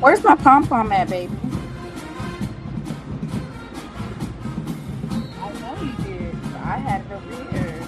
Where's my pom-pom at, baby? I know you did. I had it over here.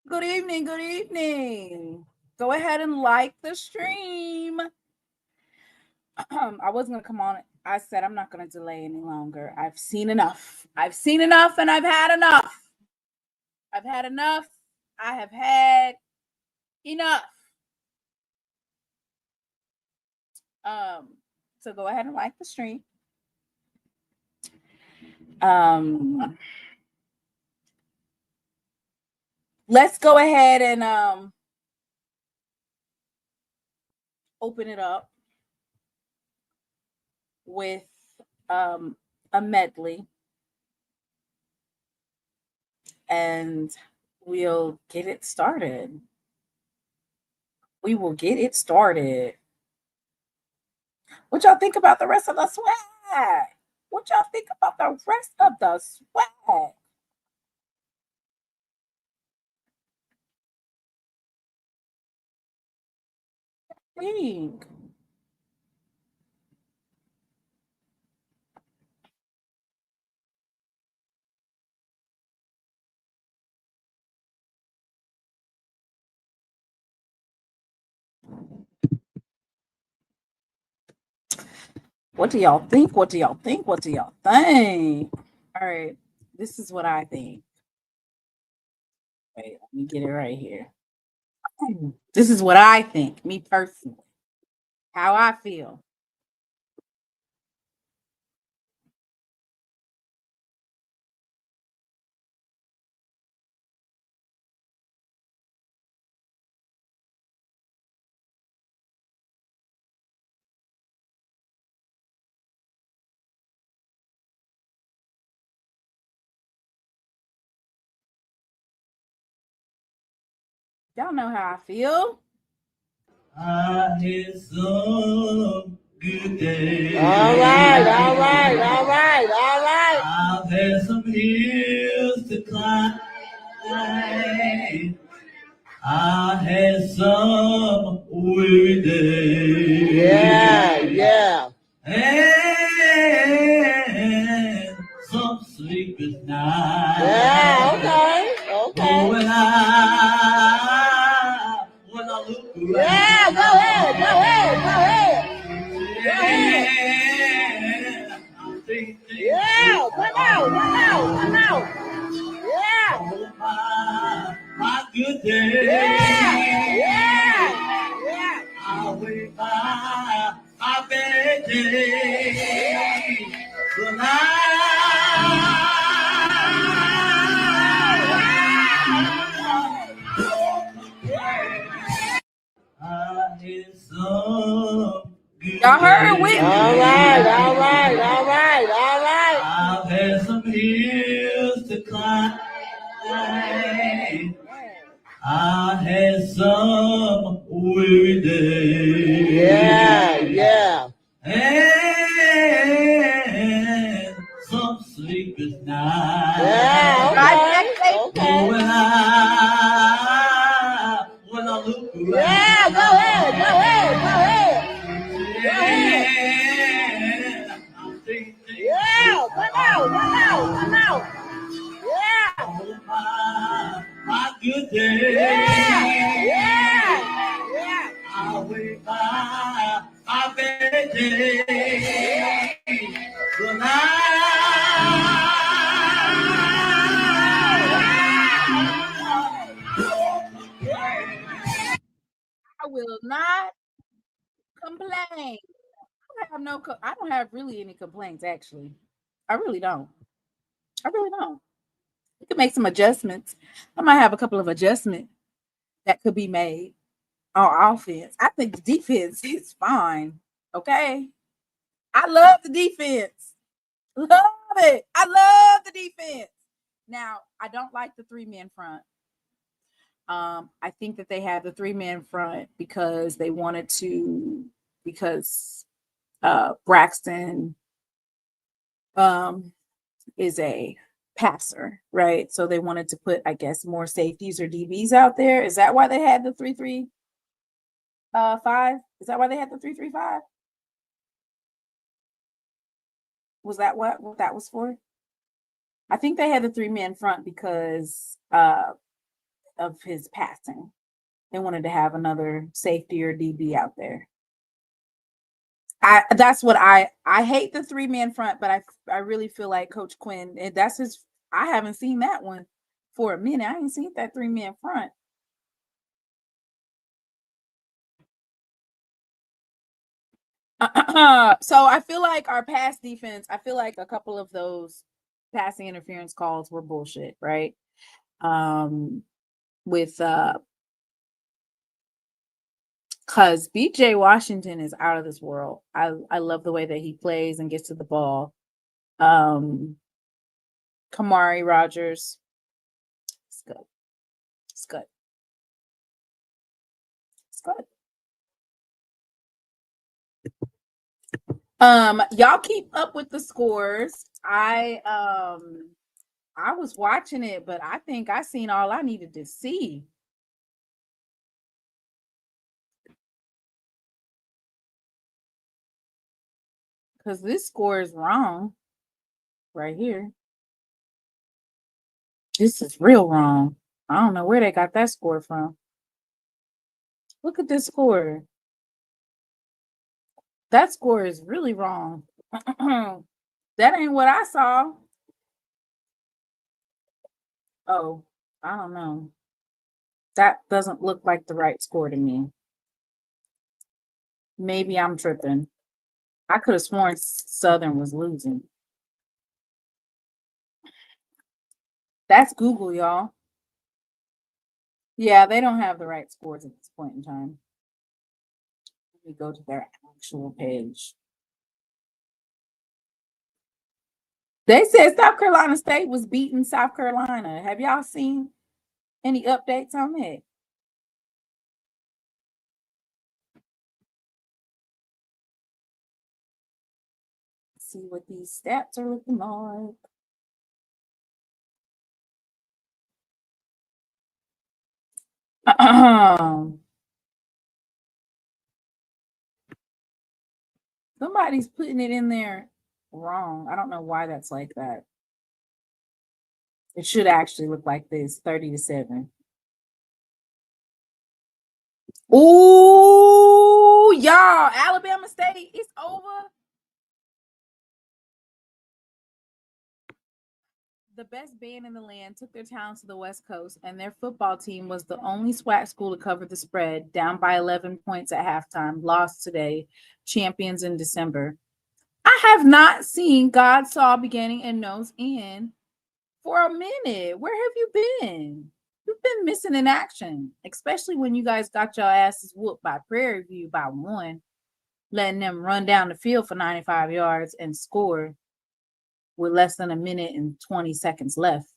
Good evening, good evening. Go ahead and like the stream. I wasn't going to come on. I said I'm not going to delay any longer. I've seen enough. I've seen enough and I've had enough. I've had enough. I have had enough. So go ahead and like the stream. Let's go ahead and open it up with a medley, and we'll get it started. We will get it started. What y'all think about the rest of the SWAC? What y'all think about the rest of the SWAC? Think. What do y'all think? What do y'all think? What do y'all think? All right, this is what I think. Wait, let me get it right here. This is what I think, me personally, how I feel. Y'all know how I feel. I had some good days. All right. I've had some hills to climb. I had some weary days. Yeah. And some sleepless nights. Yeah, okay. But when I look around. Yeah, go ahead. I'm thinking. Yeah, come out. Yeah. Oh, my good day. Yeah. I'll wait my bad day. But I had some good Y'all heard it, days. Whitney. All right. I've had some hills to climb. I had some weary days. Yeah. And some sleepless nights. Yeah, okay. But when I look around. Yeah, go ahead. I'm thinking. Yeah, come out. Yeah. Oh, my good day. Yeah. I'll wait my but I will not complain. I don't have really any complaints, actually. I really don't. We could make some adjustments. I might have a couple of adjustments that could be made on offense. I think the defense is fine. Okay. I love the defense. Love it. I love the defense. Now, I don't like the 3-man front. I think that they have the 3-man front because they wanted to, because Braxton is a passer, right? So they wanted to put, I guess, more safeties or DBs out there. Is that why they had the 3-3-5? Is that why they had the 3-3-5? Was that what that was for? I think they had the 3-man front because of his passing. They wanted to have another safety or DB out there. That's what I hate the 3-man front, but I really feel like Coach Quinn, and that's his. I haven't seen that one for a minute. I ain't seen that 3-man front. So I feel like our pass defense, I feel like a couple of those passing interference calls were bullshit, right? With because BJ Washington is out of this world. I love the way that he plays and gets to the ball. Kamari Rogers, it's good. It's good. It's good. Y'all keep up with the scores. I was watching it, but I think I seen all I needed to see. Because this score is wrong right here. This is real wrong. I don't know where they got that score from. Look at this score. That score is really wrong. That ain't what I saw. Oh, I don't know. That doesn't look like the right score to me. Maybe I'm tripping. I could have sworn Southern was losing. That's Google, y'all. Yeah, they don't have the right scores at this point in time. Let me go to their actual page. They said South Carolina State was beating South Carolina. Have y'all seen any updates on that? Let's see what these stats are looking like. Somebody's putting it in there wrong. I don't know why that's like that. It should actually look like this, 30-7. Ooh, y'all, Alabama State is over. The best band in the land took their talents to the West Coast, and their football team was the only SWAC school to cover the spread, down by 11 points at halftime, lost today, champions in December. I have not seen God Saw Beginning and Nose In for a minute. Where have you been? You've been missing in action, especially when you guys got your asses whooped by Prairie View by 1, letting them run down the field for 95 yards and score with less than a minute and 20 seconds left.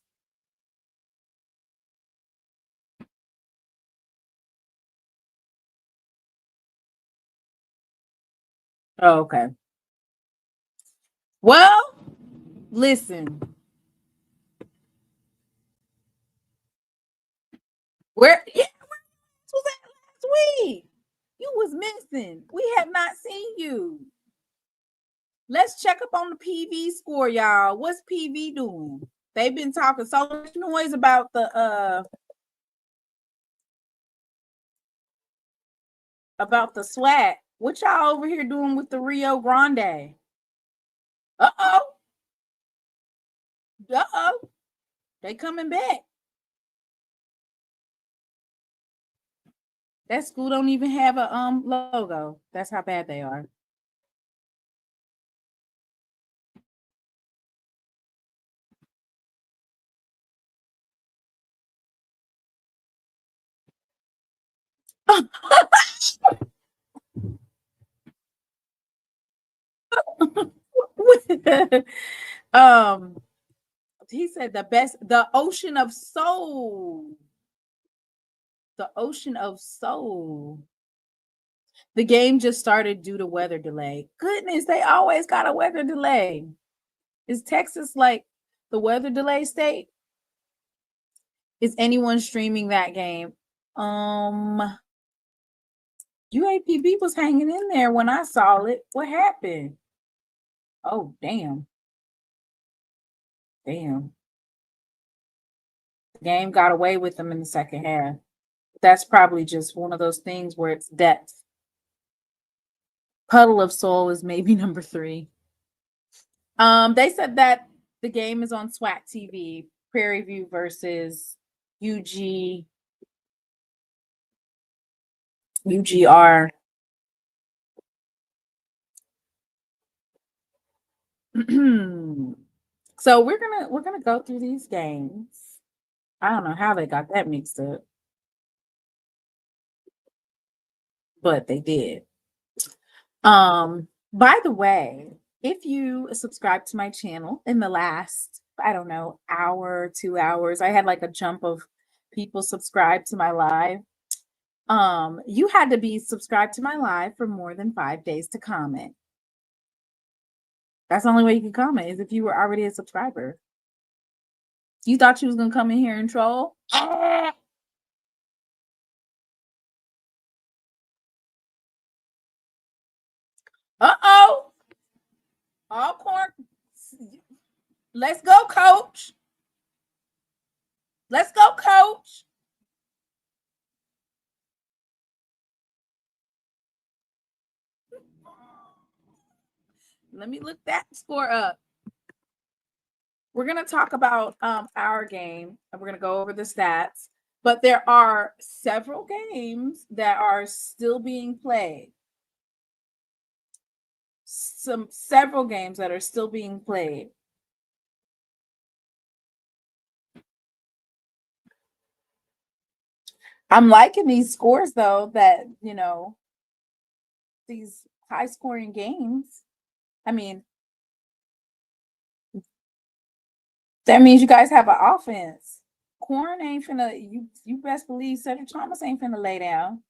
Oh, okay. Well, listen. Where was that last week? You was missing. We have not seen you. Let's check up on the PV score, y'all. What's PV doing? They've been talking so much noise about the SWAC. What y'all over here doing with the Rio Grande? Uh-oh. Uh-oh. They coming back. That school don't even have a logo. That's how bad they are. He said the ocean of soul. The ocean of soul. The game just started due to weather delay. Goodness, they always got a weather delay. Is Texas like the weather delay state? Is anyone streaming that game? UAPB was hanging in there when I saw it. What happened? Oh, damn. Damn. The game got away with them in the second half. That's probably just one of those things where it's depth. Puddle of Soul is maybe number 3. They said that the game is on SWAC TV, Prairie View versus UGR. So we're gonna go through these games. I don't know how they got that mixed up, but they did. By the way, if you subscribe to my channel in the last, I don't know, hour, 2 hours, I had like a jump of people subscribed to my live. You had to be subscribed to my live for more than 5 days to comment. That's the only way you can comment is if you were already a subscriber. You thought you was gonna come in here and troll? Uh-oh. Alcorn. Let's go, coach. Let's go, coach. Let me look that score up. We're going to talk about our game, and we're going to go over the stats. But there are several games that are still being played. Several games that are still being played. I'm liking these scores, though, that, you know, these high-scoring games. I mean, that means you guys have an offense. Corn ain't finna, you best believe Cedric Thomas ain't finna lay down.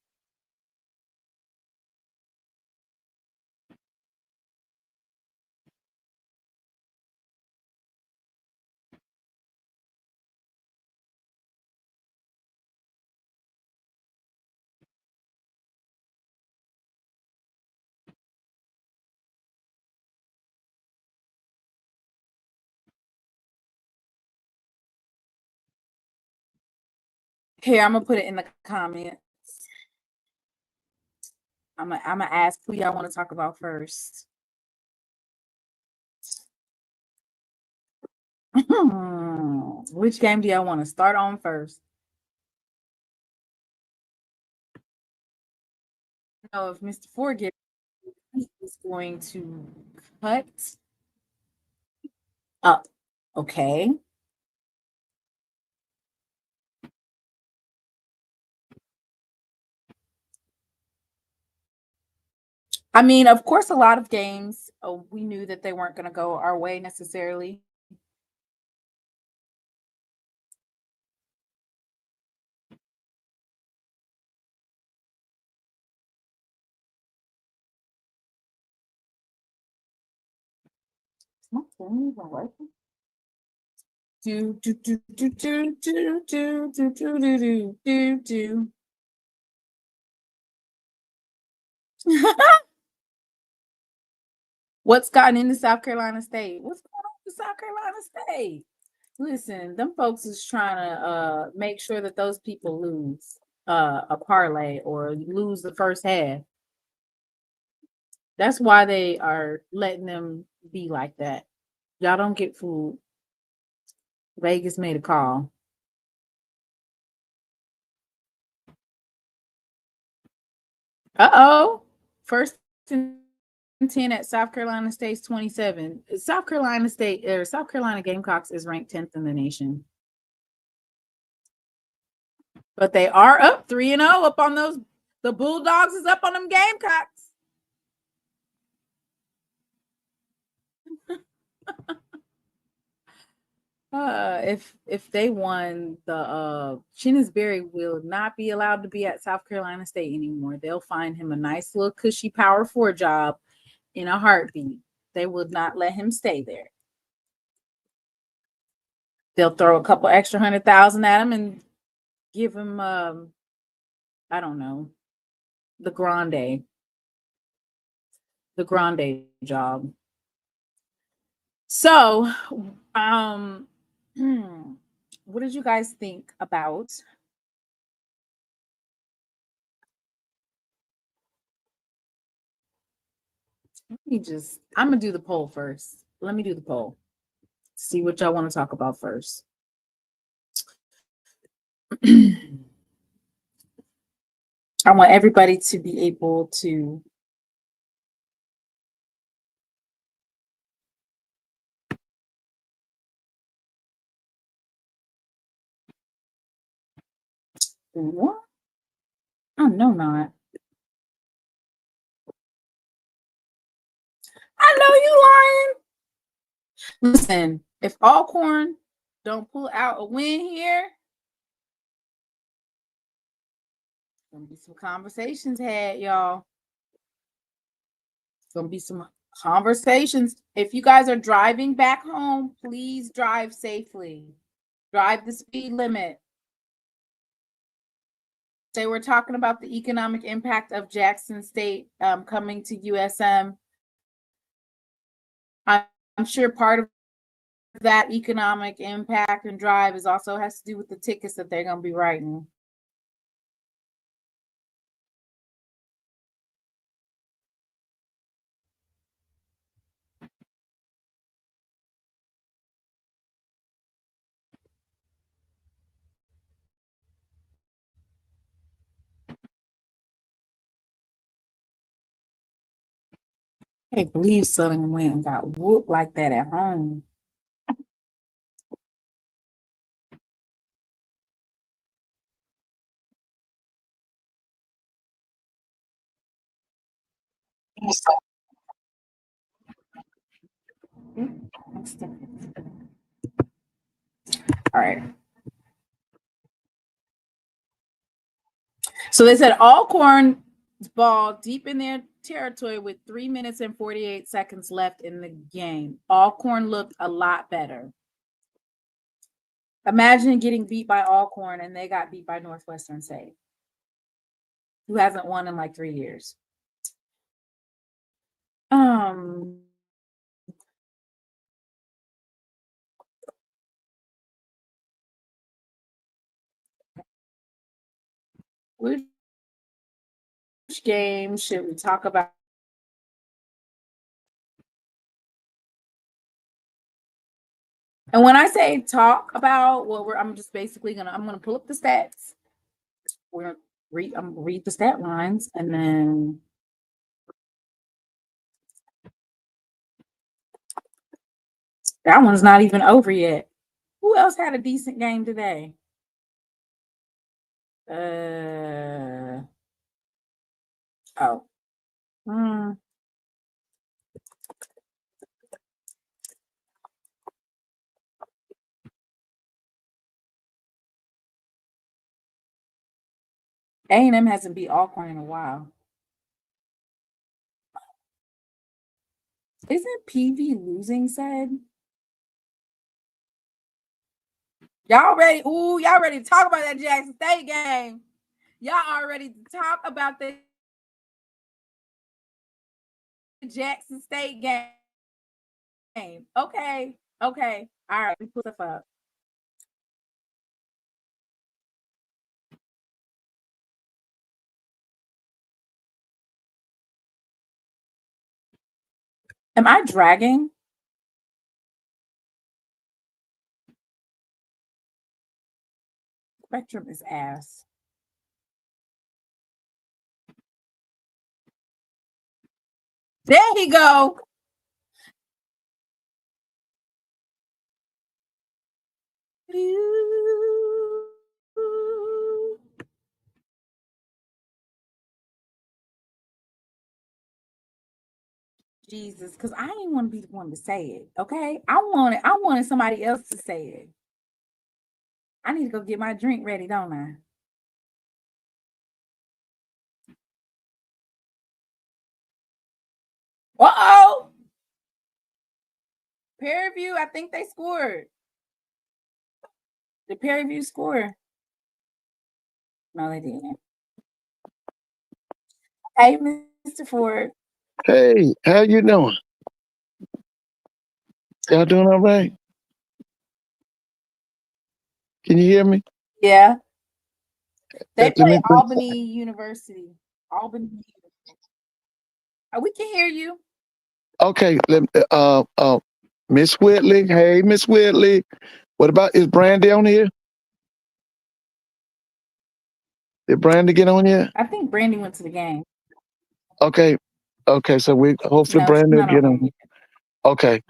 Here, I'm gonna put it in the comments. I'm gonna ask who y'all want to talk about first. Which game do y'all want to start on first? So if Mr. Ford gets, he's going to cut up. Okay. I mean, of course, a lot of games, we knew that they weren't going to go our way necessarily. Is my phone even working? What's gotten into South Carolina State? What's going on with South Carolina State? Listen, them folks is trying to make sure that those people lose a parlay or lose the first half. That's why they are letting them be like that. Y'all don't get food. Vegas made a call. Uh-oh. First and 10 at South Carolina State's 27. South Carolina State or South Carolina Gamecocks is ranked 10th in the nation. But they are up 3-0 up on those. The Bulldogs is up on them Gamecocks. If they won, the Chinnisberry will not be allowed to be at South Carolina State anymore. They'll find him a nice little cushy Power 4 job in a heartbeat. They would not let him stay there. They'll throw a couple extra 100,000 at him and give him I don't know, the grande job. So what did you guys think about I'm gonna do the poll first. Let me do the poll. See what y'all want to talk about first. I want everybody to be able to what? I know not. I know you lying. Listen, if Alcorn don't pull out a win here, gonna be some conversations had, y'all. Gonna be some conversations. If you guys are driving back home, please drive safely. Drive the speed limit. They were talking about the economic impact of Jackson State coming to USM. I'm sure part of that economic impact and drive is also has to do with the tickets that they're going to be writing. I can't believe Southern went and got whooped like that at home. All right. So they said Alcorn ball deep in their territory with 3 minutes and 48 seconds left in the game. Alcorn looked a lot better. Imagine getting beat by Alcorn and they got beat by Northwestern State, who hasn't won in like 3 years. Which game should we talk about? And when I say talk about, well, I'm just basically I'm gonna pull up the stats. I'm gonna read the stat lines, and then that one's not even over yet. Who else had a decent game today? A&M hasn't beat Alcorn in a while. Isn't PV losing said? Y'all ready? Ooh, y'all ready to talk about that Jackson State game? Y'all are ready to talk about the Jackson State game. Okay. All right. Let me put stuff up. Am I dragging? Spectrum is ass. There he go. Jesus, because I didn't want to be the one to say it. Okay. I wanted somebody else to say it. I need to go get my drink ready, don't I? Uh-oh. Prairie View, I think they scored. Did Prairie View score? No, they didn't. Hey, Mr. Ford. Hey, how you doing? Y'all doing all right? Can you hear me? Yeah. They Let play me- Albany University. Albany University. We can hear you. Okay, Miss Whitley. Hey, Miss Whitley. What about, is Brandy on here? Did Brandy get on yet? I think Brandy went to the game. Okay, so we hopefully No, she's Brandy will not get on on. yet. Okay.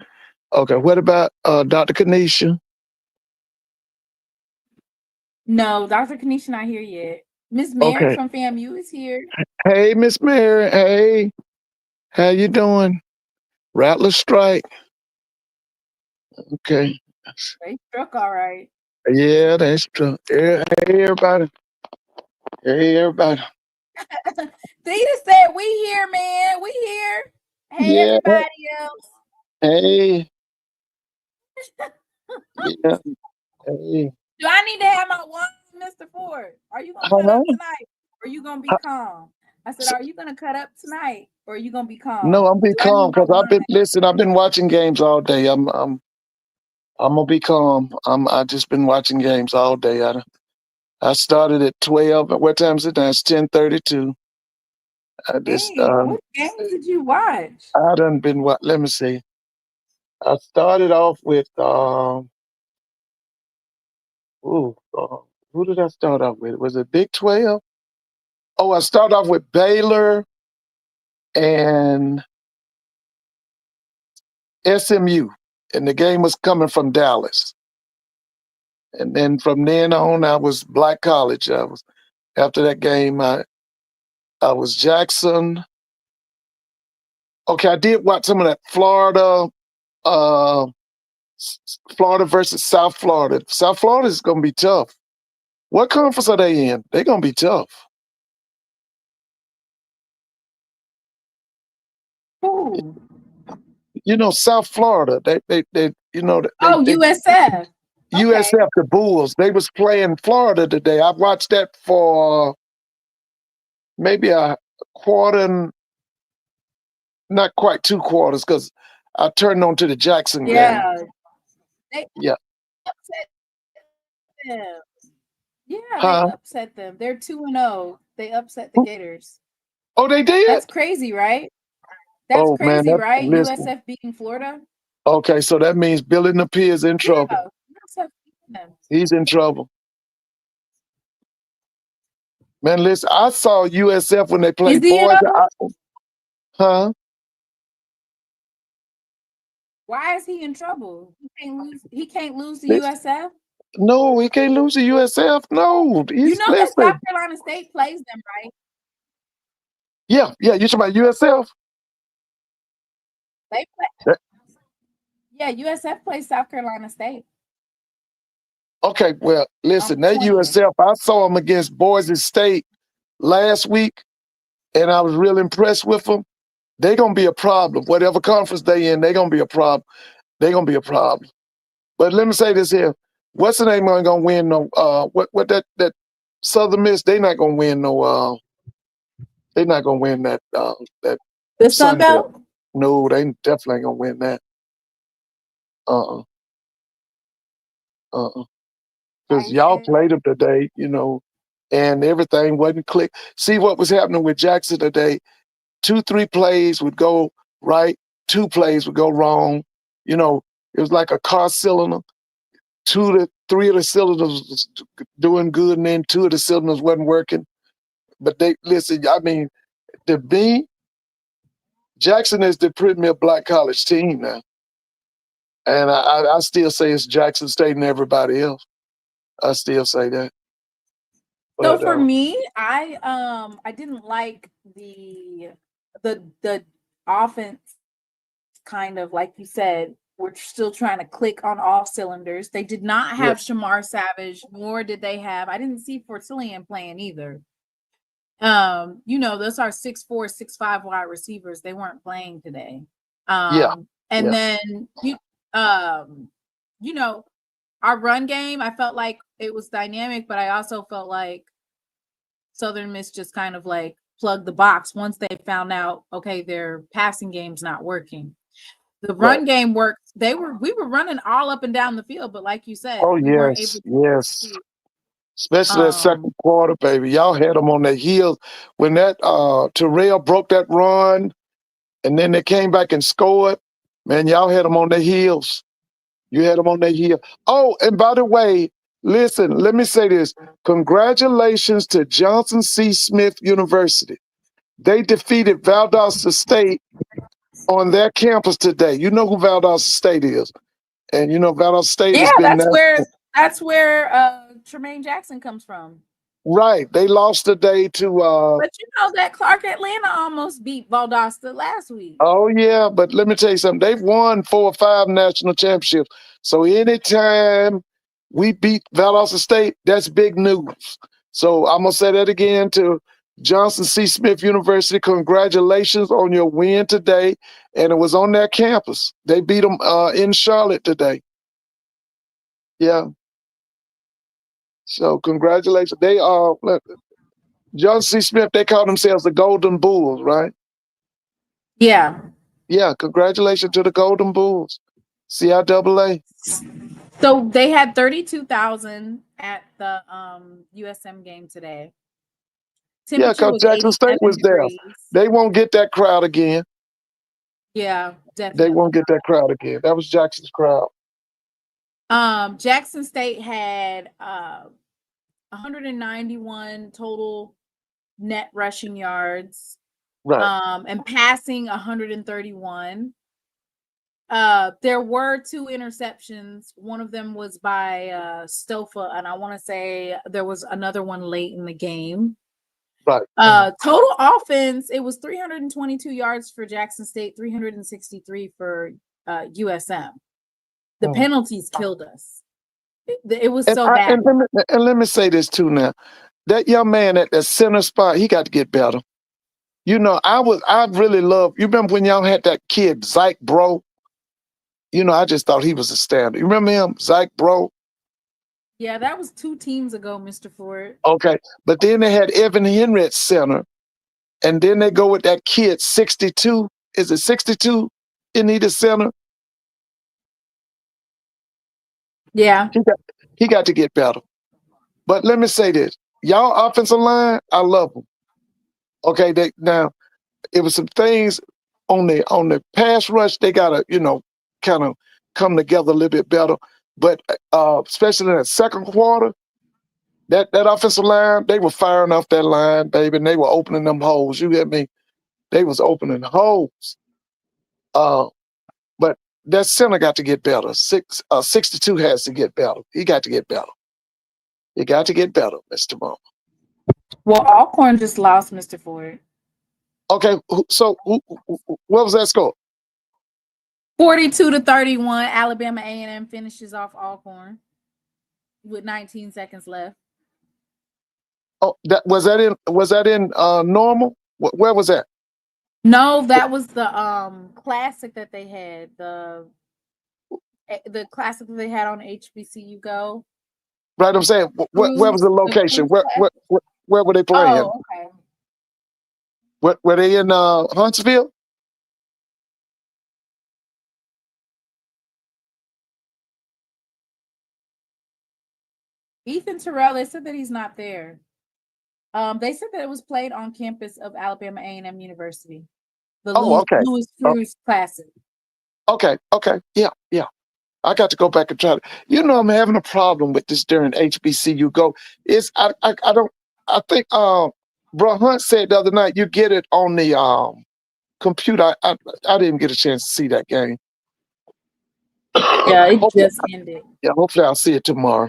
What about Dr. Kanisha? No, Dr. Kanisha not here yet. Miss Mary Okay. from FAMU is here. Hey, Miss Mary. Hey, how you doing? Rattlers strike. Okay. They struck all right. Yeah, that's true. Hey, everybody. Hey, everybody. Theta said, we here, man. We here. Hey, Yeah. everybody else. Hey. Yeah. Hey. Do I need to have my wine, Mr. Ford? Are you gonna cut up tonight? Or are you gonna be calm? I said, are you gonna cut up tonight? Or are you gonna be calm? No, I'm be Do I need calm my because wine? I've been watching games all day. I'm gonna be calm. I just been watching games all day. I started at 12. What time is it now? It's 10:32. I just Hey, what games did you watch? I done been what? Let me see. I started off with who did I start off with? Was it Big 12? Oh, I started off with Baylor and SMU, and the game was coming from Dallas. And then from then on, I was Black College. After that game, I was Jackson. Okay, I did watch some of that Florida versus South Florida. South Florida is going to be tough. What conference are they in? They're going to be tough. Ooh. You know, South Florida. USF. USF, the Bulls. They was playing Florida today. I watched that for maybe a quarter, and not quite 2 quarters, because I turned on to the Jackson game. They Yeah. upset them. Yeah, Huh? they upset them. They're 2-0. They upset the Gators. Oh, they did? That's crazy, right? That's Oh, man, crazy, right? listen. USF beating Florida. Okay, so that means Billy Napier is in trouble. Yeah, USF beating them. He's in trouble. Man, listen, I saw USF when they played Is he in boys. trouble? Huh? Why is he in trouble? He can't lose to Listen. USF. No, he can't lose to USF. No, You know that South Carolina State plays them, right? Yeah. You talking about USF? They play. Yeah, USF plays South Carolina State. Okay, well, listen, that USF, I saw them against Boise State last week, and I was real impressed with them. They're gonna be a problem. Whatever conference they in, they're gonna be a problem. They're gonna be a problem. But let me say this here. What's the name ain't gonna win no what that Southern Miss, they not gonna win no they're not gonna win that The Sun Belt? No, they definitely ain't gonna win that. Because y'all played them today, and everything wasn't click. See what was happening with Jackson today. 2-3 plays would go right, 2 plays would go wrong. You know, it was like a car cylinder. 3 of the cylinders was doing good, and then 2 of the cylinders wasn't working. But listen, I mean, Jackson is the premier black college team now. And I still say it's Jackson State and everybody else. I still say that. So But, for me, I didn't like the offense, kind of like you said, we're still trying to click on all cylinders. They did not have Shamar Savage, nor did they have, I didn't see Fortillion playing either. You know, those are 6'4", 6'5" wide receivers. They weren't playing today. And then you know, our run game, I felt like it was dynamic, but I also felt like Southern Miss just kind of like plugged the box once they found out, okay, their passing game's not working. The run game worked. We were running all up and down the field, but like you said, we weren't able to. Especially that second quarter, baby. Y'all had them on their heels. When that Terrell broke that run, and then they came back and scored, man, y'all had them on their heels. You had them on their heel. Oh, and by the way, listen, let me say this. Congratulations to Johnson C. Smith University. They defeated Valdosta State on their campus today. You know who Valdosta State is. And you know Valdosta State has been that's where Tremaine Jackson comes from. Right. They lost today to but you know that Clark Atlanta almost beat Valdosta last week. Oh yeah, but let me tell you something. They've won 4 or 5 national championships. So anytime we beat Valdosta State, that's big news. So I'm gonna say that again to Johnson C. Smith University. Congratulations on your win today. And it was on their campus. They beat them in Charlotte today. Yeah. So congratulations. They are Johnson C. Smith, they call themselves the Golden Bulls, right? Yeah. Yeah, congratulations to the Golden Bulls. CIAA. So they had 32,000 at the USM game today. Yeah, because Jackson State was there. They won't get that crowd again. Yeah, definitely. They won't get that crowd again. That was Jackson's crowd. Jackson State had 191 total net rushing yards. Right. And passing 131. There were 2 interceptions. One of them was by Stofa, and I want to say there was another one late in the game. Right. Total offense, it was 322 yards for Jackson State, 363 for USM. The penalties killed us. It was so bad. And let me say this too now. That young man at the center spot, he got to get better. You know, I really love, you remember when y'all had that kid, Zyke Bro? You know, I just thought he was a standard. You remember him, Zyke Bro? Yeah, that was 2 teams ago, Mr. Ford. Okay, but then they had Evan Henry at center, and then they go with that kid, 62. Is it 62 in either center? Yeah. He got to get better. But let me say this. Y'all offensive line, I love them. Okay, now it was some things on the pass rush, they gotta, you know, kind of come together a little bit better. But especially in that second quarter, that offensive line, they were firing off that line, baby, and they were opening them holes. You get me? They was opening holes. But that center got to get better. 62 has to get better. He got to get better. You got to get better, Mr. Mama. Well, Alcorn just lost, Mr. Ford. Okay, so what was that score? 42-31. Alabama A&M finishes off Alcorn with 19 seconds left. Oh, was that in normal? Where was that? No, that was the classic that they had. The classic that they had on HBCU Go. Right, I'm saying, where was the location? Where were they playing? Oh, okay. Were they in Huntsville? Ethan Terrell, they said that he's not there. They said that it was played on campus of Alabama A&M University. The Oh, okay. Louis Oh, Cruz Classic. okay. Yeah. I got to go back and try to. I'm having a problem with this during HBCU go. I don't. I think Bro Hunt said the other night you get it on the computer. I didn't get a chance to see that game. Yeah, it Hopefully, just ended. hopefully I'll see it tomorrow.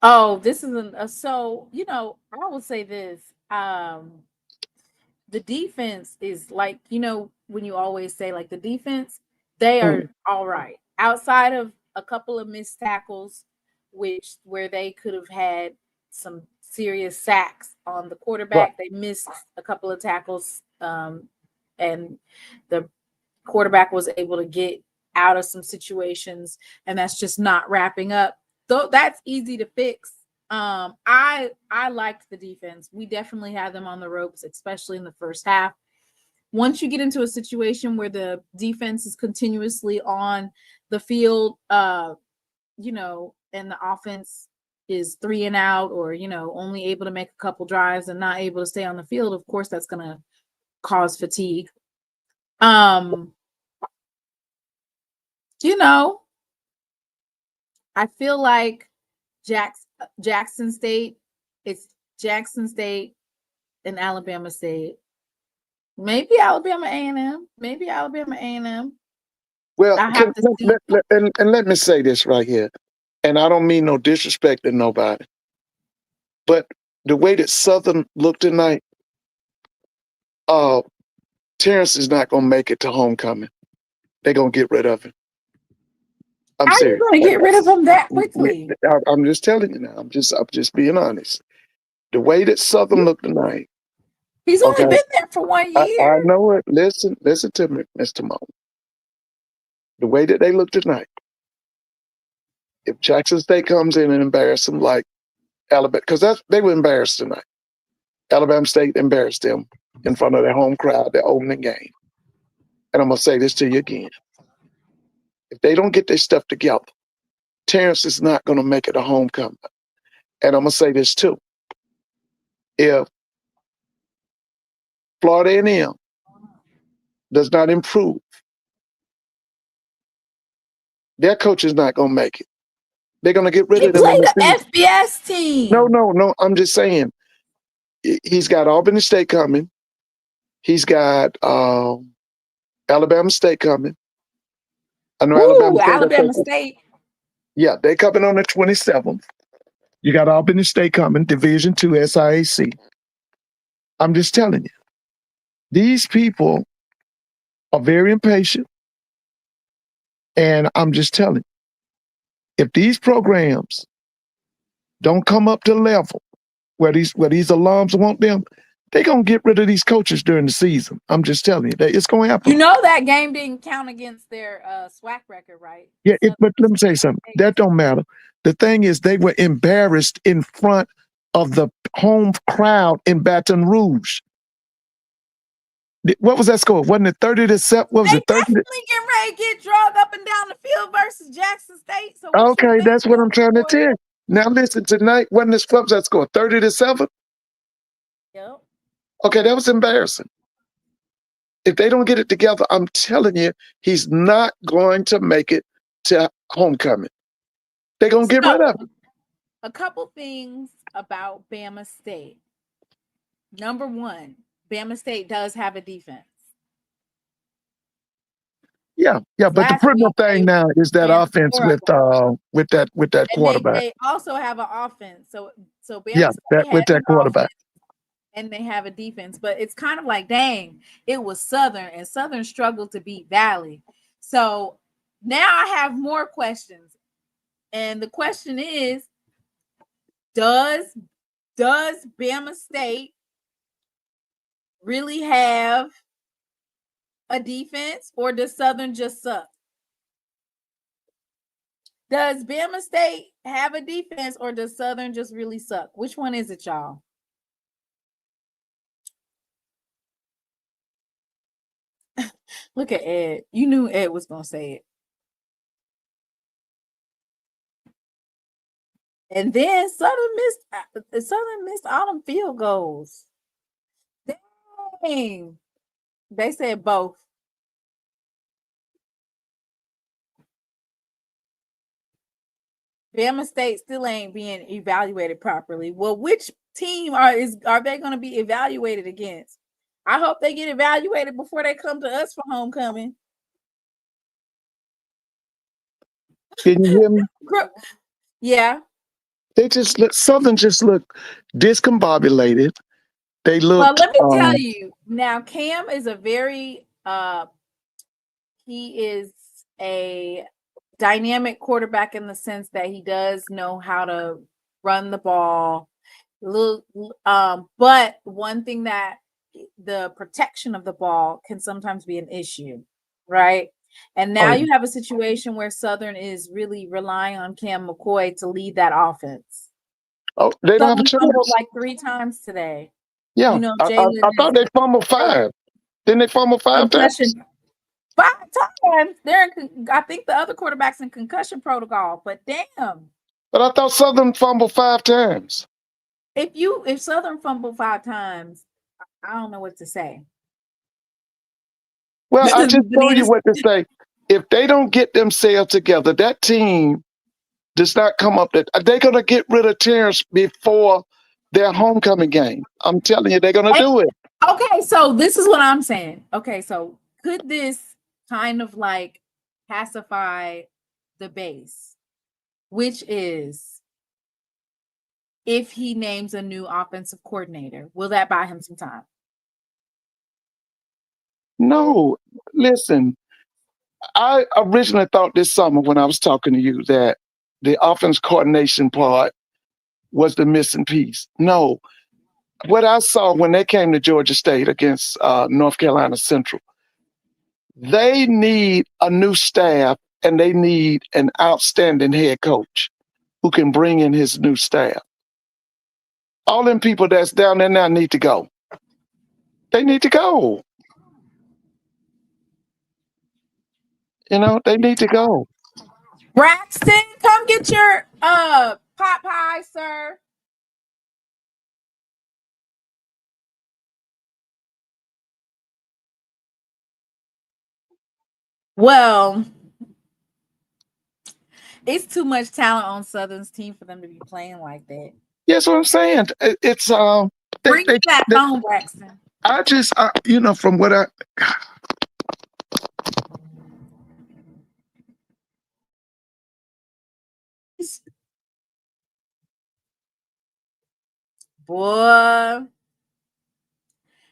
Oh, this is so I will say this. The defense is like, when you always say like the defense, they are all right. Outside of a couple of missed tackles, where they could have had some serious sacks on the Right. quarterback, they missed a couple of tackles, and the quarterback was able to get out of some situations, and that's just not wrapping up. Though that's easy to fix. I liked the defense. We definitely had them on the ropes, especially in the first half. Once you get into a situation where the defense is continuously on the field, and the offense is 3 and out, or only able to make a couple drives and not able to stay on the field, of course that's going to cause fatigue. I feel like Jackson State, it's Jackson State and Alabama State. Maybe Alabama A&M. Well, I have to see. let me say this right here, and I don't mean no disrespect to nobody, but the way that Southern looked tonight, Terrence is not going to make it to homecoming. They're going to get rid of him. I'm How are you serious. going to get rid of him that quickly? I'm just telling you now. I'm just being honest. The way that Southern looked tonight. He's only been there for 1 year. I know it. Listen to me, Mr. Mo. The way that they look tonight. If Jackson State comes in and embarrasses them like Alabama, because they were embarrassed tonight. Alabama State embarrassed them in front of their home crowd, their opening game. And I'm going to say this to you again. If they don't get their stuff together, Terrence is not going to make it a homecoming. And I'm going to say this too. If Florida A&M does not improve, their coach is not going to make it. They're going to get rid He of them. played the FBS team. No. I'm just saying. He's got Albany State coming. He's got Alabama State coming. I know Alabama State. Yeah, they're coming on the 27th. You got Albany State coming, Division II SIAC. I'm just telling you, these people are very impatient. And I'm just telling you, if these programs don't come up to level where these alums want them, they're going to get rid of these coaches during the season. I'm just telling you, that it's going to happen. That game didn't count against their SWAC record, right? Yeah, but let me say something. That don't matter. The thing is, they were embarrassed in front of the home crowd in Baton Rouge. What was that score? Wasn't it 30-7? What was it? 30? Definitely getting ready to get drugged up and down the field versus Jackson State. So Okay, that's what I'm trying to tell you. Now listen, tonight, wasn't this what was that score? 30-7? Yep. Okay, that was embarrassing. If they don't get it together, I'm telling you, he's not going to make it to homecoming. They're going to get rid of him. A couple things about Bama State. Number one, Bama State does have a defense. Yeah, but the premier thing now is that offense with that quarterback. They also have an offense. So Bama State with that quarterback. And they have a defense, but it's kind of like, dang, it was Southern, and Southern struggled to beat Valley. So now I have more questions. And the question is, does Bama State really have a defense, or does Southern just suck? Does Bama State have a defense, or does Southern just really suck? Which one is it, y'all? Look at Ed. You knew Ed was going to say it. And then Southern missed all them field goals. Dang. They said both. Bama State still ain't being evaluated properly. Well, which team are they going to be evaluated against? I hope they get evaluated before they come to us for homecoming. Can you hear me? Yeah. Southern just look discombobulated. They look. Well, let me tell you now. Cam is he is a dynamic quarterback in the sense that he does know how to run the ball. But one thing that the protection of the ball can sometimes be an issue, right? And now you have a situation where Southern is really relying on Cam McCoy to lead that offense. Oh, they don't have a chance. Fumbled like 3 times today. Yeah, you know, I thought they fumbled 5. Didn't they fumble 5 times? 5 times. I think the other quarterback's in concussion protocol, but damn. But I thought Southern fumbled 5 times. If Southern fumbled 5 times, I don't know what to say. Well, I just told you what to say. If they don't get themselves together, that team does not come up. They're going to get rid of Terrence before their homecoming game. I'm telling you, they're going to do it. Okay, so this is what I'm saying. Okay, so could this kind of like pacify the base, which is if he names a new offensive coordinator, will that buy him some time? No, listen, I originally thought this summer when I was talking to you that the offense coordination part was the missing piece. No, what I saw when they came to Georgia State against North Carolina Central, they need a new staff and they need an outstanding head coach who can bring in his new staff. All them people that's down there now need to go. They need to go. You know, they need to go. Braxton, come get your pot pie, sir. Well, it's too much talent on Southern's team for them to be playing like that. That's what I'm saying. It's bring it back home, Braxton. I just from what I Boy,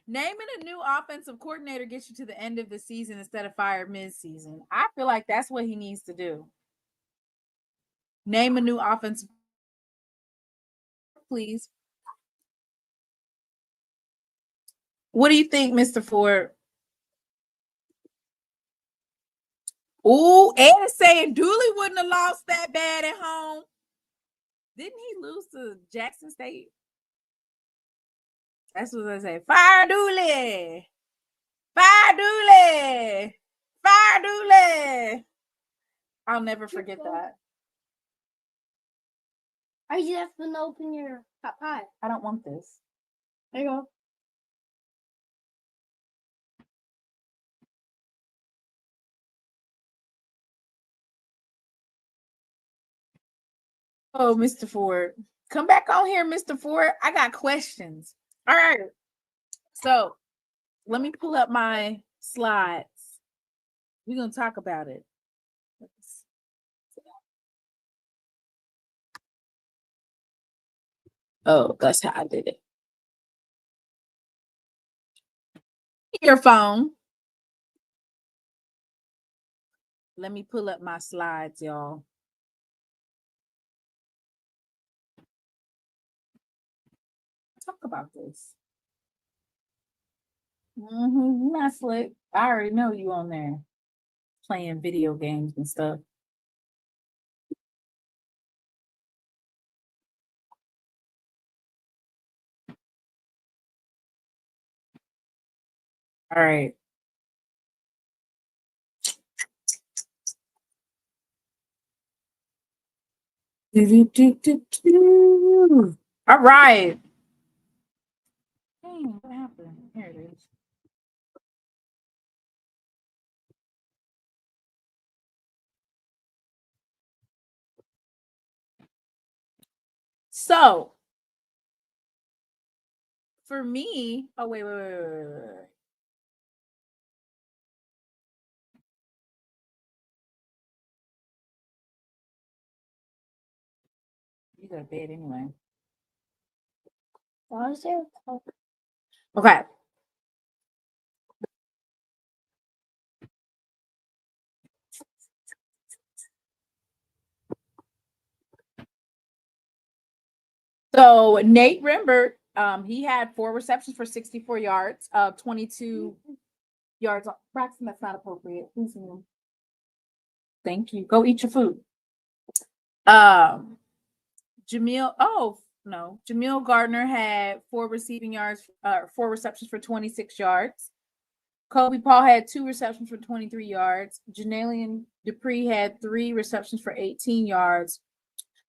naming a new offensive coordinator gets you to the end of the season instead of fired mid-season. I feel like that's what he needs to do. Name a new offensive, please. What do you think, Mr. Ford? Ooh, Ed is saying Dooley wouldn't have lost that bad at home. Didn't he lose to Jackson State? That's what I say. Fire Dooley. Fire Dooley. Fire Dooley. I'll never forget that. Are you just gonna open your pot pie? I don't want this. There you go. Oh, Mr. Ford. Come back on here, Mr. Ford. I got questions. All right. So let me pull up my slides. We're going to talk about it. Oh, that's how I did it. Your phone. Let me pull up my slides, y'all. Talk about this. Not slick. I already know you on there playing video games and stuff. All right. All right. Dang, what happened? Here it is. So for me, oh wait. You go to bed anyway. Why is there? Okay. So Nate Rembert, he had 4 receptions for 64 yards, 22 yards. Braxton, that's not appropriate. Please move. Thank you. Go eat your food. Jamil Gardner had 4 receiving yards, 4 receptions for 26 yards. Kobe Paul had 2 receptions for 23 yards. Janalian Dupree had 3 receptions for 18 yards.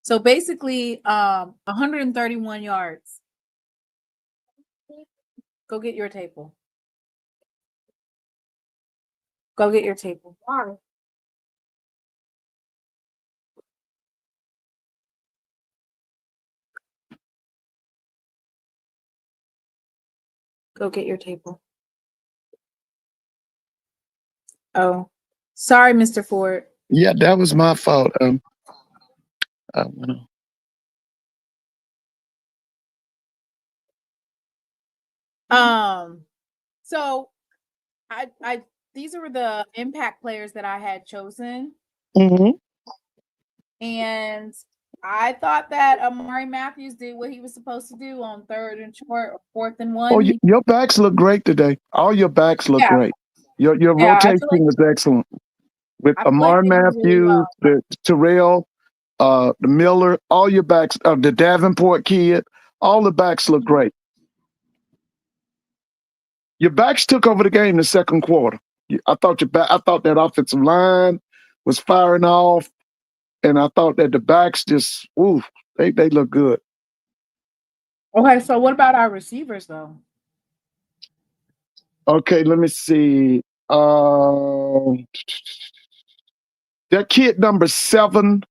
So basically, 131 yards. Go get your table. Go get your table. Why? Go get your table. Oh, sorry, Mr. Ford. Yeah, that was my fault. I don't know. So I these are the impact players that I had chosen, Mm-hmm. and I thought that Amari Matthews did what he was supposed to do on 3rd and short or 4th and 1. Oh, your backs look great today. All your backs look Yeah. great. Your Yeah, I rotation feel like is excellent. With I feel like Amari they did really Matthews, well. the Terrell, the Miller, all your backs, the Davenport kid, all the backs look great. Your backs took over the game in the second quarter. I thought that offensive line was firing off, and I thought that the backs just, they look good. Okay, so what about our receivers though? Okay, let me see. That kid number 7.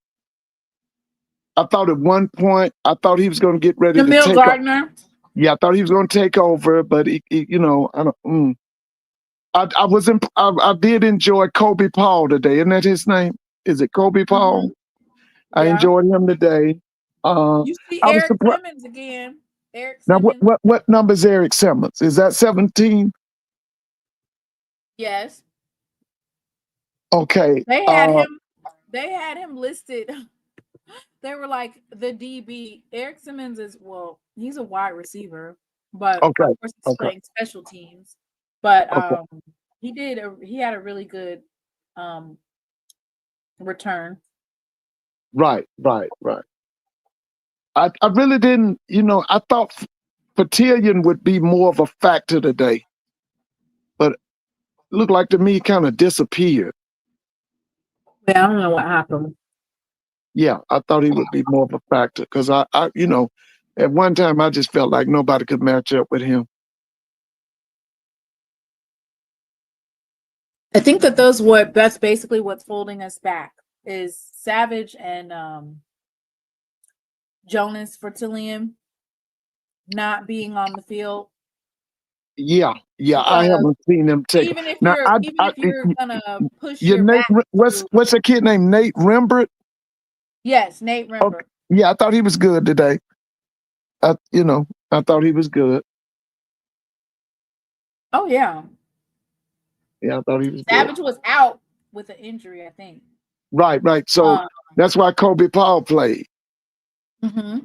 I thought at one point, I thought he was going to get ready to Jamil take Gardner. Yeah, I thought he was going to take over, but I don't. I did enjoy Kobe Paul today. Isn't that his name? Is it Kobe Paul? I Yeah. enjoyed him today. You see I was Eric surprised. Simmons again. Eric Now, Simmons. what number is Eric Simmons? Is that 17? Yes. Okay. They had him listed. They were like the DB. Eric Simmons he's a wide receiver, but Okay. of course he's Okay. playing special teams. But Okay. he had a really good return. Right. I really didn't, I thought Patillion would be more of a factor today, but it looked like to me he kind of disappeared. Yeah, I don't know what happened. Yeah, I thought he would be more of a factor because I, at one time I just felt like nobody could match up with him. I think that that's basically what's holding us back is Savage and Jonas Fertillion not being on the field. Yeah, I haven't seen him take. Even if Now, you're gonna push your your Nate, back. what's a kid named Nate Rembert? Yes, Nate Rembert. Okay. Yeah, I thought he was good today. I thought he was good. Oh yeah. Yeah, I thought he was Savage good. was out with an injury, I think. Right. So that's why Kobe Paul played. Mm-hmm.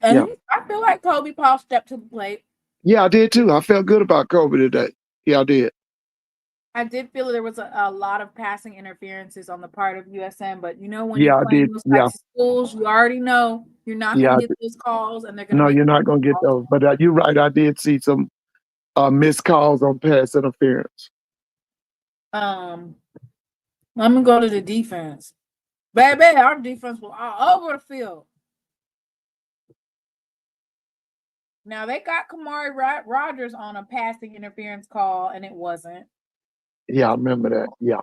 And I feel like Kobe Paul stepped to the plate. Yeah, I did too. I felt good about Kobe today. Yeah, I did. I did feel there was a lot of passing interferences on the part of USM, but when you're playing those types of schools, you already know you're not going to get those calls, and they're going to. No, you're not going to get those. But you're right. I did see some missed calls on pass interference. Let me go to the defense. Baby, our defense was all over the field. Now they got Kamari Rogers on a passing interference call, and it wasn't. Yeah, I remember that. Yeah.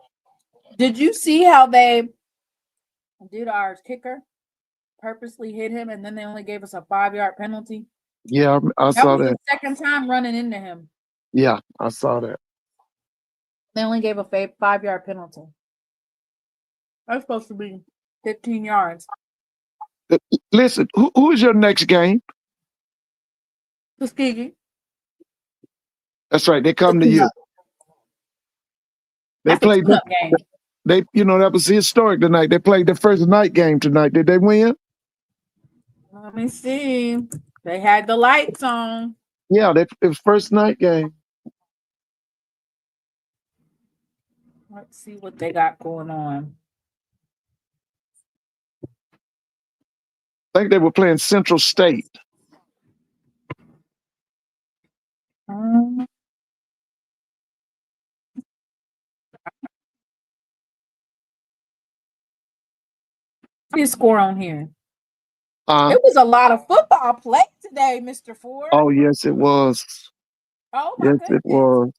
Did you see how they did our kicker? Purposely hit him, and then they only gave us a 5-yard penalty. Yeah, I That saw was that. the second time running into him. Yeah, I saw that. They only gave a 5-yard penalty. That's supposed to be 15 yards. Listen, who is your next game? Tuskegee. That's right. They come to you. They That's a played. tune-up game. That was historic tonight. They played their first night game tonight. Did they win? Let me see. They had the lights on. Yeah, it was first night game. Let's see what they got going on. I think they were playing Central State. His score on here. Uh, It was a lot of football play today, Mr. Ford. oh, yes, it was. Oh my Yes, goodness. it was.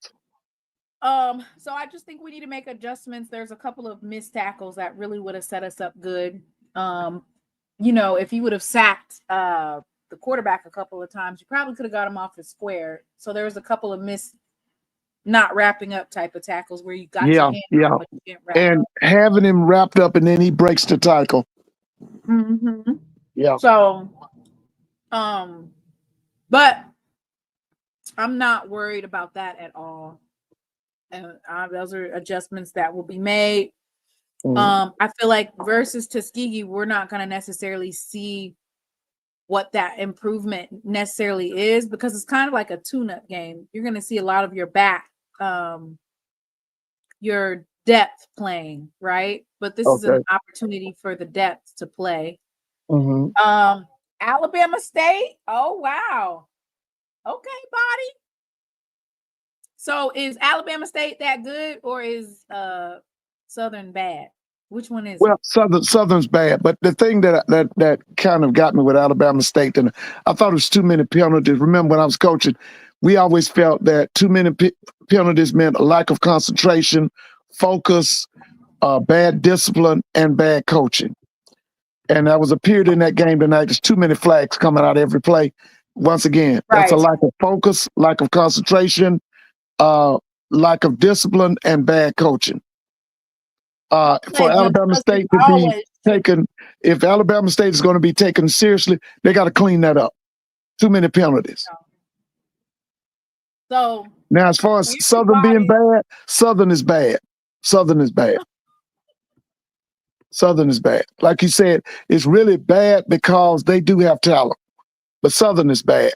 So I just think we need to make adjustments. There's a couple of missed tackles that really would have set us up good. If you would have sacked the quarterback a couple of times, you probably could have got him off the square. So there was a couple of missed, not wrapping up type of tackles where you got your hand up, but you didn't wrap And up. having him wrapped up and then he breaks the tackle. Mm-hmm. Yeah. So, but I'm not worried about that at all. And those are adjustments that will be made. Mhm. I feel like versus Tuskegee, we're not going to necessarily see what that improvement necessarily is because it's kind of like a tune-up game. You're going to see a lot of your your depth playing, right? But this is an opportunity for the depth to play. Mm-hmm. Alabama State. Oh, wow. Okay, body. So is Alabama State that good or is Southern bad? Which one is Well, Southern's bad, but the thing that kind of got me with Alabama State, and I thought it was too many penalties. Remember when I was coaching, we always felt that too many penalties meant a lack of concentration, focus, bad discipline, and bad coaching. And that was a period in that game tonight. There's too many flags coming out every play. Once again, that's a lack of focus, lack of concentration, lack of discipline, and bad coaching. For Alabama State to be taken, if Alabama State is going to be taken seriously, they got to clean that up. Too many penalties. So now, as far as Southern being bad, Southern is bad. Southern is bad. Southern is bad. Like you said, it's really bad because they do have talent, but Southern is bad.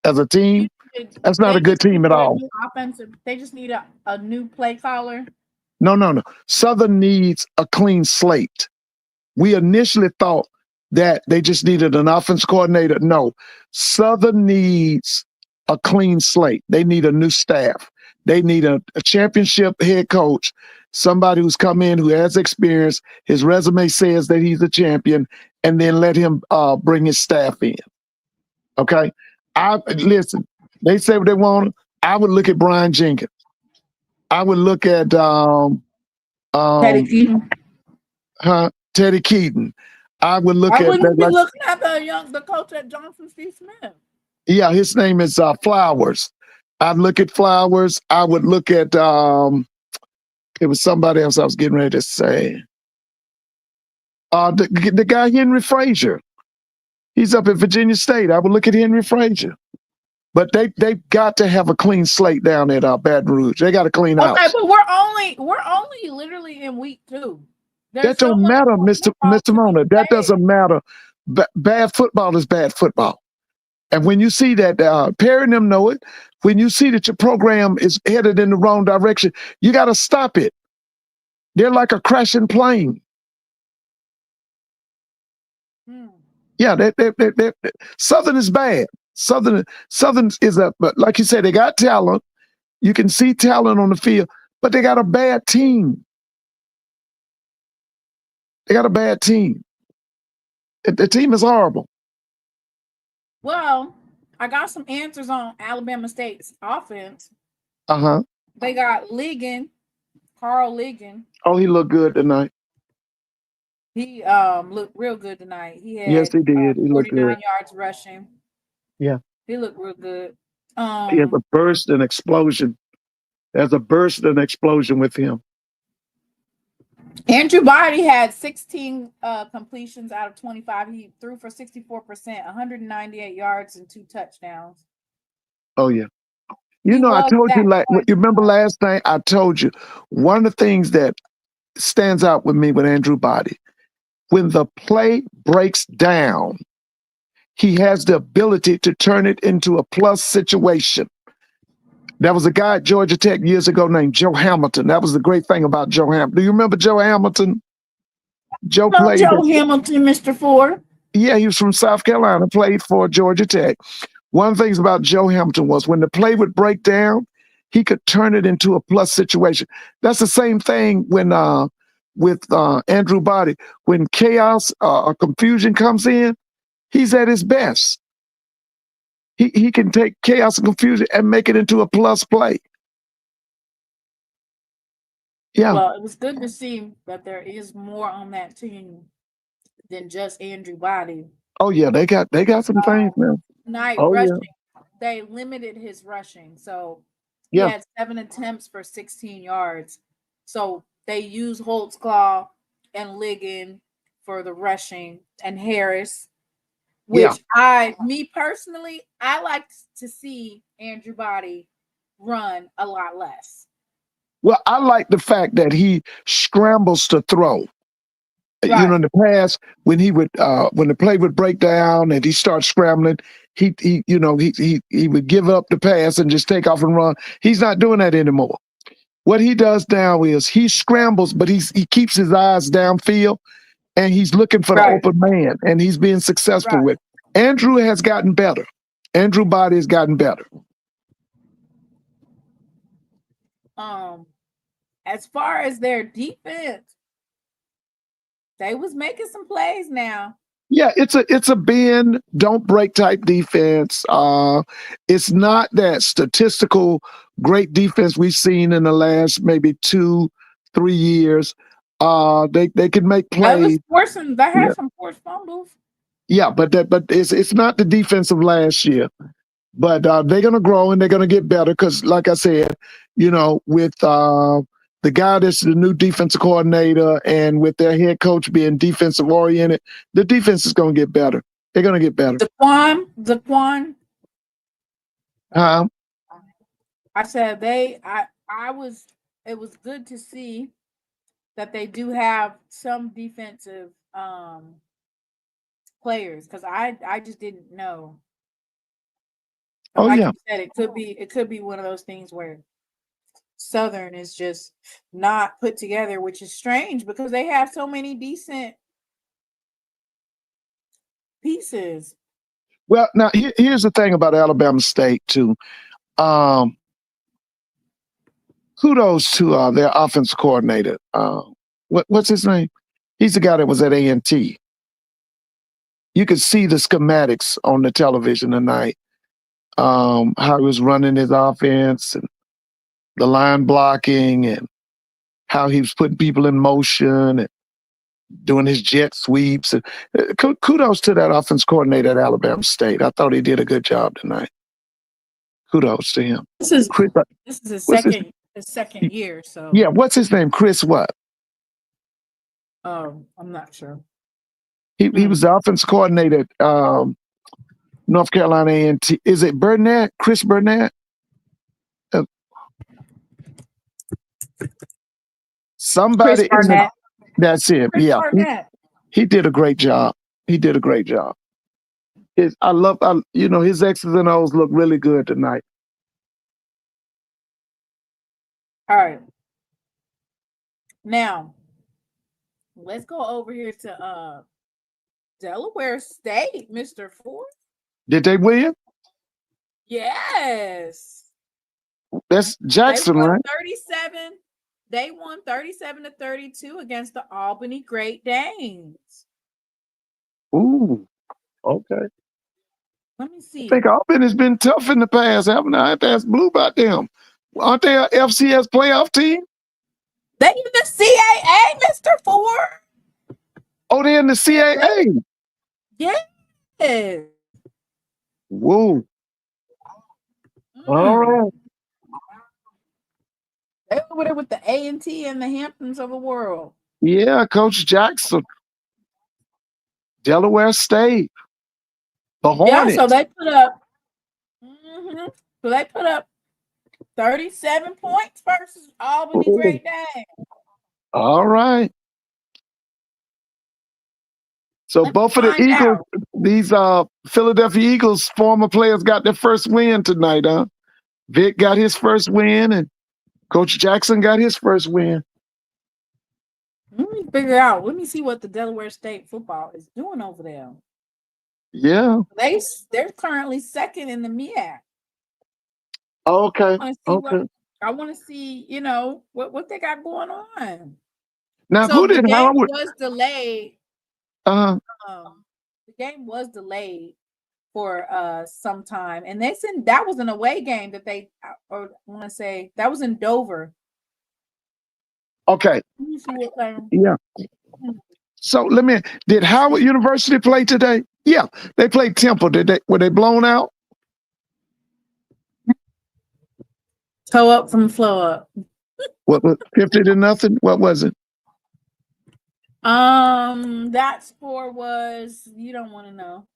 As a team, that's not a good team at all. They just need a new play caller. No. Southern needs a clean slate. We initially thought that they just needed an offense coordinator. No, Southern needs a clean slate. They need a new staff. They need a championship head coach, somebody who's come in, who has experience. His resume says that he's a champion, and then let him bring his staff in. Okay? Listen, they say what they want. I would look at Brian Jenkins. I would look at Teddy Keaton. Teddy Keaton. I would look I wouldn't be looking at the coach at Johnson C. Smith. Yeah, his name is Flowers. I'd look at Flowers. I would look at it was somebody else I was getting ready to say. The guy Henry Frazier. He's up at Virginia State. I would look at Henry Frazier. But they've got to have a clean slate down at Baton Rouge. They got to clean out. Okay, but we're only literally in week 2. That don't matter, Mr. Mona. That doesn't matter. Bad football is bad football. And when you see that, Perry and them know it, when you see that your program is headed in the wrong direction, you got to stop it. They're like a crashing plane. Yeah, Southern is bad. Southern is but like you said, they got talent. You can see talent on the field, but they got a bad team. They got a bad team. The team is horrible. Well, I got some answers on Alabama State's offense. Uh-huh. They got Ligon, Carl Ligon. Oh, he looked good tonight. He looked real good tonight. He Yes, had he did. He looked 49 good. yards rushing. Yeah. He looked real good. He has a burst and explosion. There's a burst and explosion with him. Andrew Body had 16 completions out of 25. He threw for 64%, 198 yards and 2 touchdowns. Oh, yeah. You He know, I was told you, that like, point. you remember last night, I told you, one of the things that stands out with me with Andrew Body, when the play breaks down, he has the ability to turn it into a plus situation. There was a guy at Georgia Tech years ago named Joe Hamilton. That was the great thing about Joe Hamilton. Do you remember Joe Hamilton? Joe Hello, played. Joe Hamilton, Mr. Ford. Yeah, he was from South Carolina, played for Georgia Tech. One of the things about Joe Hamilton was when the play would break down, he could turn it into a plus situation. That's the same thing when with Andrew Body. When chaos or confusion comes in, he's at his best. He can take chaos and confusion and make it into a plus play. Yeah. Well, it was good to see that there is more on that team than just Andrew Body. Oh yeah, they got some things now. Night Oh rushing. yeah. They limited his rushing. So he Yeah. had 7 attempts for 16 yards. So they use Holtzclaw and Ligon for the rushing and Harris, which me personally, I like to see Andrew Body run a lot less. Well, I like the fact that he scrambles to throw. Right. You know, in the past, when he would when the play would break down and he starts scrambling, he would give up the pass and just take off and run. He's not doing that anymore. What he does now is he scrambles, but he keeps his eyes downfield and he's looking for the open man, and he's being successful with it. Andrew has gotten better. Andrew Body has gotten better. As far as their defense, they was making some plays now. Yeah, it's a bend, don't break type defense. It's not that statistical great defense we've seen in the last maybe 2-3 years. They can make plays. They had some forced fumbles. Yeah, but it's not the defense of last year. But they're gonna grow and they're gonna get better because, like I said, you know, with the guy that's the new defensive coordinator and with their head coach being defensive oriented, the defense is gonna get better. They're gonna get better. Zaquan. I said it was good to see that they do have some defensive players, because I just didn't know. Oh like yeah, you said, it could be one of those things where Southern is just not put together, which is strange because they have so many decent pieces. well, now here's the thing about Alabama State too. Kudos to their offensive coordinator. What's his name? He's the guy that was at A&T. You could see the schematics on the television tonight. How he was running his offense and the line blocking and how he was putting people in motion and doing his jet sweeps. And kudos to that offense coordinator at Alabama State. I thought he did a good job tonight. Kudos to him. This is his second year. So yeah, what's his name? Chris what? I'm not sure. He was the offense coordinator at North Carolina A&T. Is it Burnett? Chris Burnett? Somebody Chris Burnett. That's him. Chris Yeah. Burnett. He did a great job. He did a great job. His X's and O's look really good tonight. All right. Now, let's go over here to Delaware State, Mr. Ford. Did they win? Yes. That's Jackson, right? 37. They won 37-32 against the Albany Great Danes. Ooh, okay. Let me I see. think Auburn has been tough in the past, haven't I? I have to ask Blue about them. Aren't they a FCS playoff team? They in the CAA, Mr. Ford. Oh, they're in the CAA. Yes. Whoa. All right. They over there with the A&T and the Hamptons of the world. Yeah, Coach Jackson. Delaware State. The Hornets. Yeah, so they put up. So they put up 37 points versus Albany Ooh. Great Dane. All right. So Let me both of the find Eagles, out. these Philadelphia Eagles former players got their first win tonight, huh? Vic got his first win and Coach Jackson got his first win. Let me figure out. Let me see what the Delaware State football is doing over there. Yeah. They're currently second in the MEAC. Okay. I want to see, you know, what they got going on. Now, So who the did game Howard? was delayed. Uh, The game was delayed for some time, and they said that was an away game that they, or I want to say that was in Dover. okay. Let me see what time. Yeah. So did Howard University play today? Yeah, they played Temple. Were they blown out? Toe up from flow up. What was 50-0? What was it? That score was, you don't want to know.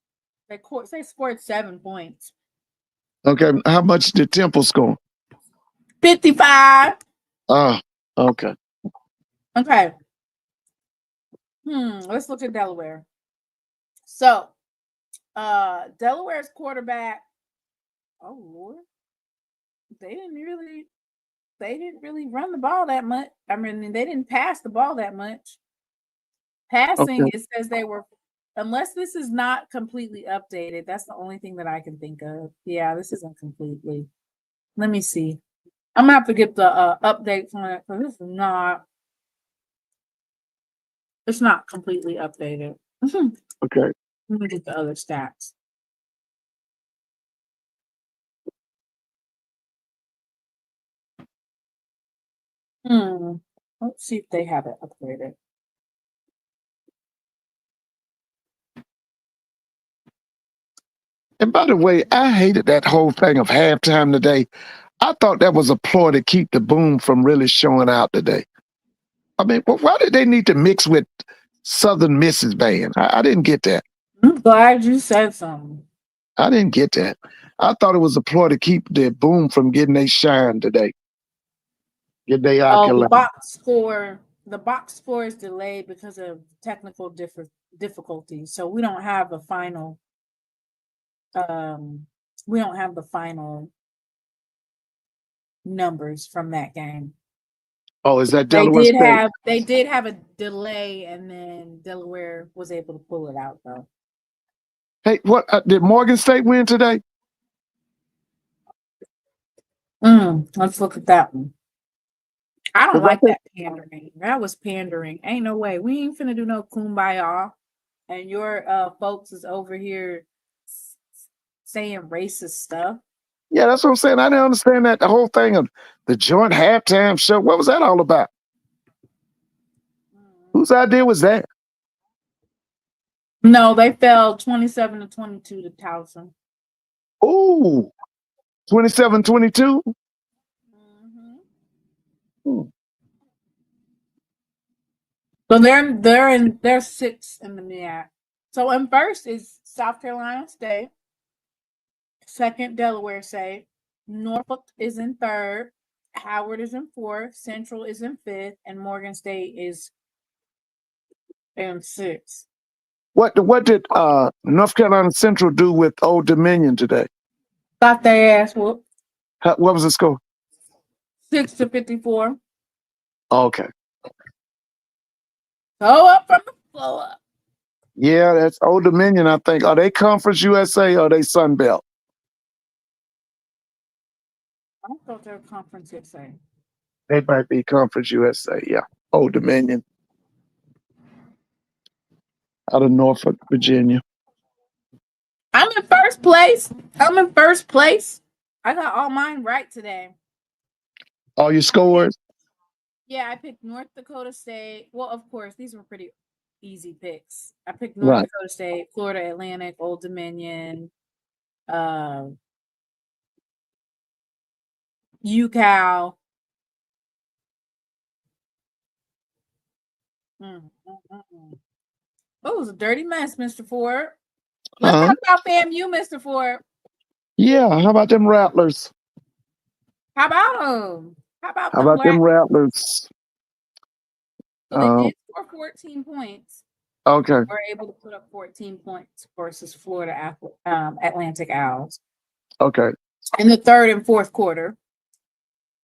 They scored 7 points. Okay. How much did Temple score? 55. Okay. Okay. Let's look at Delaware. So, Delaware's quarterback. Oh Lord, they didn't really run the ball that much. I mean, they didn't pass the ball that much. Passing, Okay. it says they were, unless this is not completely updated. That's the only thing that I can think of. Yeah, this isn't completely. Let me see. I'm gonna have to get the updates on it because it's not completely updated. Okay. Let me get the other stats. Let's see if they have it updated. And by the way, I hated that whole thing of halftime today. I thought that was a ploy to keep the boom from really showing out today. I mean, why did they need to mix with Southern Miss's band? I didn't get that. I'm glad you said something. I didn't get that. I thought it was a ploy to keep the boom from getting their shine today. Get their accolade. The box score is delayed because of technical difficulties. So we don't have a final. We don't have the final numbers from that game. Oh, is that Delaware State? They did have a delay, and then Delaware was able to pull it out though. Hey, what did Morgan State win today? Let's look at that one. I don't like that pandering. That was pandering. Ain't no way. We ain't finna do no kumbaya. And your folks is over here saying racist stuff. Yeah, that's what I'm saying. I didn't understand that. The whole thing of the joint halftime show. What was that all about? Whose idea was that? No, they fell 27-22 to Towson. Ooh, 27-22? So they're 6 in the MEAC. So in first is South Carolina State. Second, Delaware State. Norfolk is in third. Howard is in fourth. Central is in fifth, and Morgan State is in sixth. What did North Carolina Central do with Old Dominion today? Got their ass whooped. What was the score? 6-54. Okay. Go up from the floor up. Yeah, that's Old Dominion, I think. Are they Conference USA or are they Sun Belt? I thought they were Conference USA. They might be Conference USA, yeah. Old Dominion. Out of Norfolk, Virginia. I'm in first place. I got all mine right today. All your scores? Yeah, I picked North Dakota State. Well, of course, these were pretty easy picks. I picked North Right. Dakota State, Florida Atlantic, Old Dominion, UCal. Oh, it was a dirty mess, Mr. Ford. Let's Huh? talk about FAMU, Mr. Ford. Yeah. How about them Rattlers? How about them? How about How them about them Rattlers? Rattlers? So they did score 14 points. Okay. Were able to put up 14 points versus Florida Atlantic Owls Okay. in the third and fourth quarter.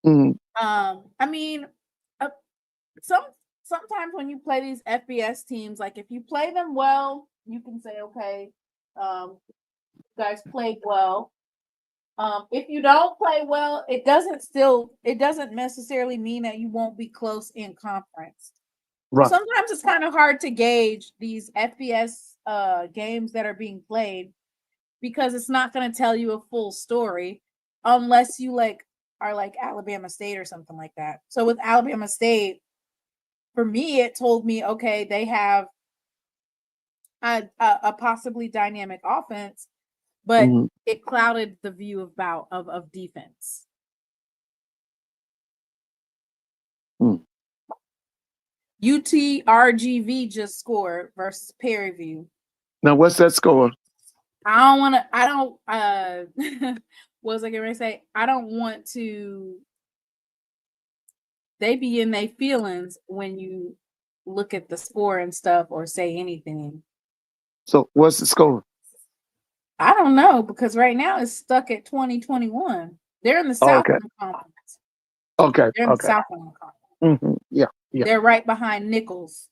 Mm. I mean, sometimes when you play these FBS teams, like if you play them well, you can say, okay, you guys played well. If you don't play well, it doesn't necessarily mean that you won't be close in conference. Right. Sometimes it's kind of hard to gauge these FBS games that are being played because it's not going to tell you a full story unless you are like Alabama State or something like that. So with Alabama State, for me, it told me, okay, they have a possibly dynamic offense, but it clouded the view of defense. UTRGV just scored versus Prairie. Now, what's that score? what was I going to say? I don't want to. They be in their feelings when you look at the score and stuff or say anything. So, what's the score? I don't know because right now it's stuck at 2021. They're in the Southland Conference. Okay. They're in the Southland Conference. Yeah. They're right behind Nichols.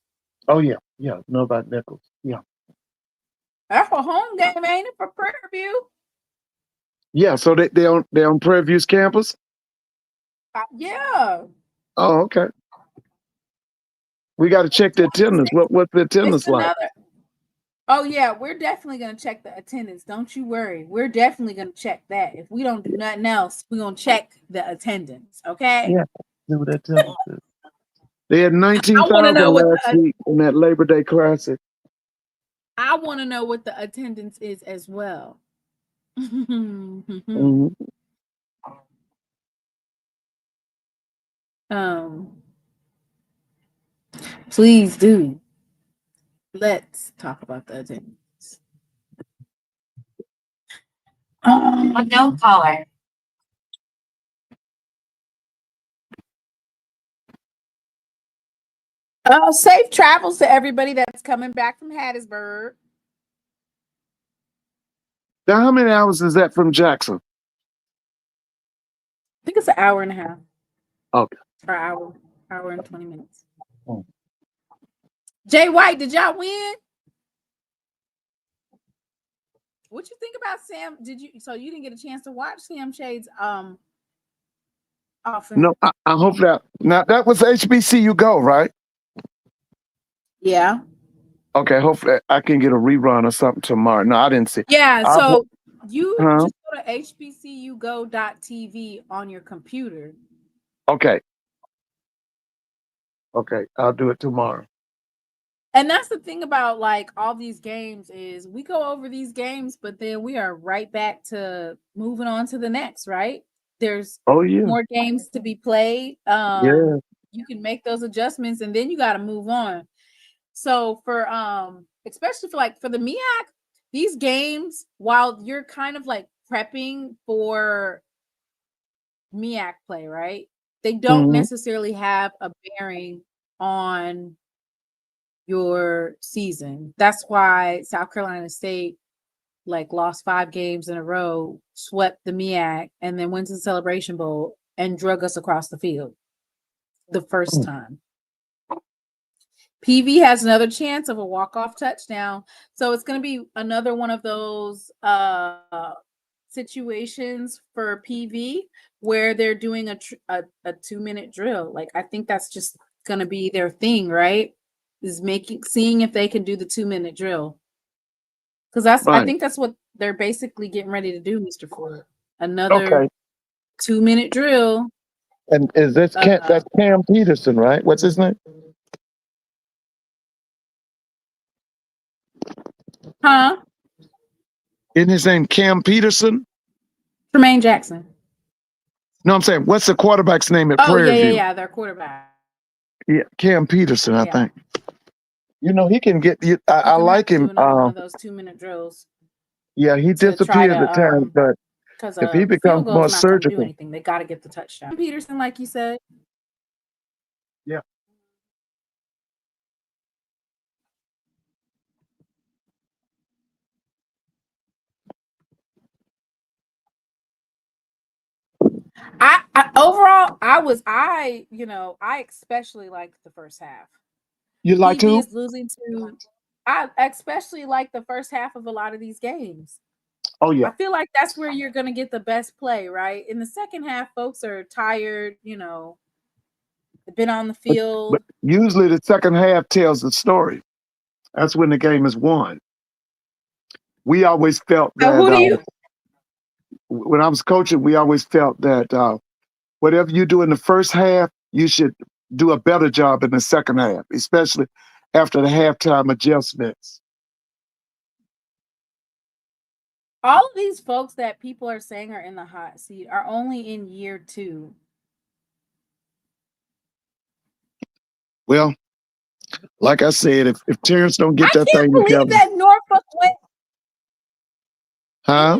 Oh yeah. Know about Nichols. Yeah. That's a home game, ain't it, for Prairie View? Yeah. So they on Prairie View's campus. Yeah. Oh, okay. We got to check the attendance. What's the attendance like? Oh yeah, we're definitely gonna check the attendance. Don't you worry. We're definitely gonna check that. If we don't do nothing else, we're gonna check the attendance. Okay. Yeah. See what attendance is. They had 19,000 last week in that Labor Day Classic. I want to know what the attendance is as well. Please do. Let's talk about the attendance. No caller. Safe travels to everybody that's coming back from Hattiesburg. Now, how many hours is that from Jackson? I think it's an hour and a half. Okay. Or hour and 20 minutes. Jay White, did y'all win? What you think about Sam? So you didn't get a chance to watch Sam Shade's offense? No, I hope that. Now that was HBCU Go, right? Yeah. Okay, hopefully I can get a rerun or something tomorrow. No, I didn't see. Yeah, so you just go to hbcugo.tv on your computer. Okay, I'll do it tomorrow. And that's the thing about like all these games is we go over these games, but then we are right back to moving on to the next, right? There's more games to be played. You can make those adjustments and then you got to move on. So for especially for the MEAC, these games, while you're kind of like prepping for MEAC play, right? They don't necessarily have a bearing on your season. That's why South Carolina State lost 5 games in a row, swept the MEAC, and then went to the Celebration Bowl and drug us across the field the first time. PV has another chance of a walk-off touchdown. So it's going to be another one of those situations for PV where they're doing a 2-minute drill. I think that's just going to be their thing, right? Is seeing if they can do the 2-minute drill. Because I Right. think that's what they're basically getting ready to do, Mr. Ford. Another Okay. 2-minute drill. And is this that's Cam Peterson, right? What's his name? Huh? Isn't his name Cam Peterson? Tremaine Jackson. No, I'm saying, what's the quarterback's name at Oh, Prairie View? yeah. Their quarterback. Yeah, Cam Peterson, I Yeah. think. You know, he can get you. I He's gonna like have to do him. another one of those 2-minute drills Yeah, he to try disappeared at times, to but because if he a becomes field more goal's not going to do surgical, anything. They got to get the touchdown. Peterson, like you said. yeah. Overall, I especially liked the first half. You like PV who? is losing to. I especially like the first half of a lot of these games. Oh I yeah, feel like that's where you're going to get the best play, right? In the second half, folks are tired, they've been on the but field. usually the second half tells the story. That's when the game is won. We always felt So that who do you when I was coaching, we always felt that whatever you do in the first half, you should do a better job in the second half, especially after the halftime adjustments. all of these folks that people are saying are in the hot seat are only in year 2. Well, like I said, if Terrence don't I get that can't thing believe together, that Norfolk went. huh?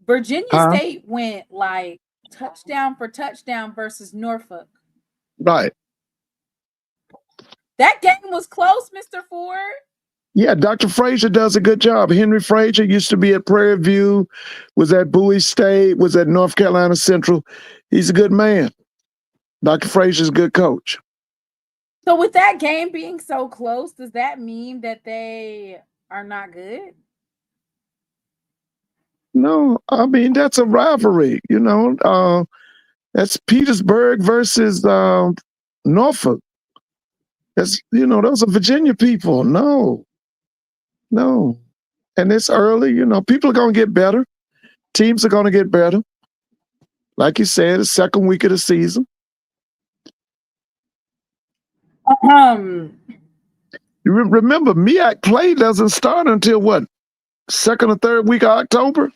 Virginia Huh? State went like touchdown for touchdown versus Norfolk. Right. That game was close, Mr. Ford. Yeah, Dr. Frazier does a good job. Henry Frazier used to be at Prairie View, was at Bowie State, was at North Carolina Central. He's a good man. Dr. Frazier's a good coach. So with that game being so close, does that mean that they are not good? No, I mean, that's a rivalry, that's Petersburg versus Norfolk. That's, those are Virginia people. No. And it's early, people are going to get better. Teams are going to get better. Like you said, the second week of the season. You remember, MEAC play doesn't start until what? Second or third week of October?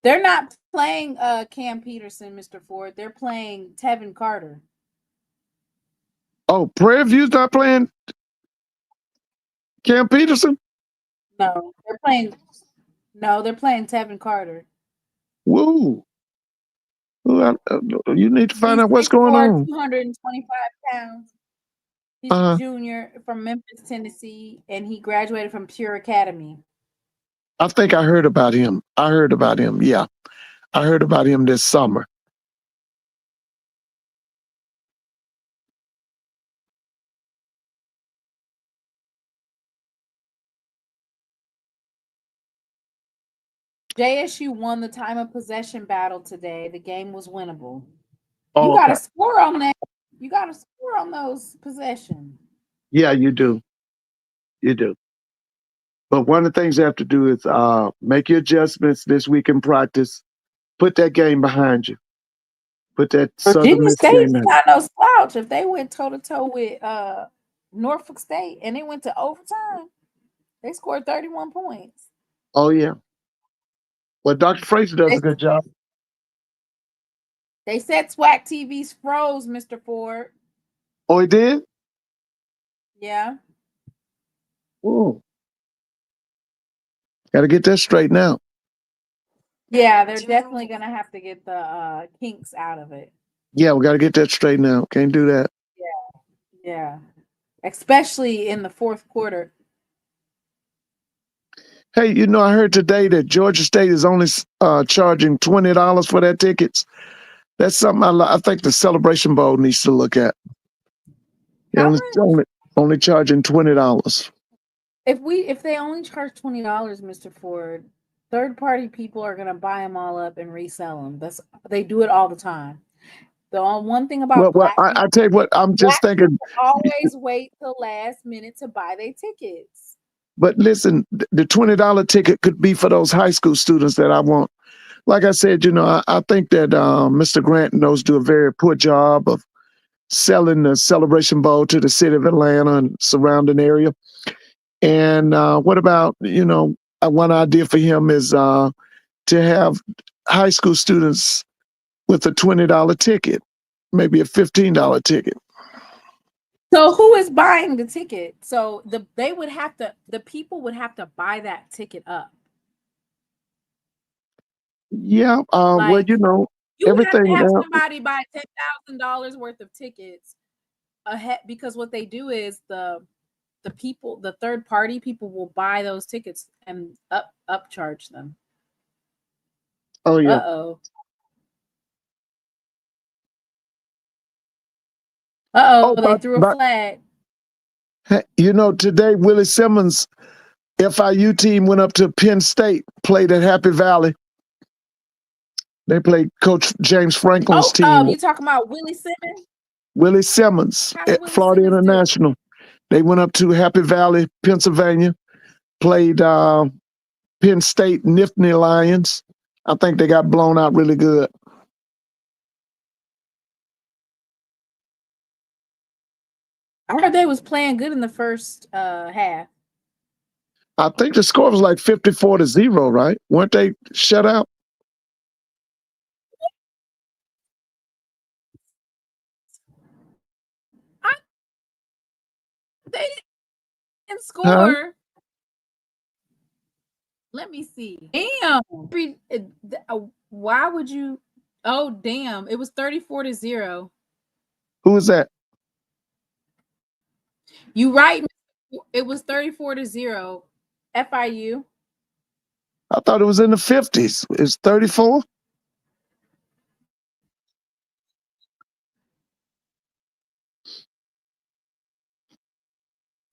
They're not playing Cam Peterson, Mr. Ford. They're playing Tevin Carter. Oh, Prairie View's not playing Cam Peterson? No, they're playing Tevin Carter. Woo. Well, you need to find He's out what's going 6'4", on. 225 pounds. He's a junior from Memphis, Tennessee, and he graduated from Pure Academy. I think I heard about him. Yeah. I heard about him this summer. JSU won the time of possession battle today. The game was winnable. Oh, You got to okay. score on that. You got to score on those possessions. Yeah, you do. You do. But one of the things you have to do is make your adjustments this week in practice. Put that game behind you. Put that Southern Virginia Miss State's game in. not no slouch. If they went toe-to-toe with Norfolk State and they went to overtime, they scored 31 points. Oh, yeah. Well, Dr. Frazier does a good job. They said SWAC TV's froze, Mr. Ford. Oh, he did? Yeah. Ooh. Got to get that straightened out. Yeah, they're definitely going to have to get the kinks out of it. Yeah, we got to get that straightened out. Can't do that. Yeah. Especially in the fourth quarter. Hey, I heard today that Georgia State is only charging $20 for their tickets. That's something I think the Celebration Bowl needs to look at. They're only charging $20. If they only charge $20, Mr. Ford, third party people are gonna buy them all up and resell them. They do it all the time. The one thing about Well, black I tell you what, I'm just black thinking. people always wait till last minute to buy their tickets. But listen, the $20 ticket could be for those high school students that I want. Like I said, I think that Mr. Grant knows do a very poor job of selling the Celebration Bowl to the city of Atlanta and surrounding area. And what about, one idea for him is to have high school students with a $20 ticket, maybe a $15 ticket. So who is buying the ticket? So the people would have to buy that ticket up. Yeah, well, Like, you would have everything to have now. somebody buy $10,000 worth of tickets ahead, because what they do is the third party people will buy those tickets and upcharge them. Oh yeah. They threw a flag. Today Willie Simmons' FIU team went up to Penn State, played at Happy Valley. They played Coach James Franklin's team. You talking about Willie Simmons? Willie Simmons at Florida International. They went up to Happy Valley, Pennsylvania, played Penn State Nittany Lions. I think they got blown out really good. I heard they was playing good in the first half. I think the score was like 54-0, right? Weren't they shut out? They didn't score. Huh? Let me see. Damn. Why would you? Oh, damn. It was 34-0. Who was that? You right. It was 34-0. FIU. I thought it was in the 50s. It's 34?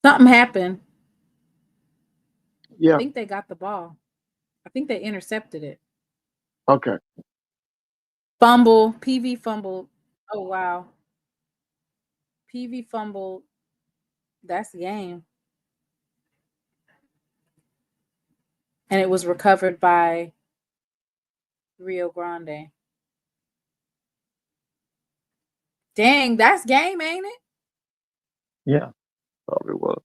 Something happened. Yeah. I think they got the ball. I think they intercepted it. Okay. Fumble. PV fumbled. Oh, wow. PV fumbled. That's the game. And it was recovered by Rio Grande. Dang, that's game, ain't it? Yeah, probably was.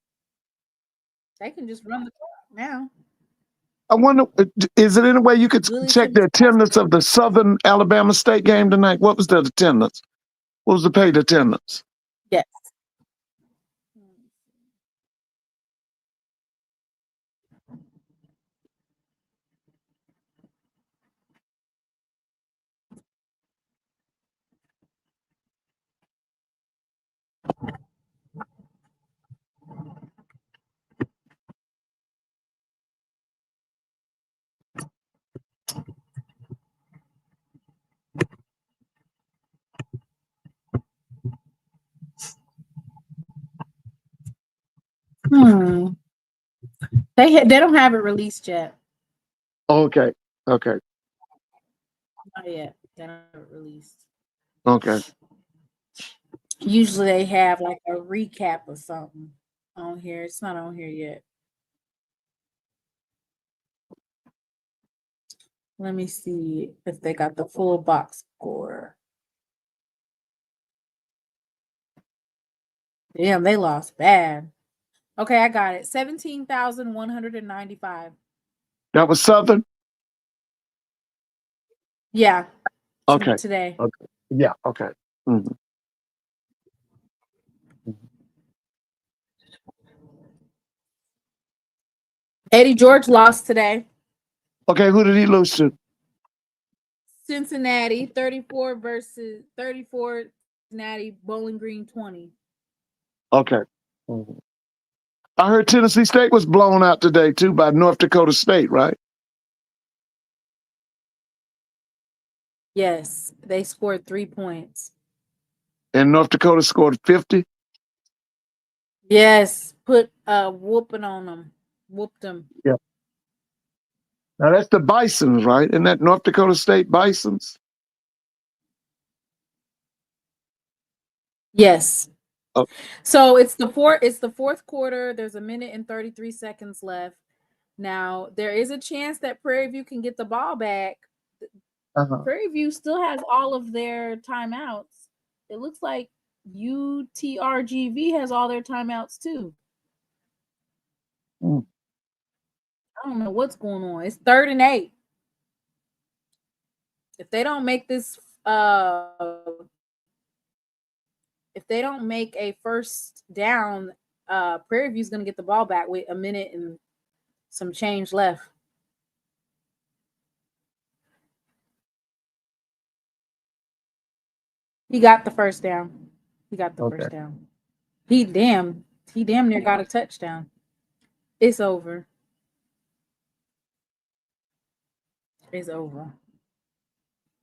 They can just run the clock now. I wonder, is it any way you could Willie check the Simmons. attendance of the Southern Alabama State game tonight? What was the attendance? What was the paid attendance? Yes. They don't have it released yet. Okay. Not yet. They don't have it released. Okay. Usually they have like a recap or something on here. It's not on here yet. Let me see if they got the full box score. Damn, they lost bad. Okay, I got it. 17,195. That was Southern? Yeah. Okay. Today. Okay. Yeah, okay. Mm-hmm. Eddie George lost today. Okay, who did he lose to? Cincinnati 34 versus 34. Cincinnati, Bowling Green 20. Okay. Mm-hmm. I heard Tennessee State was blown out today too by North Dakota State, right? Yes, they scored 3 points. And North Dakota scored 50? Yes, put whooping on them. Whooped them. Yeah. Now that's the Bisons, right? Isn't that North Dakota State Bisons? Yes. Oh. So it's the fourth quarter. There's a minute and 33 seconds left. Now, there is a chance that Prairie View can get the ball back. Prairie View still has all of their timeouts. It looks like UTRGV has all their timeouts too. Mm. I don't know what's going on. It's 3rd and 8. If they don't make this, if they don't make a first down, Prairie View's going to get the ball back with a minute and some change left. He got the first down. First down. He damn near got a touchdown. It's over. It's over.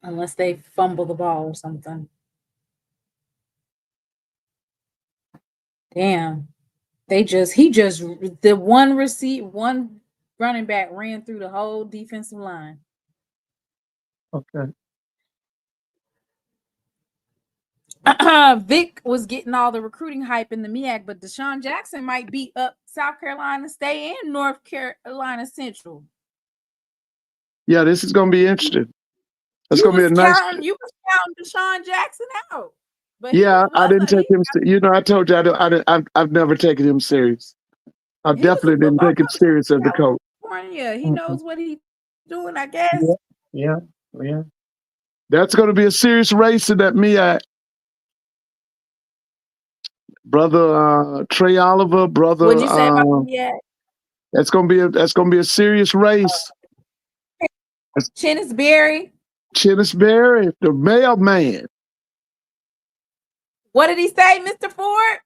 Unless they fumble the ball or something. Damn. The one running back ran through the whole defensive line. Okay. Vic was getting all the recruiting hype in the MEAC, but Deshaun Jackson might beat up South Carolina State and North Carolina Central. Yeah, this is going to be interesting. It's You going to be a nice. You was counting Deshaun Jackson out. But yeah, I didn't take him. I told you I've never taken him serious. I definitely didn't take him serious as a coach. California. He knows what he's doing, I guess. Yeah. That's going to be a serious race in that MEAC. Brother Trey Oliver, brother. What'd you say about the MEAC? That's gonna be a serious race. Chennis Berry, the mailman. What did he say, Mr. Ford?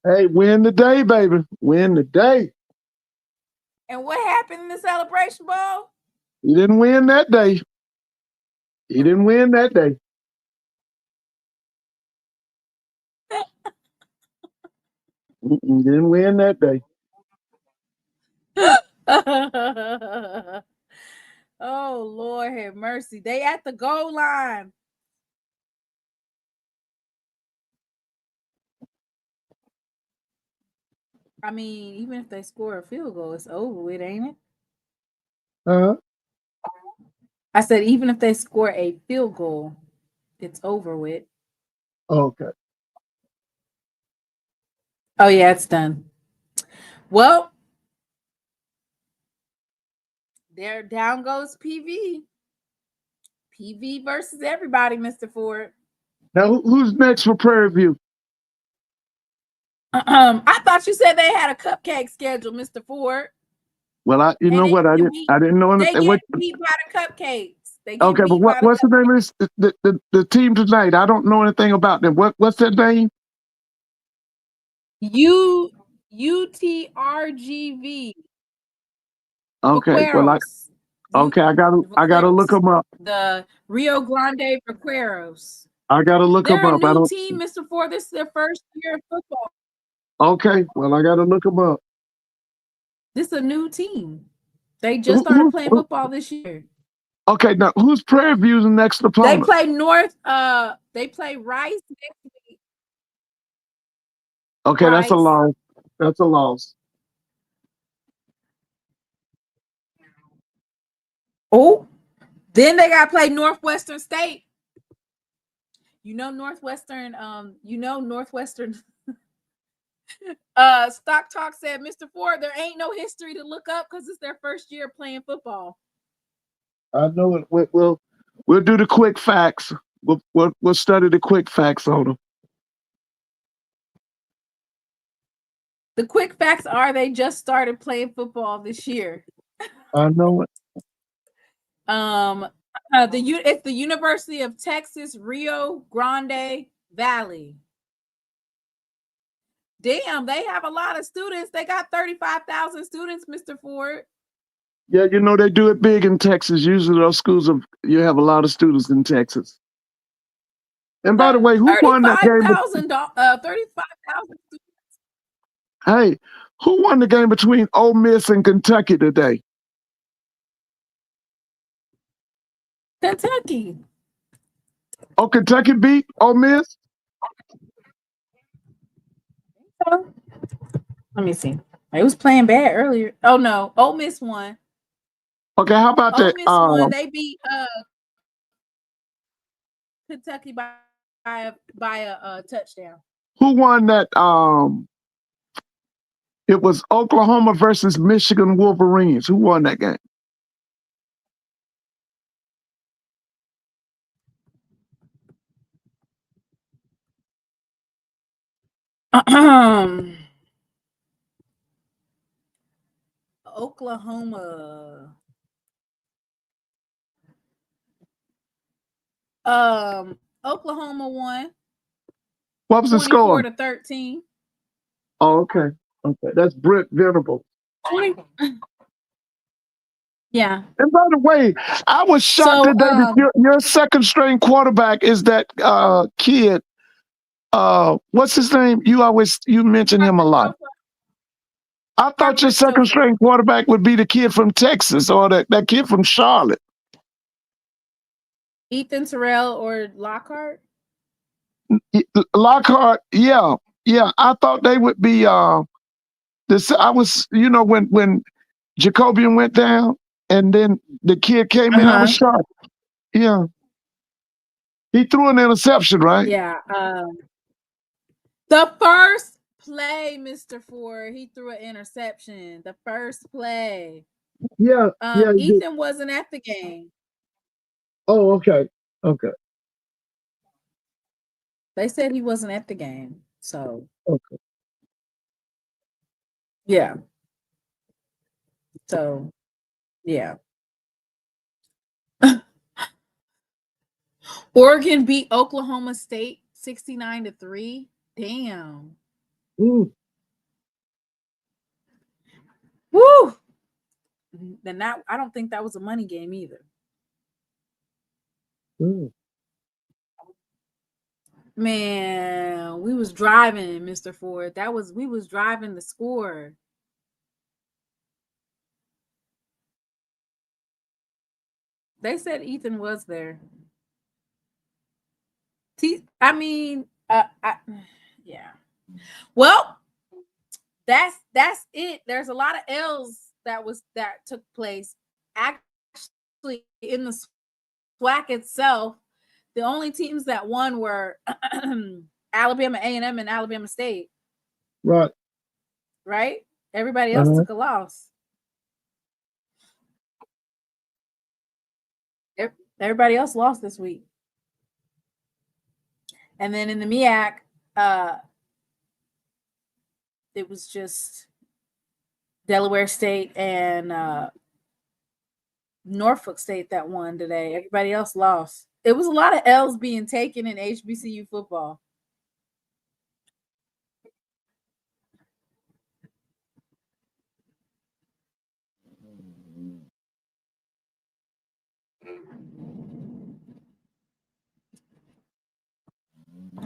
Hey, win the day, baby. Win the day. And what happened in the Celebration Bowl? He didn't win that day. He didn't win that day. He didn't win that day. Oh, Lord have mercy. They at the goal line. I mean, even if they score a field goal, it's over with, ain't it? Uh-huh. I said, even if they score a field goal, it's over with. Okay. Oh, yeah, it's done. Well, there down goes PV. PV versus everybody, Mr. Ford. Now, who's next for Prairie View? I thought you said they had a cupcake schedule, Mr. Ford. Well, you know what? I didn't know they anything. get beat by the cupcakes. Okay, but what's the name of the team tonight? I don't know anything about them. What's that name? UTRGV. Okay, Vaqueros. I gotta look them up. The Rio Grande Vaqueros. I gotta look them up. They're a new team, Mr. Ford. This is their first year of football. Okay, well, I gotta look them up. This is a new team. They just started playing football this year. Okay, now who's Prairie View's next opponent? They play North. They play Rice next week. Okay, Rice. That's a loss. Oh, then they got to play Northwestern State. You know Northwestern. Stock Talk said, Mr. Ford, there ain't no history to look up because it's their first year playing football. I know it. We'll do the quick facts. We'll study the quick facts on them. The quick facts are they just started playing football this year. I know it. It's the University of Texas, Rio Grande Valley. Damn, they have a lot of students. They got 35,000 students, Mr. Ford. Yeah, you know, they do it big in Texas. Usually those schools, you have a lot of students in Texas. And by the way, who won that game? 35,000 students. Hey, who won the game between Ole Miss and Kentucky today? Kentucky. Oh, Kentucky beat Ole Miss? Let me see. It was playing bad earlier. Oh no, Ole Miss won. Okay, how about Ole that? Miss won. They beat Kentucky by a touchdown. Who won that? It was Oklahoma versus Michigan Wolverines. Who won that game? Oklahoma. Oklahoma won What was the score? 24-13. Oh, okay. Okay. That's Brent Venable. 20. Yeah. And by the way, I was shocked So today that your second string quarterback is that kid. What's his name? You mention him a lot. I thought your second string quarterback would be the kid from Texas or that kid from Charlotte. Ethan Terrell or Lockhart? Lockhart, yeah. I thought they would be this. I was, when Jacobian went down and then the kid came in, I was shocked. Yeah. He threw an interception, right? Yeah. The first play, Mr. Ford, he threw an interception. The first play. Yeah. Ethan wasn't at the game. Oh, okay. Okay. They said he wasn't at the game. So Okay. yeah. So yeah. Oregon beat Oklahoma State 69-3. Damn. Ooh. Woo. Then I don't think that was a money game either. Ooh. Man, we was driving, Mr. Ford. We was driving the score. They said Ethan was there. Yeah. Well, that's it. There's a lot of L's that took place actually in the SWAC itself. The only teams that won were Alabama A&M and Alabama State. Right? Everybody else took a loss. Everybody else lost this week. And then in the MEAC, it was just Delaware State and Norfolk State that won today. Everybody else lost. It was a lot of L's being taken in HBCU football.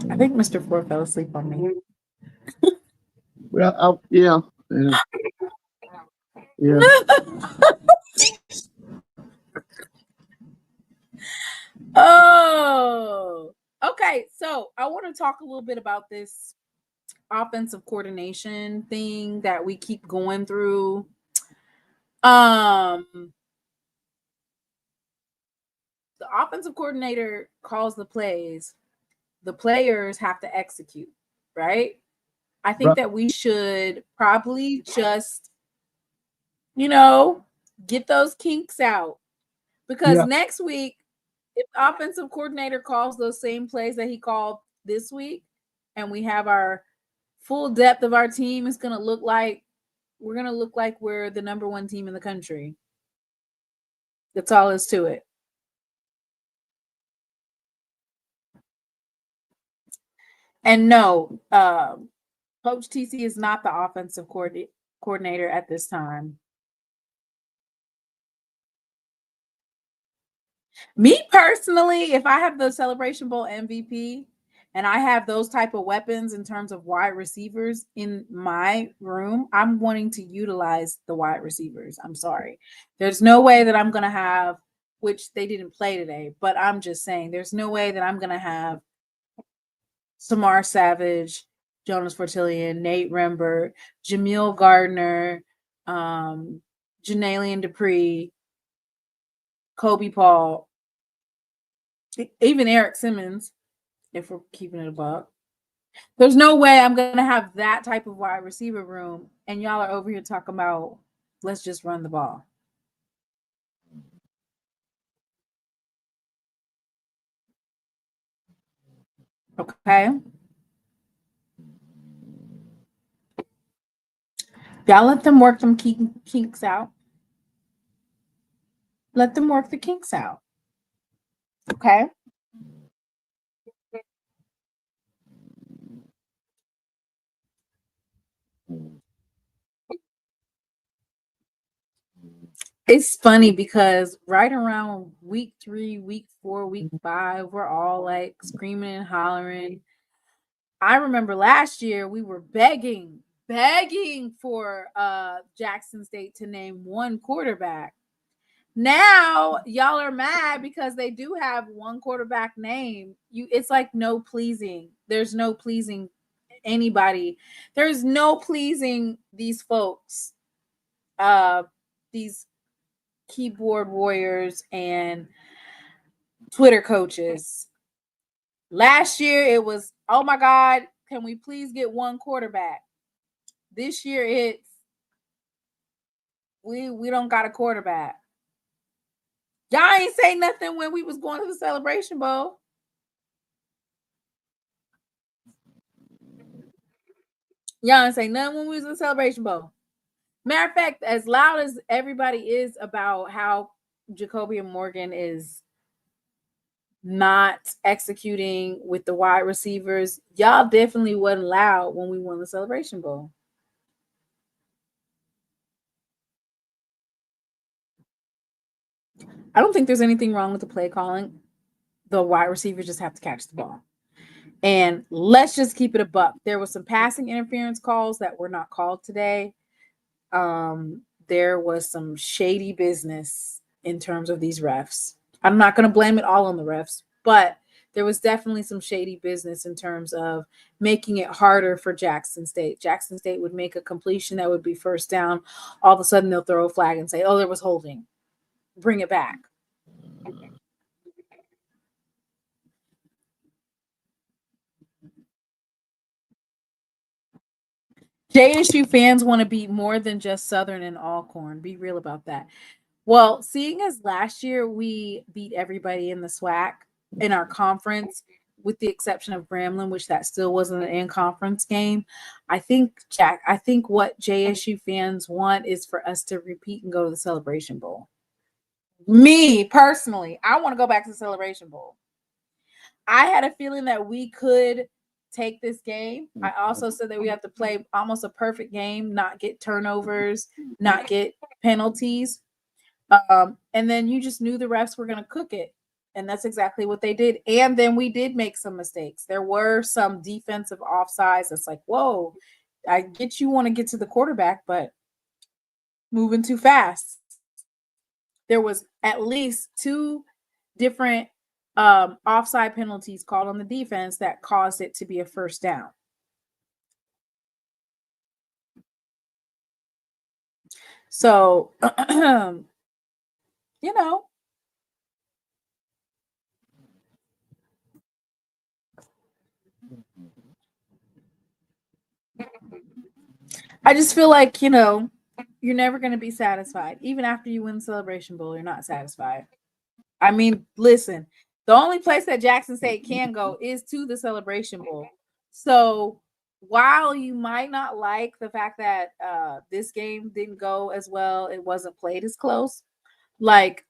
I think Mr. Ford fell asleep on me. Well, yeah. Oh, okay. So I want to talk a little bit about this offensive coordination thing that we keep going through. The offensive coordinator calls the plays. The players have to execute, right? I think that we should probably just, get those kinks out. Because next week, if the offensive coordinator calls those same plays that he called this week, and we have our full depth of our team, we're going to look like we're the number one team in the country. That's all is to it. And no, Coach TC is not the offensive coordinator at this time. Me personally, if I have the Celebration Bowl MVP and I have those type of weapons in terms of wide receivers in my room, I'm wanting to utilize the wide receivers. I'm sorry. There's no way that I'm going to have, which they didn't play today, but I'm just saying there's no way that I'm going to have Samar Savage, Jonas Fortillion, Nate Rembert, Jameel Gardner, Janalian Dupree, Kobe Paul, even Eric Simmons, if we're keeping it a buck. There's no way I'm going to have that type of wide receiver room, and y'all are over here talking about let's just run the ball. Okay? Y'all let them work them kinks out. Let them work the kinks out. Okay? It's funny because right around week 3, week 4, week 5, we're all like screaming and hollering. I remember last year we were begging for Jackson State to name one quarterback. Now y'all are mad because they do have one quarterback name. It's like no pleasing. There's no pleasing anybody. There's no pleasing these folks. These keyboard warriors and Twitter coaches. Last year it was, oh my God, can we please get one quarterback? This year it's we don't got a quarterback. Y'all ain't say nothing when we was going to the Celebration Bowl. Y'all ain't say nothing when we was in the Celebration Bowl. Matter of fact, as loud as everybody is about how Jacoby Morgan is not executing with the wide receivers, y'all definitely wasn't loud when we won the Celebration Bowl. I don't think there's anything wrong with the play calling. The wide receivers just have to catch the ball. And let's just keep it a buck. There was some passing interference calls that were not called today. There was some shady business in terms of these refs. I'm not going to blame it all on the refs, but there was definitely some shady business in terms of making it harder for Jackson State. Jackson State would make a completion that would be first down. All of a sudden, they'll throw a flag and say, oh, there was holding. Bring it back. JSU fans want to beat more than just Southern and Alcorn. Be real about that. Well, seeing as last year we beat everybody in the SWAC in our conference, with the exception of Grambling, which that still wasn't an in-conference game. I think what JSU fans want is for us to repeat and go to the Celebration Bowl. Me personally, I want to go back to the Celebration Bowl. I had a feeling that we could take this game. I also said that we have to play almost a perfect game, not get turnovers, not get penalties. And then you just knew the refs were going to cook it. And that's exactly what they did. And then we did make some mistakes. There were some defensive offsides. It's like, whoa, I get you want to get to the quarterback, but moving too fast. There was at least 2 different offside penalties called on the defense that caused it to be a first down. So, you know, I just feel like, you're never going to be satisfied. Even after you win the Celebration Bowl, you're not satisfied. I mean, listen, the only place that Jackson State can go is to the Celebration Bowl. So while you might not like the fact that this game didn't go as well, it wasn't played as close, like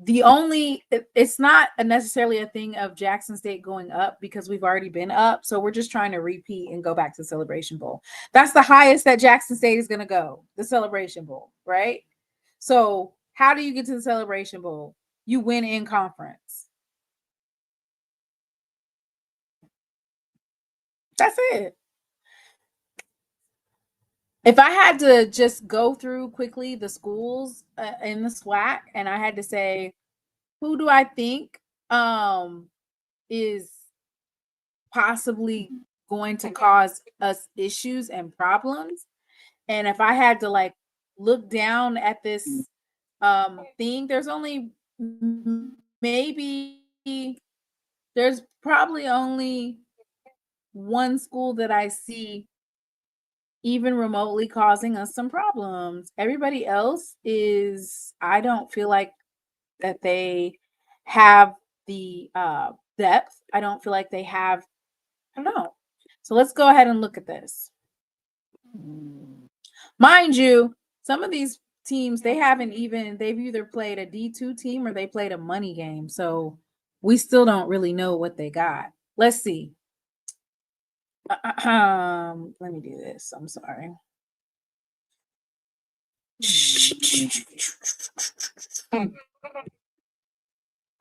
it's not necessarily a thing of Jackson State going up because we've already been up. So we're just trying to repeat and go back to the Celebration Bowl. That's the highest that Jackson State is going to go, the Celebration Bowl, right? So how do you get to the Celebration Bowl? You win in conference. That's it. If I had to just go through quickly the schools in the SWAC, and I had to say, who do I think is possibly going to cause us issues and problems. And if I had to like look down at this thing, there's only there's probably only one school that I see even remotely causing us some problems. Everybody else I don't feel like that they have the depth. I don't feel like they have, I don't know. So let's go ahead and look at this. Mind you, some of these teams, they've either played a D2 team or they played a money game. So we still don't really know what they got. Let's see. Let me do this. I'm sorry.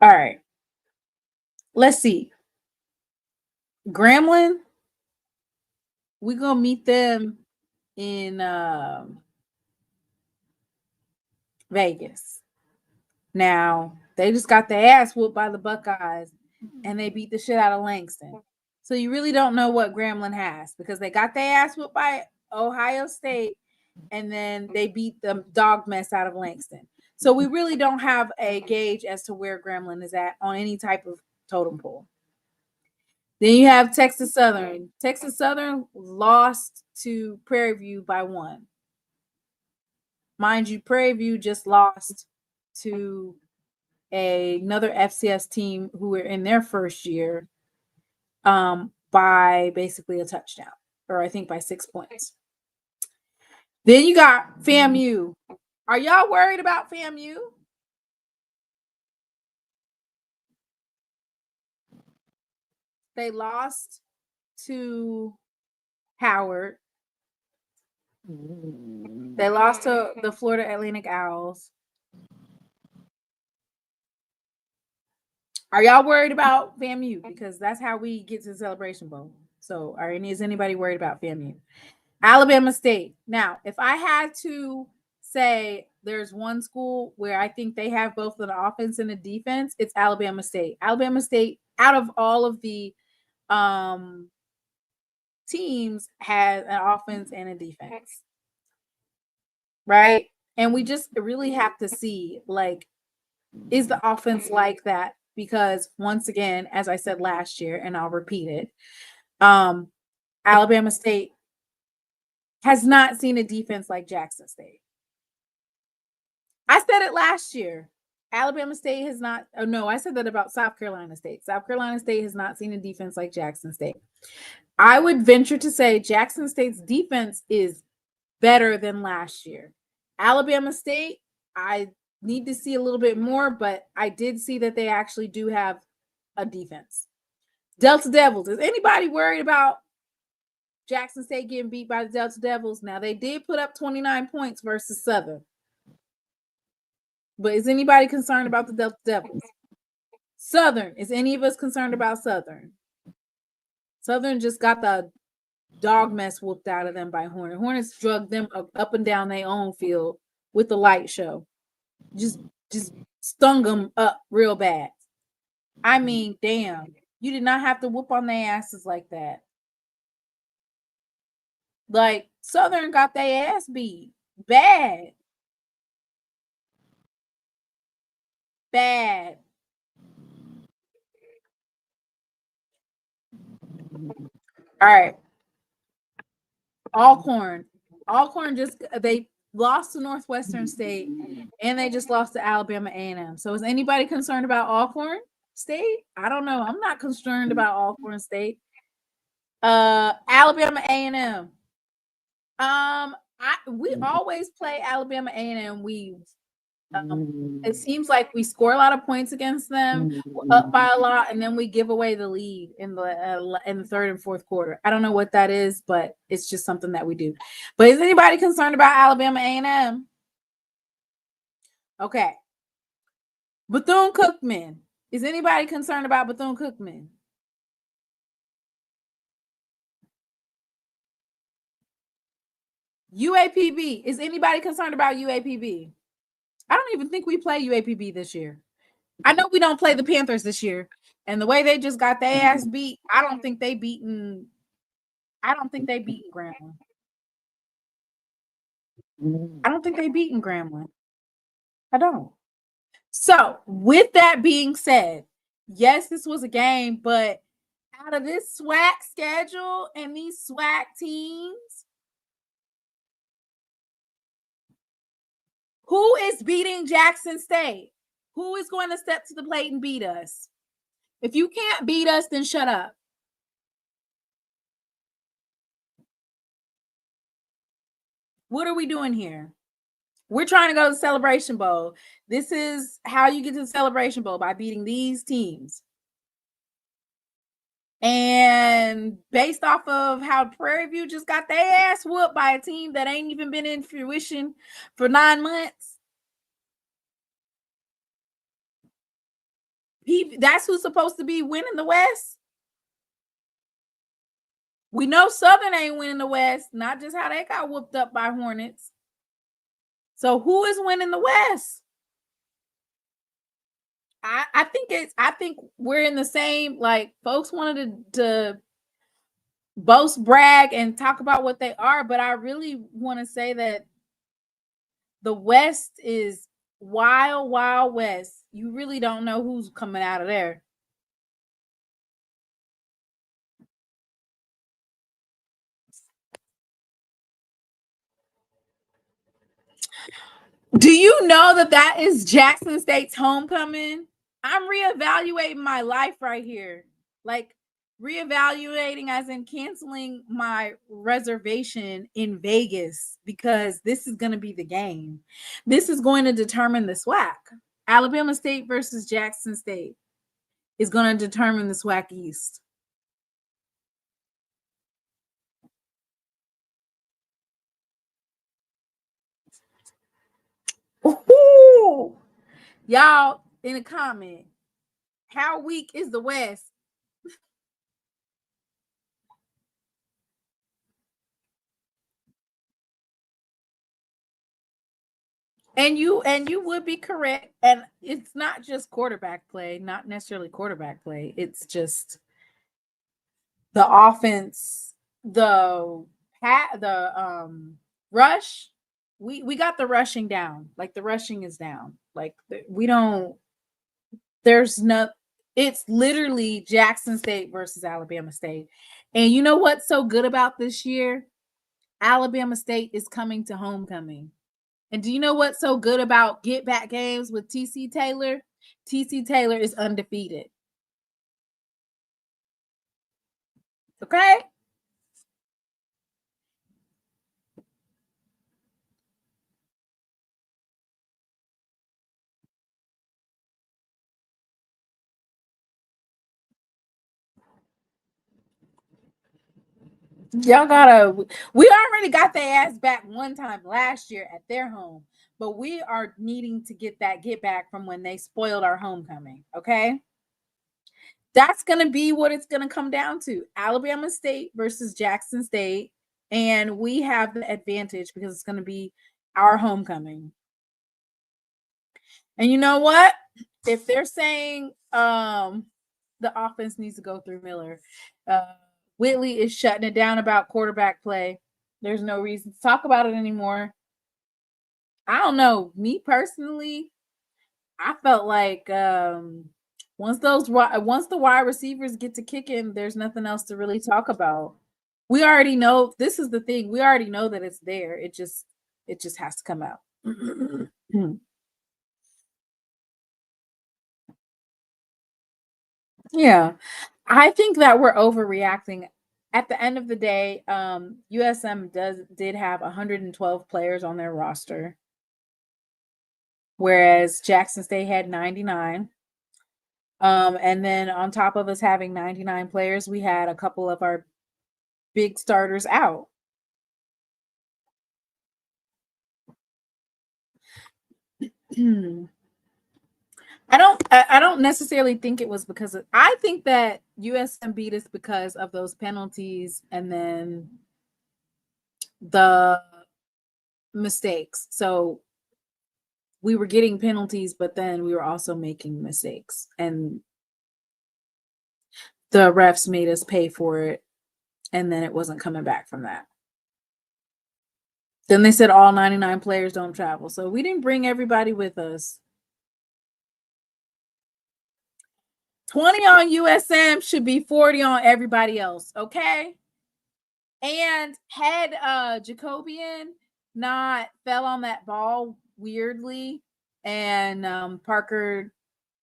All right. Let's see. Grambling, we're going to meet them in Vegas. Now, they just got their ass whooped by the Buckeyes, and they beat the shit out of Langston. So you really don't know what Grambling has, because they got their ass whooped by Ohio State, and then they beat the dog mess out of Langston. So we really don't have a gauge as to where Grambling is at on any type of totem pole. Then you have Texas Southern. Texas Southern lost to Prairie View by 1. Mind you, Prairie View just lost to another FCS team who were in their first year by basically a touchdown, or I think by 6 points. Then you got FAMU. Are y'all worried about FAMU? They lost to Howard. They lost to the Florida Atlantic Owls. Are y'all worried about FAMU? Because that's how we get to the Celebration Bowl. So is anybody worried about FAMU? Alabama State. Now, if I had to say there's one school where I think they have both an offense and a defense, it's Alabama State. Alabama State, out of all of the teams, has an offense and a defense. Right? And we just really have to see, like, is the offense like that? Because once again, as I said last year, and I'll repeat it, Alabama State has not seen a defense like Jackson State. I said it last year. Alabama State has not, I said that about South Carolina State. South Carolina State has not seen a defense like Jackson State. I would venture to say Jackson State's defense is better than last year. Alabama State, I need to see a little bit more, but I did see that they actually do have a defense. Delta Devils, is anybody worried about Jackson State getting beat by the Delta Devils? Now, they did put up 29 points versus Southern. But is anybody concerned about the Delta Devils? Southern, is any of us concerned about Southern? Southern just got the dog mess whooped out of them by Hornets. Hornets drugged them up and down their own field with the light show. Just stung them up real bad. I mean, damn. You did not have to whoop on their asses like that. Like, Southern got their ass beat. Bad. All right. Alcorn they lost to Northwestern State, and they just lost to Alabama A&M. So is anybody concerned about Alcorn State? I don't know. I'm not concerned about Alcorn State. Alabama A&M. We always play Alabama A&M. It seems like we score a lot of points against them, we're up by a lot, and then we give away the lead in the third and fourth quarter. I don't know what that is, but it's just something that we do. But is anybody concerned about Alabama A&M? Okay. Bethune-Cookman. Is anybody concerned about Bethune-Cookman? UAPB. Is anybody concerned about UAPB? I don't even think we play UAPB this year. I know we don't play the Panthers this year. And the way they just got their ass beat, I don't think they beaten I don't think they beaten Grambling. I don't think they beaten Grambling. I don't. So, with that being said, yes, this was a game, but out of this SWAC schedule and these SWAC teams, who is beating Jackson State? Who is going to step to the plate and beat us? If you can't beat us, then shut up. What are we doing here? We're trying to go to the Celebration Bowl. This is how you get to the Celebration Bowl, by beating these teams. And based off of how Prairie View just got their ass whooped by a team that ain't even been in fruition for 9 months, that's who's supposed to be winning the West. We know Southern ain't winning the West, not just how they got whooped up by Hornets. So who is winning the West? I think we're in the same, like, folks wanted to boast, brag, and talk about what they are, but I really want to say that the West is wild, wild West. You really don't know who's coming out of there. Do you know that is Jackson State's homecoming? I'm reevaluating my life right here. Like, reevaluating as in canceling my reservation in Vegas, because this is going to be the game. This is going to determine the SWAC. Alabama State versus Jackson State is going to determine the SWAC East. Ooh. Y'all in a comment, how weak is the West? And you would be correct. And it's not just quarterback play, not necessarily quarterback play. It's just the offense, the rush. We got the rushing down. Like, the rushing is down. Like, it's literally Jackson State versus Alabama State. And you know what's so good about this year? Alabama State is coming to homecoming. And do you know what's so good about get back games with TC Taylor? TC Taylor is undefeated. Okay? We already got their ass back one time last year at their home, but we are needing to get back from when they spoiled our homecoming. Okay. That's going to be what it's going to come down to. Alabama State versus Jackson State. And we have the advantage because it's going to be our homecoming. And you know what? If they're saying the offense needs to go through Miller, Whitley is shutting it down about quarterback play. There's no reason to talk about it anymore. I don't know. Me personally, I felt like once the wide receivers get to kicking, there's nothing else to really talk about. We already know, this is the thing. We already know that it's there. It just has to come out. Yeah. I think that we're overreacting. At the end of the day, USM did have 112 players on their roster, whereas Jackson State had 99. And then on top of us having 99 players, we had a couple of our big starters out. I don't necessarily think it was because I think that USM beat us because of those penalties and then the mistakes. So we were getting penalties, but then we were also making mistakes, and the refs made us pay for it. And then it wasn't coming back from that. Then they said all 99 players don't travel. So we didn't bring everybody with us. 20 on USM should be 40 on everybody else, okay? And had Jacobian not fell on that ball weirdly, and Parker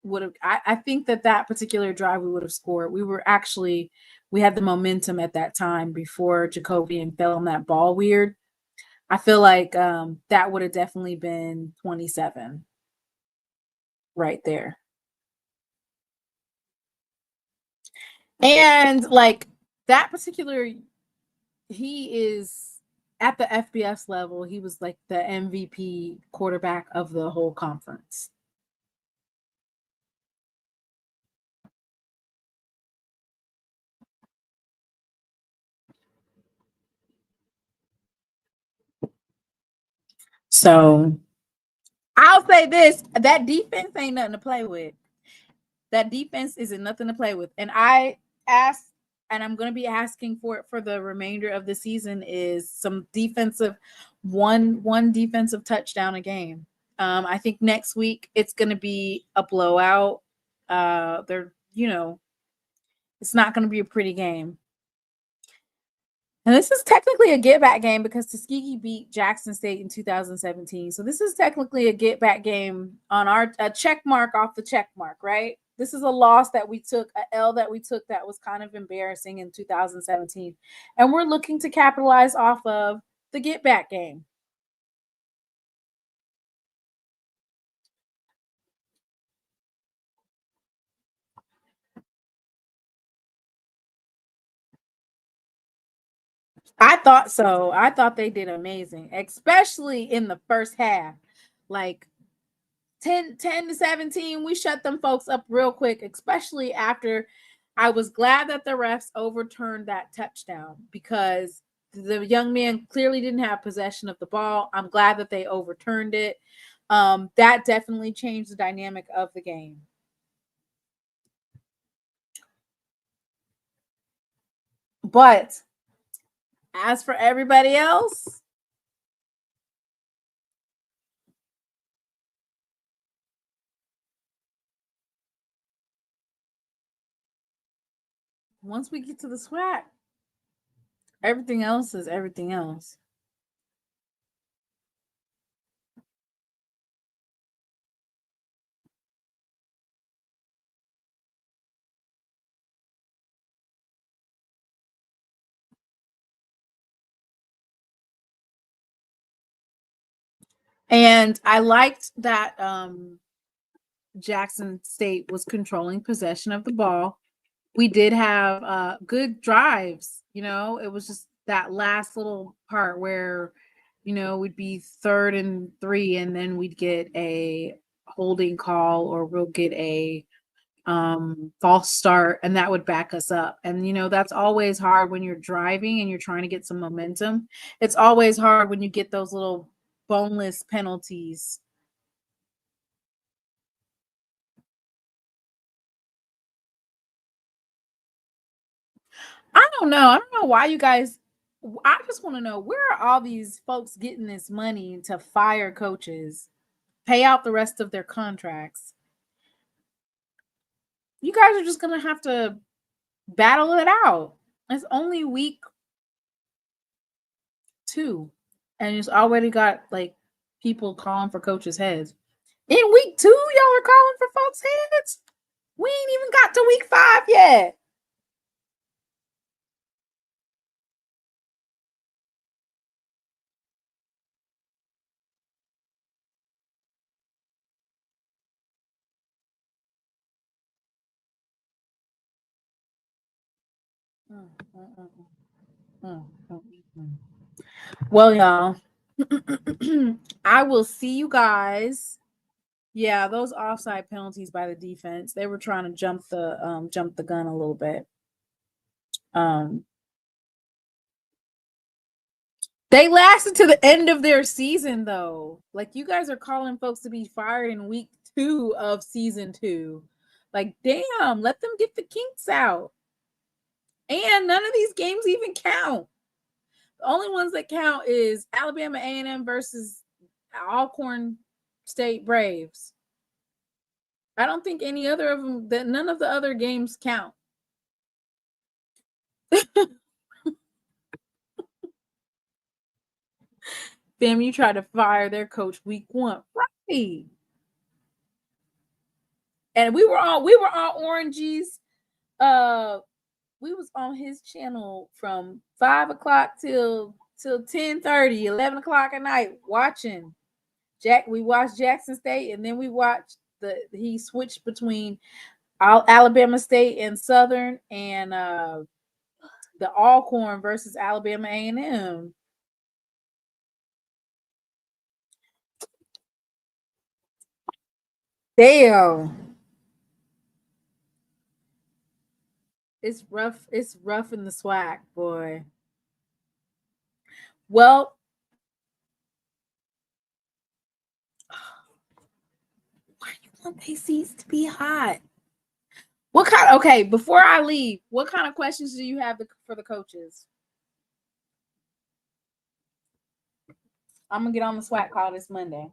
would have, I think that particular drive we would have scored. We had the momentum at that time before Jacobian fell on that ball weird. I feel like that would have definitely been 27 right there. And like that particular, he is at the FBS level. He was like the MVP quarterback of the whole conference. So I'll say this, that defense ain't nothing to play with. That defense isn't nothing to play with. And I asked, and I'm going to be asking for it for the remainder of the season, is some defensive, one defensive touchdown a game. I think next week it's going to be a blowout. It's not going to be a pretty game. And this is technically a get-back game because Tuskegee beat Jackson State in 2017. So this is technically a get-back game on a check mark off the check mark, right? This is a loss that we took, an L that we took that was kind of embarrassing in 2017. And we're looking to capitalize off of the get-back game. I thought so. I thought they did amazing, especially in the first half. Like 10 to 17, we shut them folks up real quick, especially after I was glad that the refs overturned that touchdown because the young man clearly didn't have possession of the ball. I'm glad that they overturned it. That definitely changed the dynamic of the game. But as for everybody else, once we get to the SWAC, everything else is everything else. And I liked that Jackson State was controlling possession of the ball. We did have good drives. It was just that last little part where, we'd be 3rd and 3, and then we'd get a holding call or we'll get a false start, and that would back us up. And, that's always hard when you're driving and you're trying to get some momentum. It's always hard when you get those little boneless penalties. I don't know why you guys, I just want to know, where are all these folks getting this money to fire coaches, pay out the rest of their contracts? You guys are just going to have to battle it out. It's only week 2, and it's already got like people calling for coaches' heads. In week 2, y'all are calling for folks' heads? We ain't even got to week 5 yet. Well, y'all, I will see you guys. Yeah, those offside penalties by the defense, they were trying to jump the gun a little bit. They lasted to the end of their season, though. Like, you guys are calling folks to be fired in week 2 of season 2. Like, damn, let them get the kinks out. And none of these games even count. The only ones that count is Alabama A&M versus Alcorn State Braves. I don't think any other of them, that none of the other games count. Fam, you tried to fire their coach week 1. Right. And we were on Orange's. We was on his channel from 5 o'clock till 10:30, 11 o'clock at night watching. We watched Jackson State, and then we watched he switched between Alabama State and Southern, and the Alcorn versus Alabama A&M. Damn. It's rough. It's rough in the SWAC, boy. Well, why do you want these seats to be hot? What kind? Okay, before I leave, what kind of questions do you have for the coaches? I'm gonna get on the SWAC call this Monday.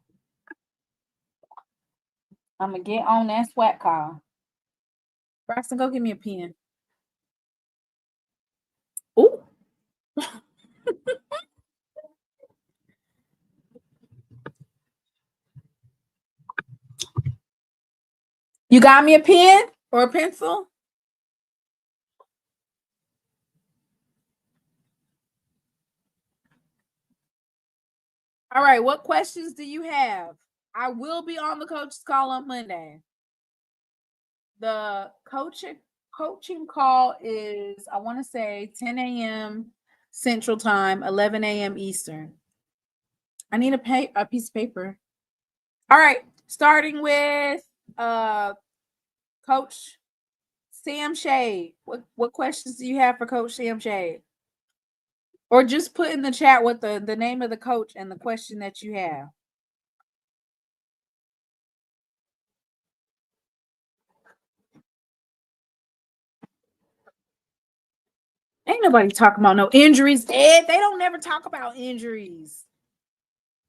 I'm gonna get on that SWAC call. Braxton, go get me a pen. Ooh. You got me a pen or a pencil? All right, what questions do you have? I will be on the coach's call on Monday. The coaching call is, I want to say 10 a.m. Central Time, 11 a.m. Eastern. I need a piece of paper. All right, starting with Coach Sam Shade. What questions do you have for Coach Sam Shade? Or just put in the chat what the name of the coach and the question that you have. Ain't nobody talking about no injuries, Ed. They don't never talk about injuries.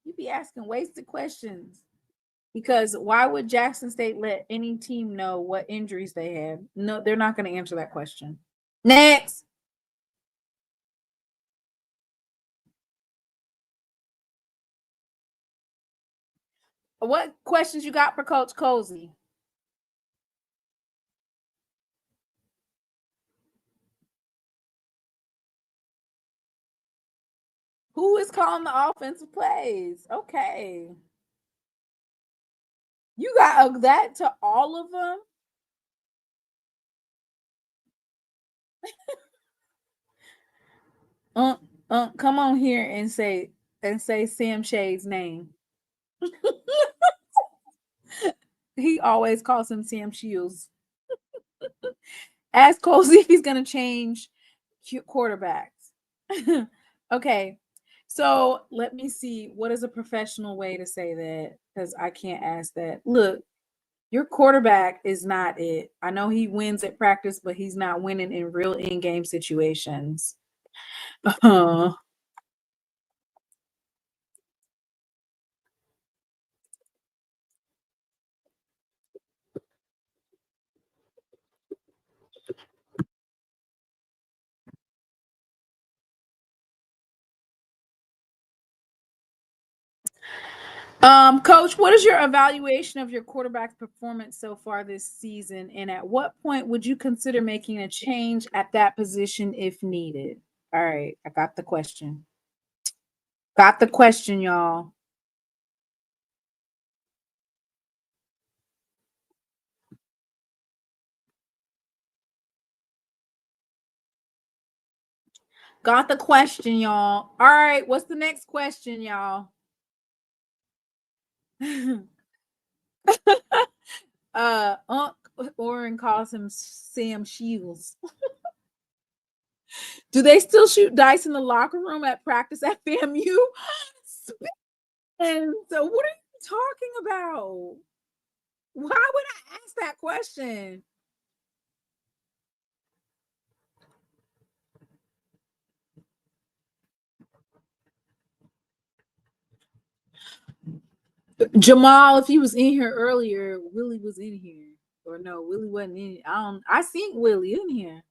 You be asking wasted questions. Because why would Jackson State let any team know what injuries they have? No, they're not going to answer that question. Next. What questions you got for Coach Cozy? Who is calling the offensive plays? Okay. You got that to all of them? Come on here and say Sam Shade's name. He always calls him Sam Shields. Ask Cozy if he's going to change quarterbacks. Okay. So let me see. What is a professional way to say that? Because I can't ask that. Look, your quarterback is not it. I know he wins at practice, but he's not winning in real in-game situations. Coach, what is your evaluation of your quarterback's performance so far this season? And at what point would you consider making a change at that position if needed? All right, I got the question. Got the question, y'all. Got the question, y'all. All right, what's the next question, y'all? Oren calls him Sam Shields. Do they still shoot dice in the locker room at practice at FAMU? And so what are you talking about? Why would I ask that question? Jamal, if he was in here earlier, Willie was in here. Or no, Willie wasn't in. I seen Willie in here.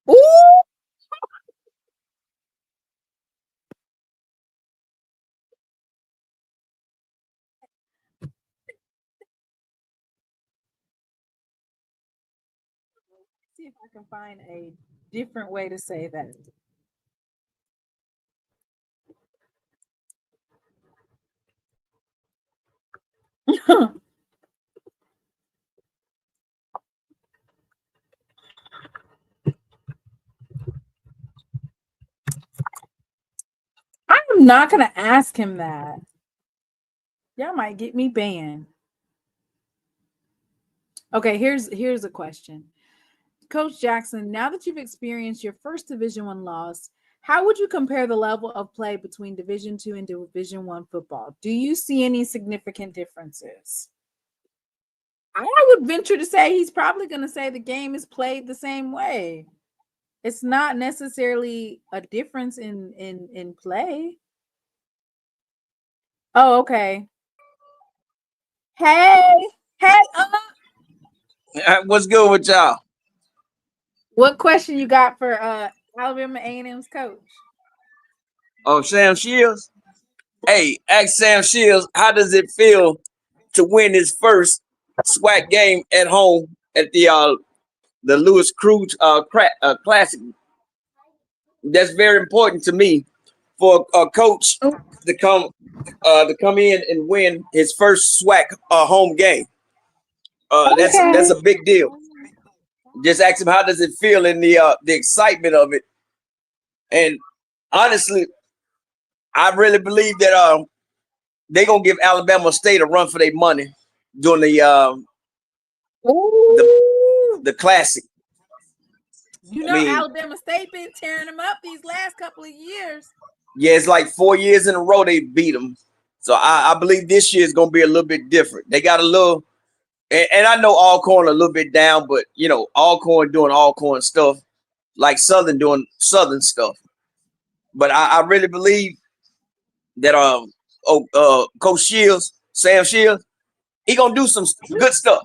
Ooh! See if I can find a different way to say that. I'm not gonna ask him that. Y'all might get me banned. Okay, here's a question. Coach Jackson, now that you've experienced your first Division I loss, how would you compare the level of play between Division II and Division I football? Do you see any significant differences? I would venture to say he's probably going to say the game is played the same way. It's not necessarily a difference in play. Oh, okay. Hey, What's good with y'all? what question you got for Alabama A&M's coach? Oh, Sam Shields. Hey, ask Sam Shields, how does it feel to win his first SWAC game at home at the Lewis Cruz Classic? That's very important to me for a coach to come in and win his first SWAC home game. That's a big deal. Just ask him, how does it feel in the excitement of it? And honestly, I really believe that they're gonna give Alabama State a run for their money during the Classic. You know, Alabama State been tearing them up these last couple of years. Yeah, it's like 4 years in a row they beat them. So I believe this year is gonna be a little bit different. They got a little. And I know Alcorn a little bit down, but you know, Alcorn doing Alcorn stuff, like Southern doing Southern stuff. But I really believe that Coach Shields, Sam Shields, he gonna do some good stuff.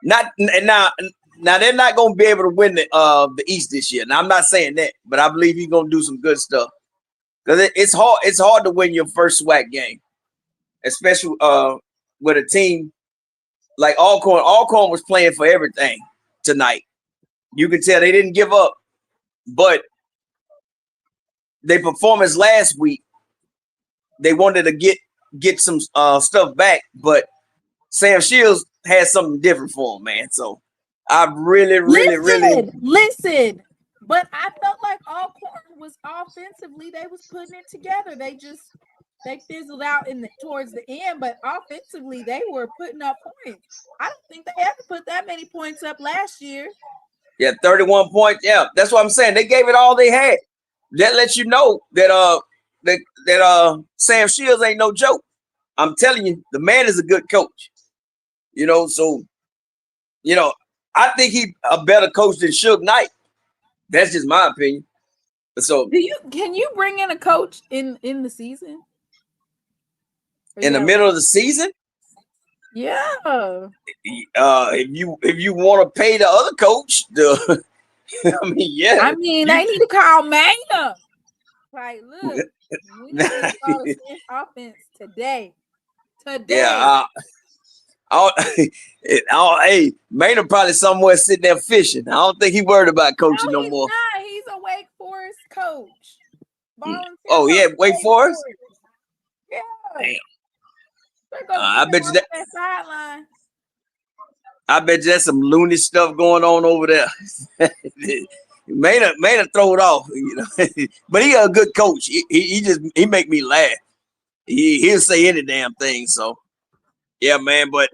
Now they're not gonna be able to win the East this year. Now I'm not saying that, but I believe he's gonna do some good stuff. Because it's hard. It's hard to win your first SWAC game, especially with a team like Alcorn. Alcorn was playing for everything tonight. You can tell they didn't give up, but their performance last week, they wanted to get some stuff back, but Sam Shields has something different for him, man. So I really listen. But I felt like Alcorn was offensively, they was putting it together. They fizzled out towards the end, but offensively they were putting up points. I don't think they ever put that many points up last year. Yeah, 31 points. Yeah, that's what I'm saying. They gave it all they had. That lets you know that Sam Shields ain't no joke. I'm telling you, the man is a good coach. You know, so you know, I think he's a better coach than Suge Knight. That's just my opinion. So can you bring in a coach in the season? In the middle of the season? Yeah. If you want to pay the other coach, I mean, yeah. I mean, they need to call Mania. Like, look, we need to call this offense today. Yeah. Hey, Maynard probably somewhere sitting there fishing. I don't think he worried about coaching no more. Not. He's a Wake Forest coach. Oh yeah, Wake Forest. Yeah. Damn. I bet you that sideline. I bet you that's some loony stuff going on over there. Maynard throw it off, you know. But he a good coach. He make me laugh. He'll say any damn thing. So yeah, man. But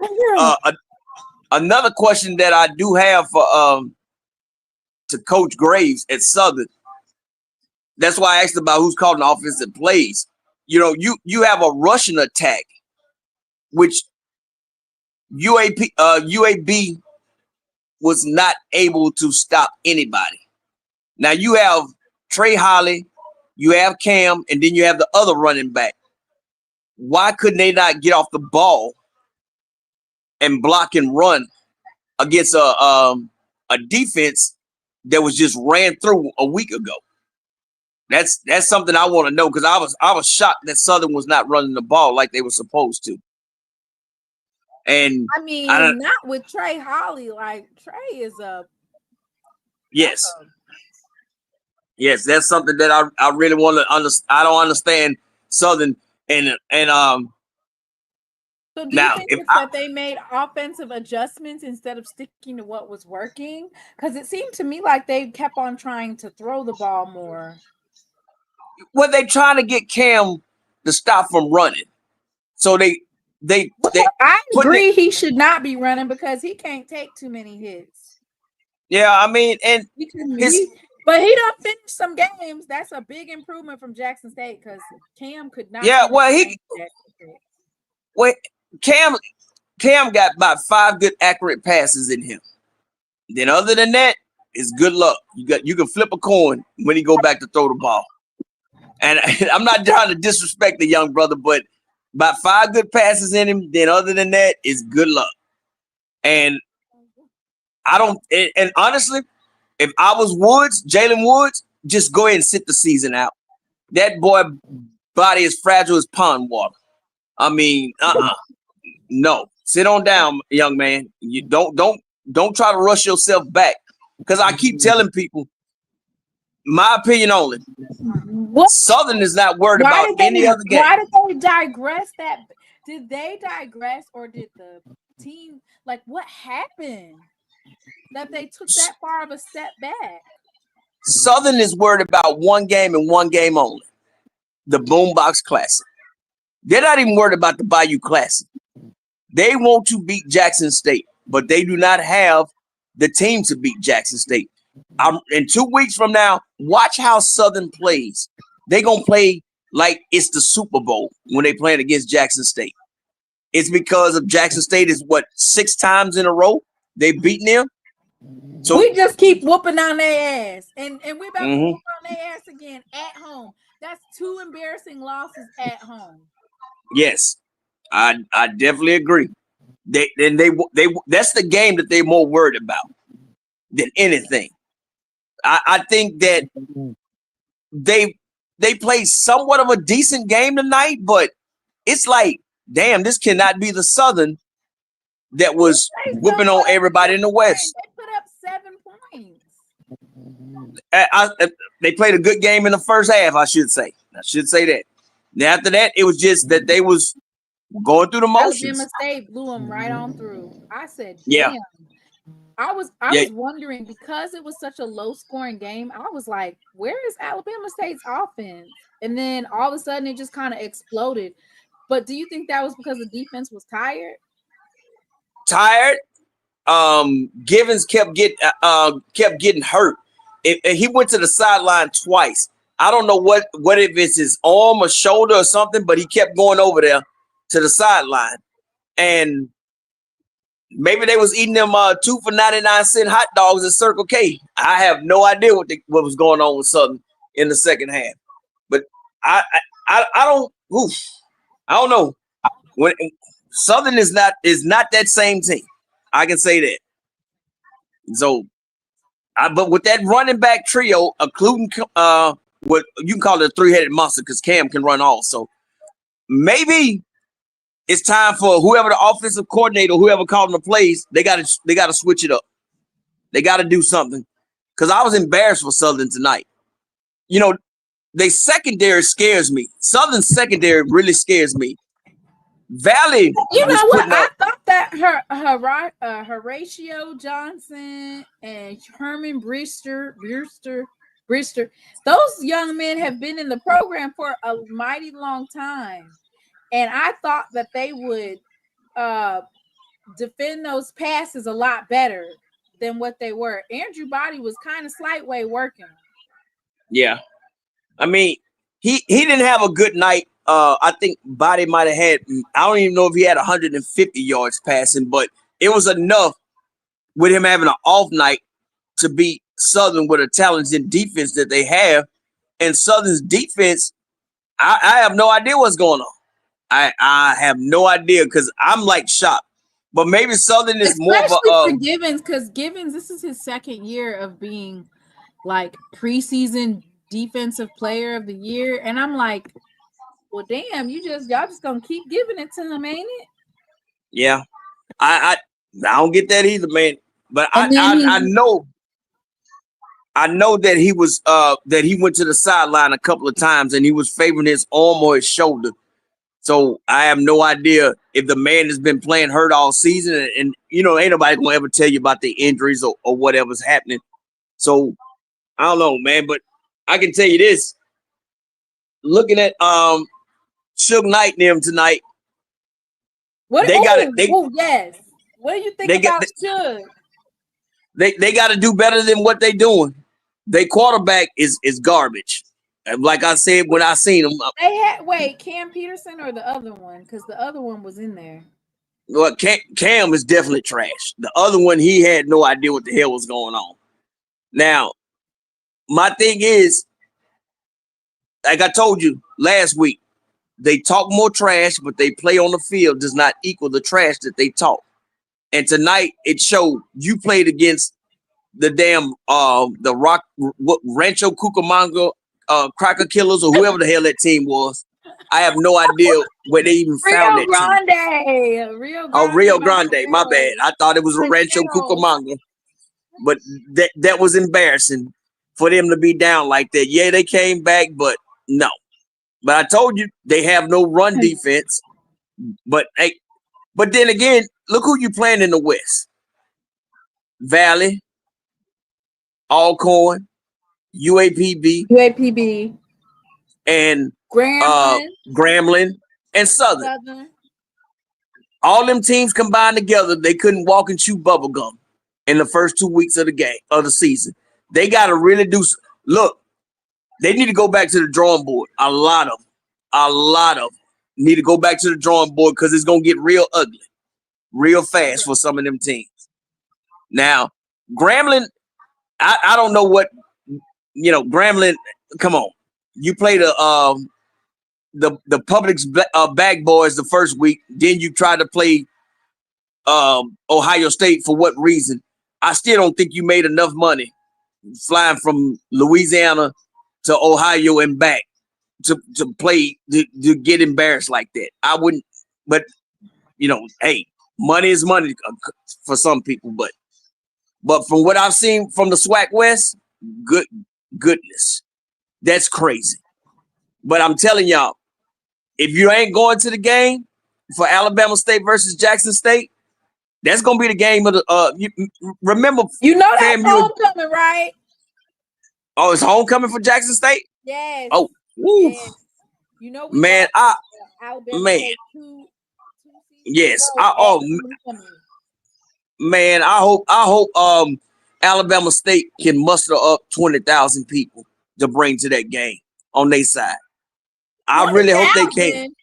another question that I do have for to Coach Graves at Southern. That's why I asked about who's calling the offensive plays. You know, you have a rushing attack, which UAB was not able to stop anybody. Now you have Trey Holly, you have Cam, and then you have the other running back. why couldn't they not get off the ball and block and run against a defense that was just ran through a week ago? That's something I want to know, because I was shocked that Southern was not running the ball like they were supposed to. And I mean, I don't- not with Trey Holly. Like, Trey is a yes, that's something that I really want to understand. I don't understand Southern and So do now, you think if it's that they made offensive adjustments instead of sticking to what was working? Because it seemed to me like they kept on trying to throw the ball more. well, they trying to get Cam to stop from running, so they I put agree he should not be running because he can't take too many hits. yeah. I mean, and But he done finished some games. That's a big improvement from Jackson State because Cam could not. yeah, finish well, the game for Jackson State. well, Cam got about 5 good accurate passes in him. Then other than that, it's good luck. You can flip a coin when he go back to throw the ball. And I'm not trying to disrespect the young brother, but about 5 good passes in him. Then other than that, it's good luck. And I don't. And honestly, if I was Jalen Woods, just go ahead and sit the season out. That boy body is fragile as pond water. I mean, no, sit on down, young man. You don't try to rush yourself back, because I keep telling people, my opinion only. What? Southern is not worried about any other game. Why did they digress that? Did they digress or did the team, like, what happened that they took that far of a step back? Southern is worried about one game and one game only, the Boombox Classic. They're not even worried about the Bayou Classic. They want to beat Jackson State, but they do not have the team to beat Jackson State. In 2 weeks from now, watch how Southern plays. They're going to play like it's the Super Bowl when they playing against Jackson State. It's because of Jackson State is 6 times in a row they've beaten them. So we just keep whooping on their ass. And we're about to whoop on their ass again at home. That's 2 embarrassing losses at home. yes, I definitely agree. They that's the game that they're more worried about than anything. I think that they played somewhat of a decent game tonight, but it's like, damn, this cannot be the Southern that was whooping on everybody in the West. They put up 7 points. They played a good game in the first half, I should say that. And after that, it was just that they was going through the motions. Alabama State blew them right on through. I said, damn. Yeah. I was wondering, because it was such a low scoring game, I was like, where is Alabama State's offense? And then all of a sudden it just kind of exploded. But do you think that was because the defense was tired? Givens kept getting hurt. He went to the sideline twice. I don't know what if it's his arm or shoulder or something, but he kept going over there to the sideline. And maybe they was eating them 2 for 99-cent hot dogs at Circle K. I have no idea what was going on with Southern in the second half. But I don't know. When Southern is not that same team. I can say that. So, but with that running back trio, including what you can call it a 3-headed monster, because Cam can run also. Maybe it's time for whoever the offensive coordinator, whoever calling the plays, they got to switch it up. They got to do something. Because I was embarrassed for Southern tonight. You know, their secondary scares me. Southern secondary really scares me. Valley. You know what? I thought that Horatio Johnson and Herman Brister, those young men have been in the program for a mighty long time. And I thought that they would defend those passes a lot better than what they were. Andrew Body was kind of slightly working. Yeah. I mean, he didn't have a good night. I think Body might have had, I don't even know if he had 150 yards passing, but it was enough with him having an off night to beat Southern with a talented defense that they have. And Southern's defense, I have no idea what's going on. I have no idea because I'm like shocked. But maybe Southern is more of Especially a for Givens, because Givens, this is his second year of being like preseason defensive player of the year. And I'm like, well, damn, y'all just gonna keep giving it to him, ain't it? yeah. I don't get that either, man. But And then I know that he was that he went to the sideline a couple of times and he was favoring his arm or his shoulder. So I have no idea if the man has been playing hurt all season, and you know, ain't nobody gonna ever tell you about the injuries or whatever's happening. So I don't know, man, but I can tell you this. Looking at Suge Knight and them tonight, what they got it. Yes. What do you think about Suge? They got to do better than what they doing. Their quarterback is garbage. And like I said when I seen him, They had Cam Peterson or the other one? Because the other one was in there. well, Cam is definitely trash. The other one, he had no idea what the hell was going on. Now, my thing is, like I told you last week, they talk more trash, but they play on the field does not equal the trash that they talk. And tonight it showed. You played against the damn Rancho Cucamonga Cracker Killers or whoever the hell that team was. I have no idea where they even found that team. Rio Grande. My bad. I thought it was a Rancho Cucamonga, but that was embarrassing for them to be down like that. Yeah, they came back, but no. But I told you they have no run defense. But hey, but then again, look who you playing in the West: Valley, Alcorn, UAPB, and Grambling, and Southern. All them teams combined together, they couldn't walk and chew bubble gum in the first 2 weeks of the season. They got to really do. Look, they need to go back to the drawing board. A lot of them need to go back to the drawing board because it's gonna get real ugly, real fast for some of them teams. Now, Grambling, I don't know what Grambling. Come on, you play the Publix bag boys the first week, then you try to play Ohio State. For what reason? I still don't think you made enough money flying from Louisiana to Ohio and back to play to get embarrassed like that. I wouldn't, but hey, money is money for some people, but from what I've seen from the SWAC West, goodness, that's crazy. But I'm telling y'all, if you ain't going to the game for Alabama State versus Jackson State, that's gonna be the game of the. Remember, that's homecoming, right? Oh, it's homecoming for Jackson State. Yes. Oh, yes. Man, Alabama man. State two Yes. Man, I hope Alabama State can muster up 20,000 people to bring to that game on their side. I really hope they can.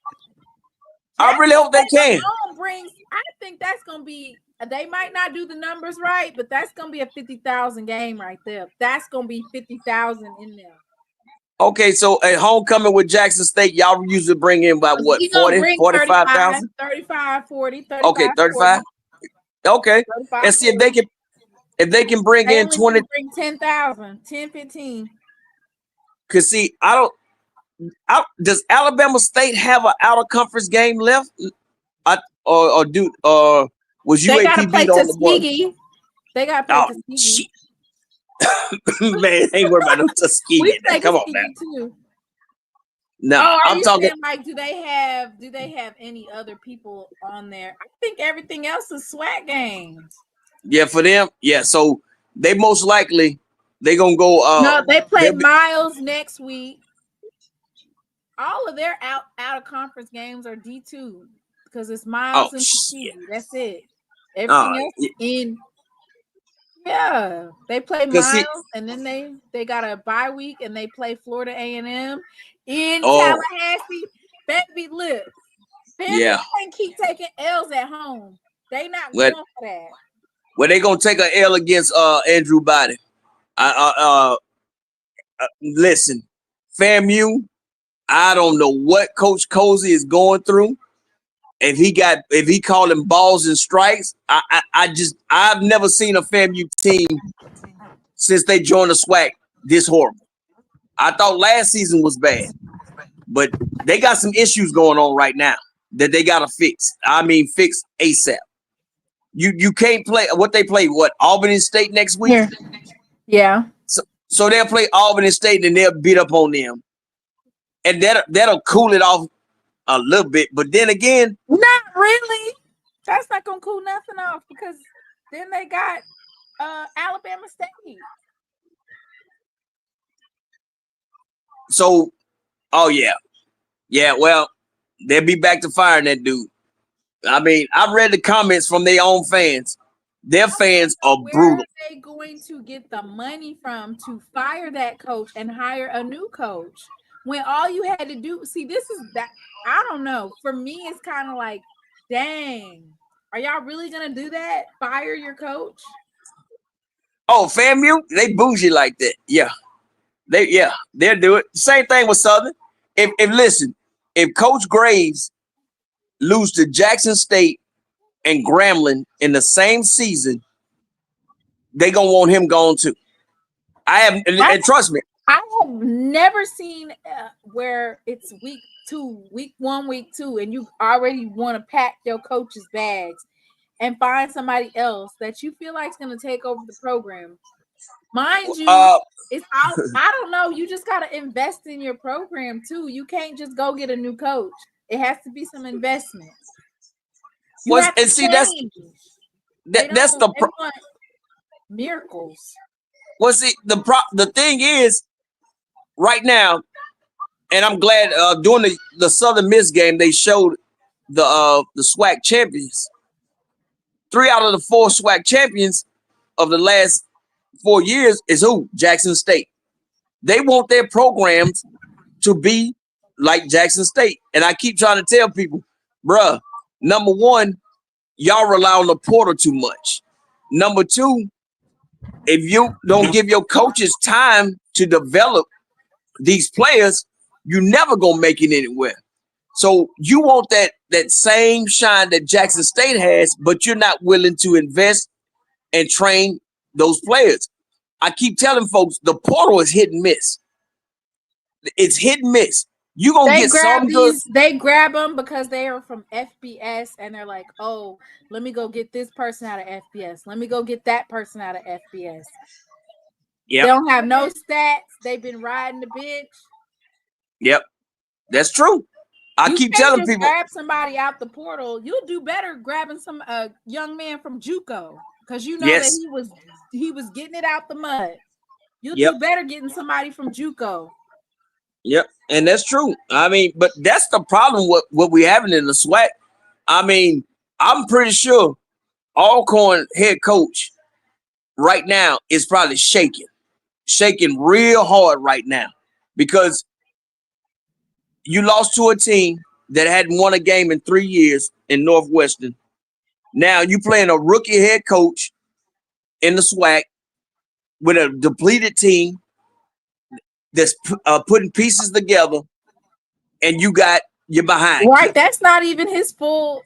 I really hope they can. I think that's gonna be. They might not do the numbers right, but that's gonna be a 50,000 game right there. That's gonna be 50,000 in there. Okay, so at homecoming with Jackson State, y'all usually bring in about what, 40, 45,000? 35, 40, 35. Okay, 35. 40. Okay. 35, and see if they can bring in 20. Bring 10,000, 10, 15. Cause see, does Alabama State have an out of conference game left? Was UAPB they gotta play on the board? They gotta play Tuskegee. Man, ain't worried about no Tuskegee. Come on now. Too. No, I'm talking. Like, do they have any other people on there? I think everything else is SWAC games. Yeah, for them. Yeah, so they most likely they gonna go. No, they play Miles next week. All of their out of conference games are D2 because it's Miles and Tuskegee. That's it. Everything else in. Yeah, they play Miles, and then they got a bye week, and they play Florida A&M in Tallahassee. Baby, look, they keep taking L's at home. They not going for that. Well, they gonna take an L against Andrew Biden. Listen, FAMU, I don't know what Coach Cozy is going through. If he calling balls and strikes, I've never seen a FAMU team since they joined the SWAC this horrible. I thought last season was bad, but they got some issues going on right now that they gotta fix. I mean, fix ASAP. You can't play what they play. What, Albany State next week? Yeah. So they'll play Albany State and they'll beat up on them, and that'll cool it off a little bit. But then again, Not really. That's not gonna cool nothing off because then they got Alabama State. so oh yeah. Well, they'll be back to firing that dude. I mean, I read the comments from their own fans. Their fans are Where brutal. are they going to get the money from to fire that coach and hire a new coach when all you had to do? See, this is that. I don't know. For me, it's kind of like, dang, are y'all really gonna do that? Fire your coach? Oh, FAMU, they bougie like that. Yeah, they'll do it. Same thing with Southern. If Coach Graves lose to Jackson State and Grambling in the same season, they gonna want him gone too. And trust me, I have never seen where it's week 1, week 2, and you already want to pack your coach's bags and find somebody else that you feel like is going to take over the program. Mind you, I don't know. You just got to invest in your program too. You can't just go get a new coach. It has to be some investment. that's the miracles. Well, see, the thing is, right now, and I'm glad during the Southern Miss game they showed the SWAC champions. 3 out of the 4 SWAC champions of the last 4 years is who? Jackson State. They want their programs to be like Jackson State, and I keep trying to tell people, bruh, number one, y'all rely on the portal too much. Number two, if you don't give your coaches time to develop these players, you never gonna make it anywhere. So you want that same shine that Jackson State has, but you're not willing to invest and train those players. I keep telling folks the portal is hit and miss. It's hit and miss. You gonna get some good. They grab them because they are from FBS and they're like, oh, let me go get this person out of FBS. Let me go get that person out of FBS. Yeah. They don't have no stats. They've been riding the bench. Yep, that's true. I keep telling people, grab somebody out the portal. You'll do better grabbing some young man from JUCO because you know that he was getting it out the mud. You'll do better getting somebody from JUCO. Yep, and that's true. I mean, but that's the problem what we having in the SWAC. I mean, I'm pretty sure Alcorn head coach right now is probably shaking real hard right now because you lost to a team that hadn't won a game in 3 years in Northwestern. Now you playing a rookie head coach in the SWAC with a depleted team that's putting pieces together, and you're behind. Right, that's not even his full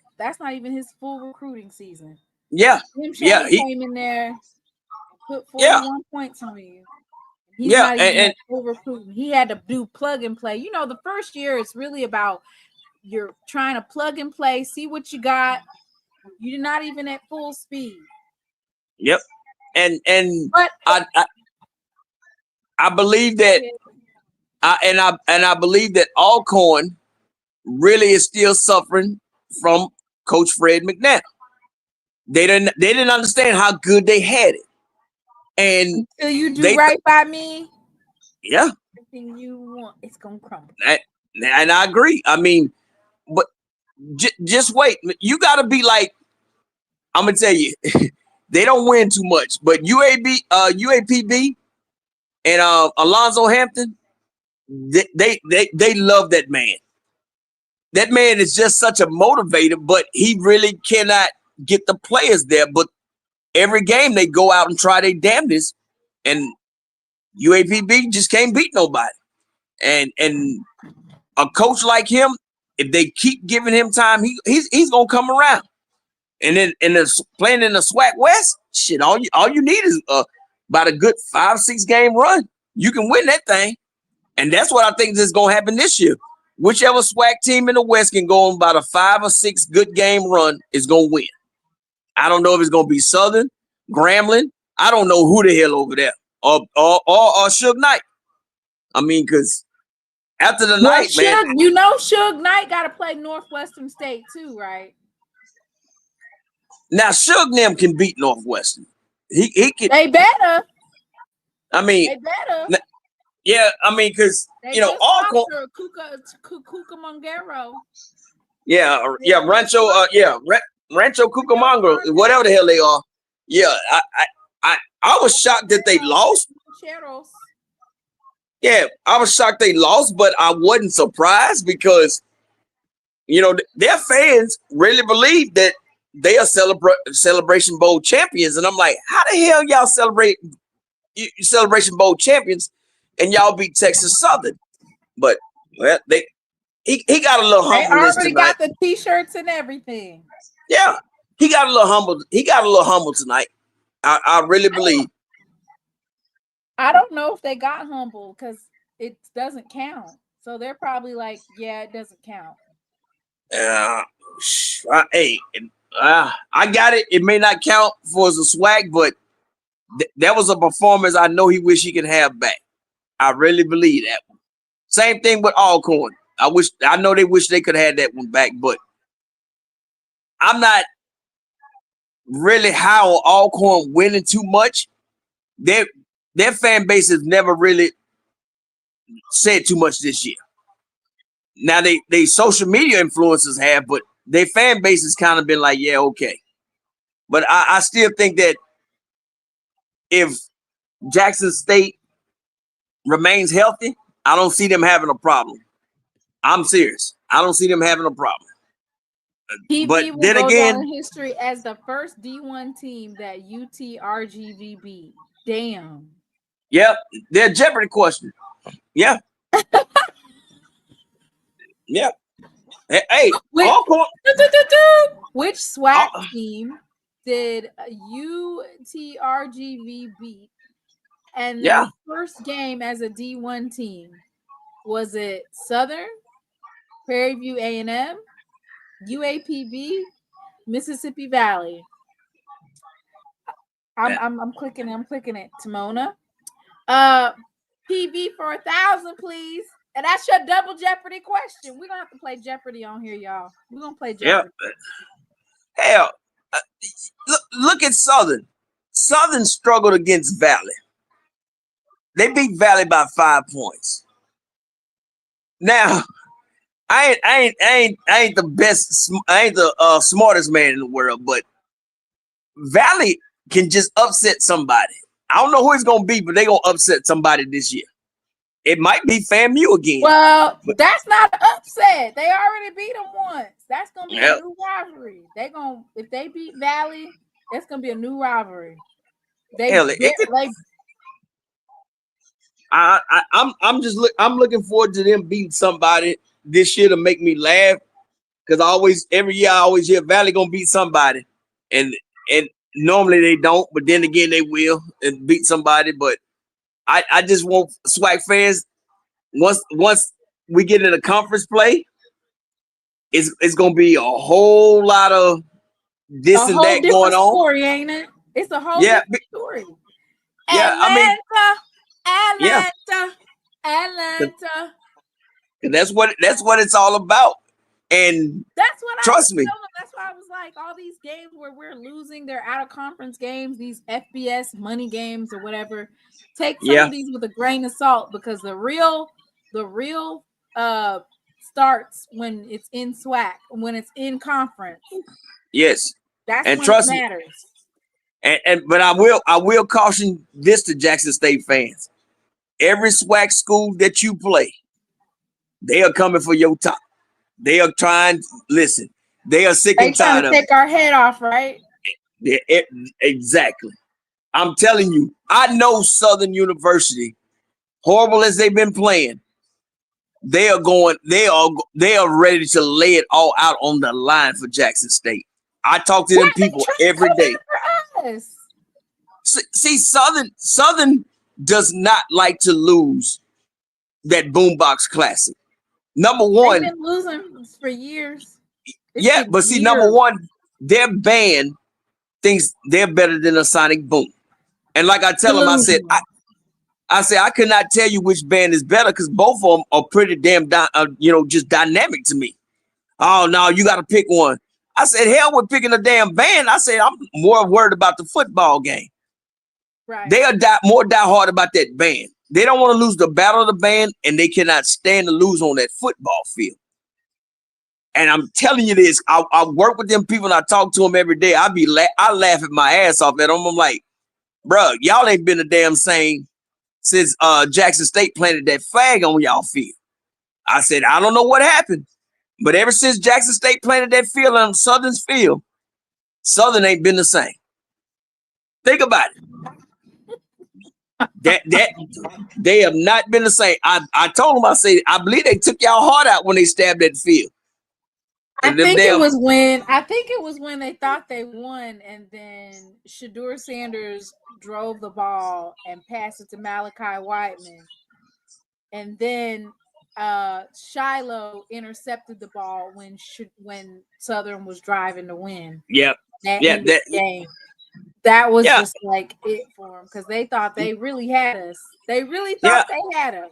recruiting season. Yeah, he came in there, put 41 points on you. He's not even full recruiting. He had to do plug and play. You know, the first year it's really about you're trying to plug and play, see what you got. You're not even at full speed. Yep, and but I believe that, I believe that Alcorn really is still suffering from Coach Fred McNabb. They didn't understand how good they had it, and until you do right by me, yeah, everything you want, it's gonna crumble. And I agree. I mean, but just wait. You got to be like, I'm gonna tell you, they don't win too much, but UAPB. And Alonzo Hampton, they love that man. That man is just such a motivator, but he really cannot get the players there. But every game they go out and try their damnedest, and UAPB just can't beat nobody. And a coach like him, if they keep giving him time, he's gonna come around. And then playing in the SWAC West, shit, all you need is about a good 5-6 game run. You can win that thing. And that's what I think is gonna happen this year. Whichever SWAC team in the West can go on about a 5 or 6 good game run is gonna win. I don't know if it's gonna be Southern, Grambling. I don't know who the hell over there. Or Suge Knight. I mean, because after the night, man. You know Suge Knight got to play Northwestern State too, right? Now Suge them can beat Northwestern. He can. They better. I mean, they better. Yeah, I mean, because you know, Alcorn. Cucamonga. Yeah, Rancho. Rancho Cucamonga, whatever the hell they are. Yeah, I was shocked that they lost. Yeah, I was shocked they lost, but I wasn't surprised because, you know, their fans really believe that they are Celebration Bowl champions, and I'm like, how the hell y'all celebrate Celebration Bowl champions and y'all beat Texas Southern? But well, he got a little humble. They already got the T-shirts and everything. Yeah, he got a little humble. He got a little humble tonight. I really believe. I don't know if they got humble because it doesn't count. So they're probably like, yeah, it doesn't count. I got it. It may not count for the SWAC, but that was a performance I know he wish he could have back. I really believe that one. Same thing with Alcorn. I know they wish they could have had that one back, but I'm not really high on Alcorn winning too much. Their fan base has never really said too much this year. Now they social media influencers have, but their fan base has kind of been like, yeah, okay. But I still think that if Jackson State remains healthy, I don't see them having a problem. I'm serious. I don't see them having a problem. PV but will then go again, down in history as the first D1 team that UTRGV beat. Damn. Yep, they're Jeopardy question. Yeah. Yep. Hey, Alcorn. Which SWAC team did UTRGV beat? And the first game as a D1 team, was it Southern, Prairie View A&M, UAPB, Mississippi Valley? I'm clicking it. Timona. PV for 1,000, please. And that's your double Jeopardy question. We're gonna have to play Jeopardy on here, y'all. We're gonna play Jeopardy. Yeah. Hell, look at Southern. Southern struggled against Valley. They beat Valley by 5 points. Now, I ain't the best. I ain't the smartest man in the world, but Valley can just upset somebody. I don't know who it's gonna be, but they gonna upset somebody this year. It might be FAMU again. Well, that's not an upset. They already beat them once. That's gonna be a new rivalry. If they beat Valley, that's gonna be a new rivalry. I'm looking forward to them beating somebody this year to make me laugh. Because every year I always hear Valley gonna beat somebody. And normally they don't, but then again they will and beat somebody. But I just want SWAC fans, once we get in a conference play, it's gonna be a whole lot of this and that going on. Story, ain't it? It's a whole different story. Yeah, Atlanta. That's what it's all about. And that's what trust me. That's why I was like, all these games where we're losing, they're out of conference games, these FBS money games or whatever. Take some of these with a grain of salt, because the real starts when it's in SWAC, when it's in conference. Yes. That's and when trust it matters. But I will caution this to Jackson State fans. Every SWAC school that you play, they are coming for your top. They are trying. Listen, they are sick and tired of. They trying to take our head off, right? Exactly. I'm telling you, I know Southern University, horrible as they've been playing, they are ready to lay it all out on the line for Jackson State. I talk to them people every day. For us. See, Southern does not like to lose that Boombox Classic. Number one, they've been losing for years. yeah, but see, number one, their band thinks they're better than a Sonic Boom. And like I tell them, I said I could not tell you which band is better because both of them are pretty damn, just dynamic to me. Oh no, you got to pick one. I said, hell with picking a damn band. I said I'm more worried about the football game. Right. They are more diehard about that band. They don't want to lose the battle of the band, and they cannot stand to lose on that football field. And I'm telling you this, I work with them people and I talk to them every day. I laugh at my ass off at them. I'm like, bro, y'all ain't been the damn same since Jackson State planted that flag on y'all field. I said, I don't know what happened, but ever since Jackson State planted that field on Southern's field, Southern ain't been the same. Think about it. That they have not been the same. I told them, I said, I believe they took y'all heart out when they stabbed that field. I think it was when they thought they won, and then Shadur Sanders drove the ball and passed it to Malachi Whiteman, and then Shiloh intercepted the ball when Southern was driving to win. Yep. That game. That was just like it for them because they thought they really had us. They really thought they had us.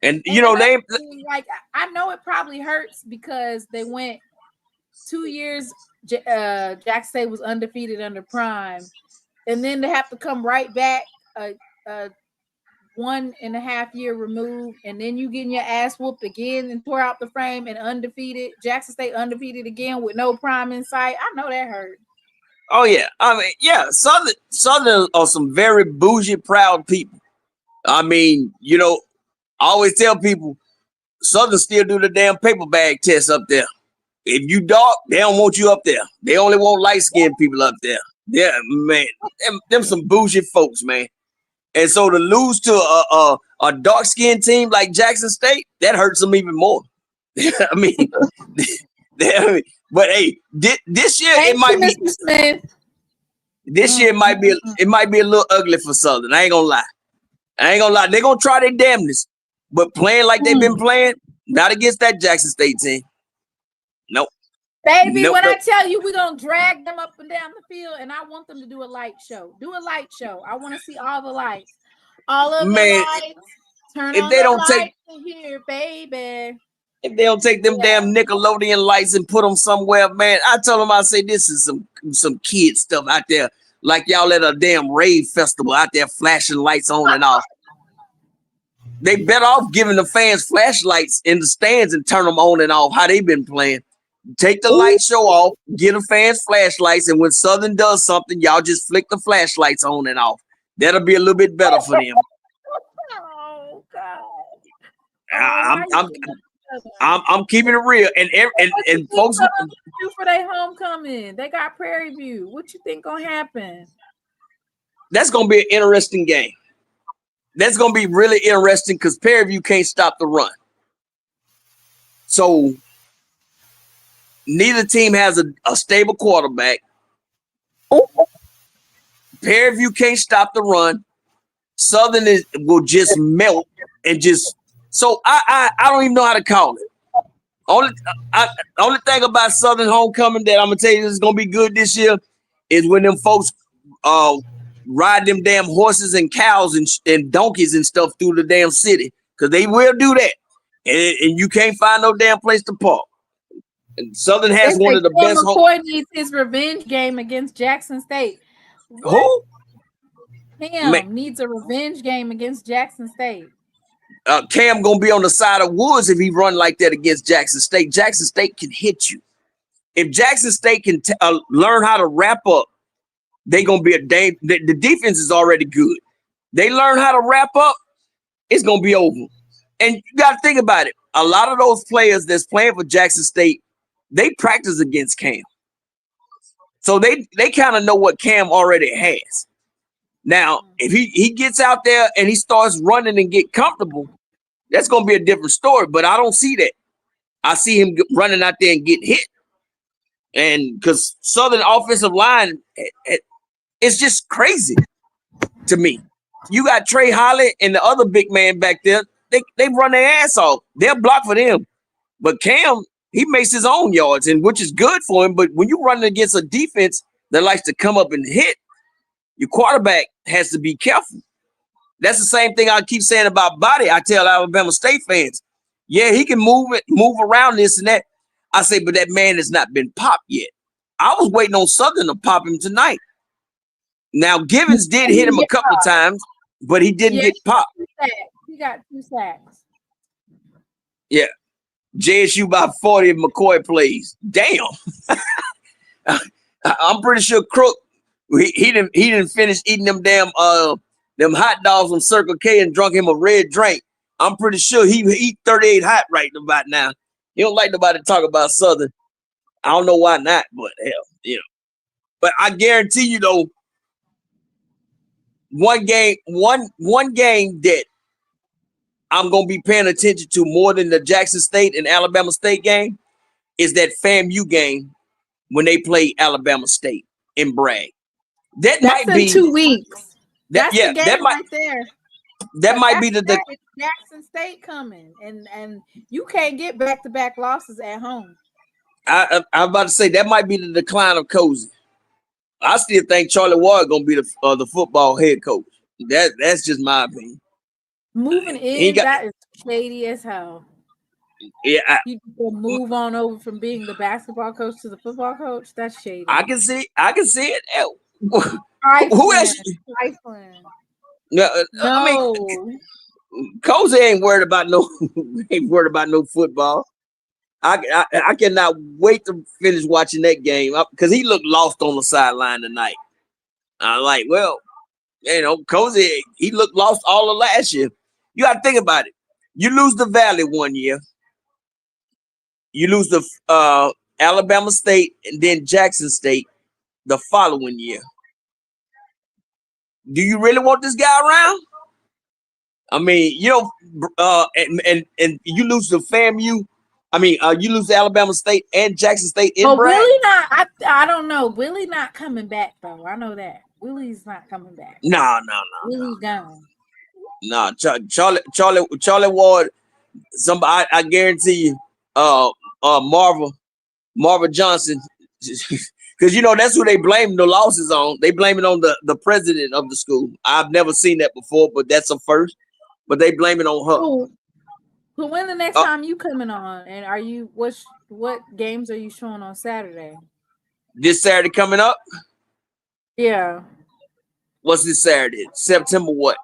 And they like, I know it probably hurts because they went 2 years. Jackson State was undefeated under Prime, and then to have to come right back a 1.5 year removed, and then you getting your ass whooped again and tore out the frame and undefeated. Jackson State undefeated again with no Prime in sight. I know that hurt. Oh yeah, I mean, yeah. Southern are some very bougie, proud people. I mean, I always tell people, Southern still do the damn paper bag test up there. If you dark, they don't want you up there. They only want light-skinned people up there. Yeah, man. Them some bougie folks, man. And so to lose to a dark-skinned team like Jackson State, that hurts them even more. I mean, but hey, this year it might be. This year it might be a little ugly for Southern. I ain't gonna lie. They're gonna try their damnness, but playing like they've been playing, not against that Jackson State team. Nope. Baby, when I tell you we're gonna drag them up and down the field, and I want them to do a light show. Do a light show. I want to see all the lights. All of the lights. Turn on the lights here, baby. If they don't take them damn Nickelodeon lights and put them somewhere, man, I told them, I say, this is some kid stuff out there. Like y'all at a damn rave festival out there flashing lights on and off. They better off giving the fans flashlights in the stands and turn them on and off how they been playing. Take the light show off, give the fans flashlights, and when Southern does something, y'all just flick the flashlights on and off. That'll be a little bit better for them. Oh, God. I'm keeping it real, and folks do for their homecoming. They got Prairie View. What you think gonna happen? That's gonna be an interesting game. That's gonna be really interesting because Prairie View can't stop the run. So neither team has a stable quarterback. Prairie View can't stop the run. Southern will just melt and just. So I don't even know how to call it. Only thing about Southern homecoming that I'm gonna tell you is gonna be good this year is when them folks ride them damn horses and cows and donkeys and stuff through the damn city, because they will do that, and you can't find no damn place to park. And Southern has one of the best. McCoy needs his revenge game against Jackson State. Who? Cam needs a revenge game against Jackson State. Cam gonna be on the side of Woods if he run like that against Jackson State. Jackson State can hit you. If Jackson State can learn how to wrap up, they gonna be a day. The defense is already good. They learn how to wrap up, it's gonna be over. And you got to think about it. A lot of those players that's playing for Jackson State, they practice against Cam, so they kind of know what Cam already has. Now, if he gets out there and he starts running and get comfortable, that's gonna be a different story. But I don't see that. I see him running out there and getting hit, and because Southern offensive line, it's just crazy to me. You got Trey Holly and the other big man back there. They run their ass off. They'll block for them, but Cam, he makes his own yards, and which is good for him. But when you're running against a defense that likes to come up and hit, your quarterback has to be careful. That's the same thing I keep saying about Body. I tell Alabama State fans, yeah, he can move around this and that. I say, but that man has not been popped yet. I was waiting on Southern to pop him tonight. Now, Givens did hit him a couple of times, but he didn't get popped. He got 2 sacks. Yeah. JSU by 40 if McCoy plays. Damn. I'm pretty sure Crook, he didn't finish eating them damn them hot dogs from Circle K and drunk him a red drink. I'm pretty sure he eat 38 hot right about now. He don't like nobody to talk about Southern. I don't know why not, but hell, But I guarantee you though, one game that I'm gonna be paying attention to more than the Jackson State and Alabama State game is that FAMU game when they play Alabama State in Bragg. That's might in be 2 weeks. That's the game that might right there. that might be the Jackson State coming, and you can't get back-to-back losses at home. I'm about to say that might be the decline of Cozy. I still think Charlie Ward gonna be the football head coach. That's just my opinion. Moving in, that is shady as hell. Yeah, you move on over from being the basketball coach to the football coach. That's shady. I can see it. Who else? No, I mean, Cozy ain't worried about no football. I cannot wait to finish watching that game because he looked lost on the sideline tonight. I'm like, well, Cozy, he looked lost all of last year. You got to think about it. You lose the Valley one year. You lose the Alabama State and then Jackson State the following year. Do you really want this guy around? I mean, and you lose to FAMU. I mean, you lose to Alabama State and Jackson State in Bragg. Willie not. I don't know. Willie not coming back though. I know that Willie's not coming back. No. Willie's gone. No, Charlie Ward. Somebody, I guarantee you, Marva Johnson, because that's who they blame the losses on. They blame it on the president of the school. I've never seen that before, but that's a first. But they blame it on her. So when the next time you coming on, and are you what games are you showing on Saturday? This Saturday coming up? Yeah. What's this Saturday? September what?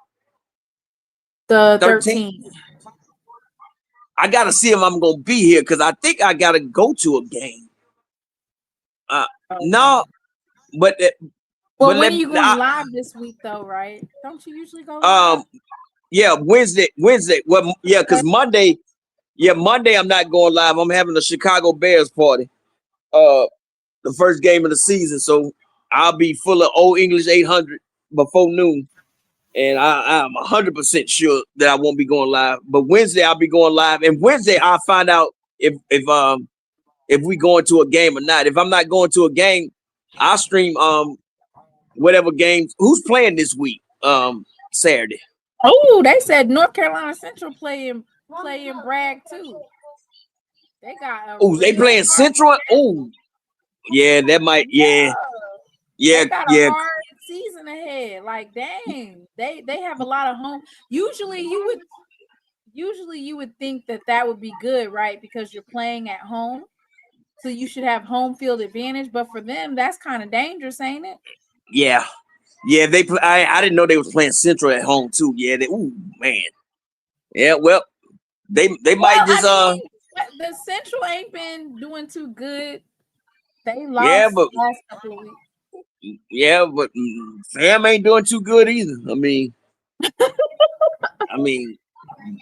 The 13th. I gotta see if I'm gonna be here because I think I gotta go to a game. No, but when are you going live this week though? Right? Don't you usually go live? Yeah, Wednesday. Well, yeah, because Monday I'm not going live. I'm having a Chicago Bears party. The first game of the season, so I'll be full of Old English 800 before noon. And I'm 100% sure that I won't be going live. But Wednesday I'll be going live, and Wednesday I'll find out if we going to a game or not. If I'm not going to a game, I'll stream whatever games. Who's playing this week? Saturday. Oh, they said North Carolina Central playing Bragg too. They got. They playing Central. Oh, yeah, that might. Yeah. They got a hard season ahead. Like, dang, they have a lot of home. Usually you would think that would be good, right? Because you're playing at home, so you should have home field advantage. But for them, that's kind of dangerous, ain't it? Yeah. They play. I didn't know they was playing Central at home too. Yeah, man. Yeah, well, they might just the Central ain't been doing too good. They lost last couple of weeks. Yeah, but Fam ain't doing too good either. I mean,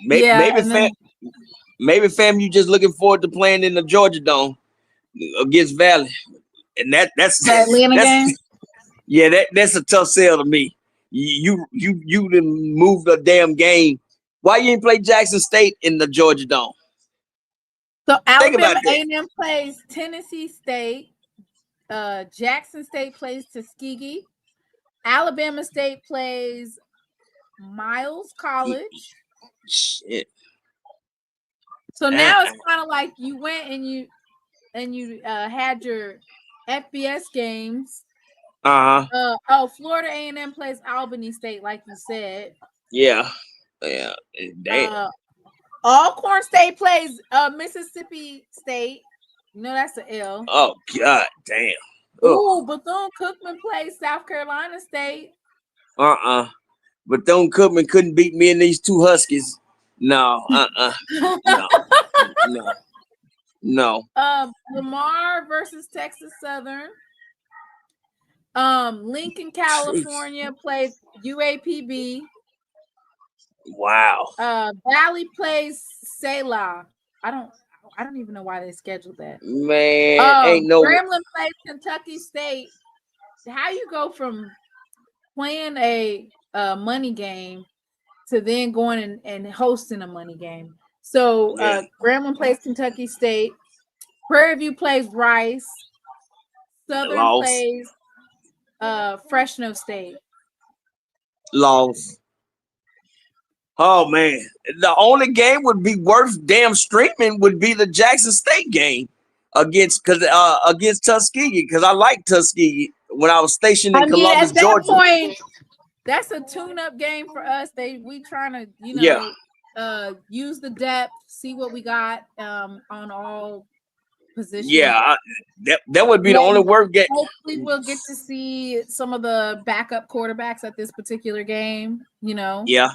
maybe Fam, you just looking forward to playing in the Georgia Dome against Valley, and that's the Atlanta game. Yeah, that's a tough sell to me. You didn't move the damn game. Why you didn't play Jackson State in the Georgia Dome? So Think about Alabama that. A&M plays Tennessee State. Jackson State plays Tuskegee. Alabama State plays Miles College. Shit. So now it's kind of like you went and you had your FBS games. Florida A&M plays Albany State, like you said. Yeah. Damn. Alcorn State plays Mississippi State. You know that's an L. Oh God damn. Ooh, Bethune-Cookman plays South Carolina State. Bethune-Cookman couldn't beat me and these two Huskies. No. No. Lamar versus Texas Southern. Lincoln, California plays UAPB. Wow. Valley plays Selah. I don't even know why they scheduled that. Man, ain't no Grambling plays Kentucky State. How you go from playing a money game to then going and hosting a money game? So Grambling plays Kentucky State. Prairie View plays Rice. Southern plays Fresno State. Loss. Oh man, the only game would be worth damn streaming would be the Jackson State game against Tuskegee, because I like Tuskegee when I was stationed in Columbus, at that Georgia. Point, that's a tune-up game for us. We trying to use the depth, see what we got on all positions. Yeah, that would be the only work game. Hopefully, we'll get to see some of the backup quarterbacks at this particular game. Yeah.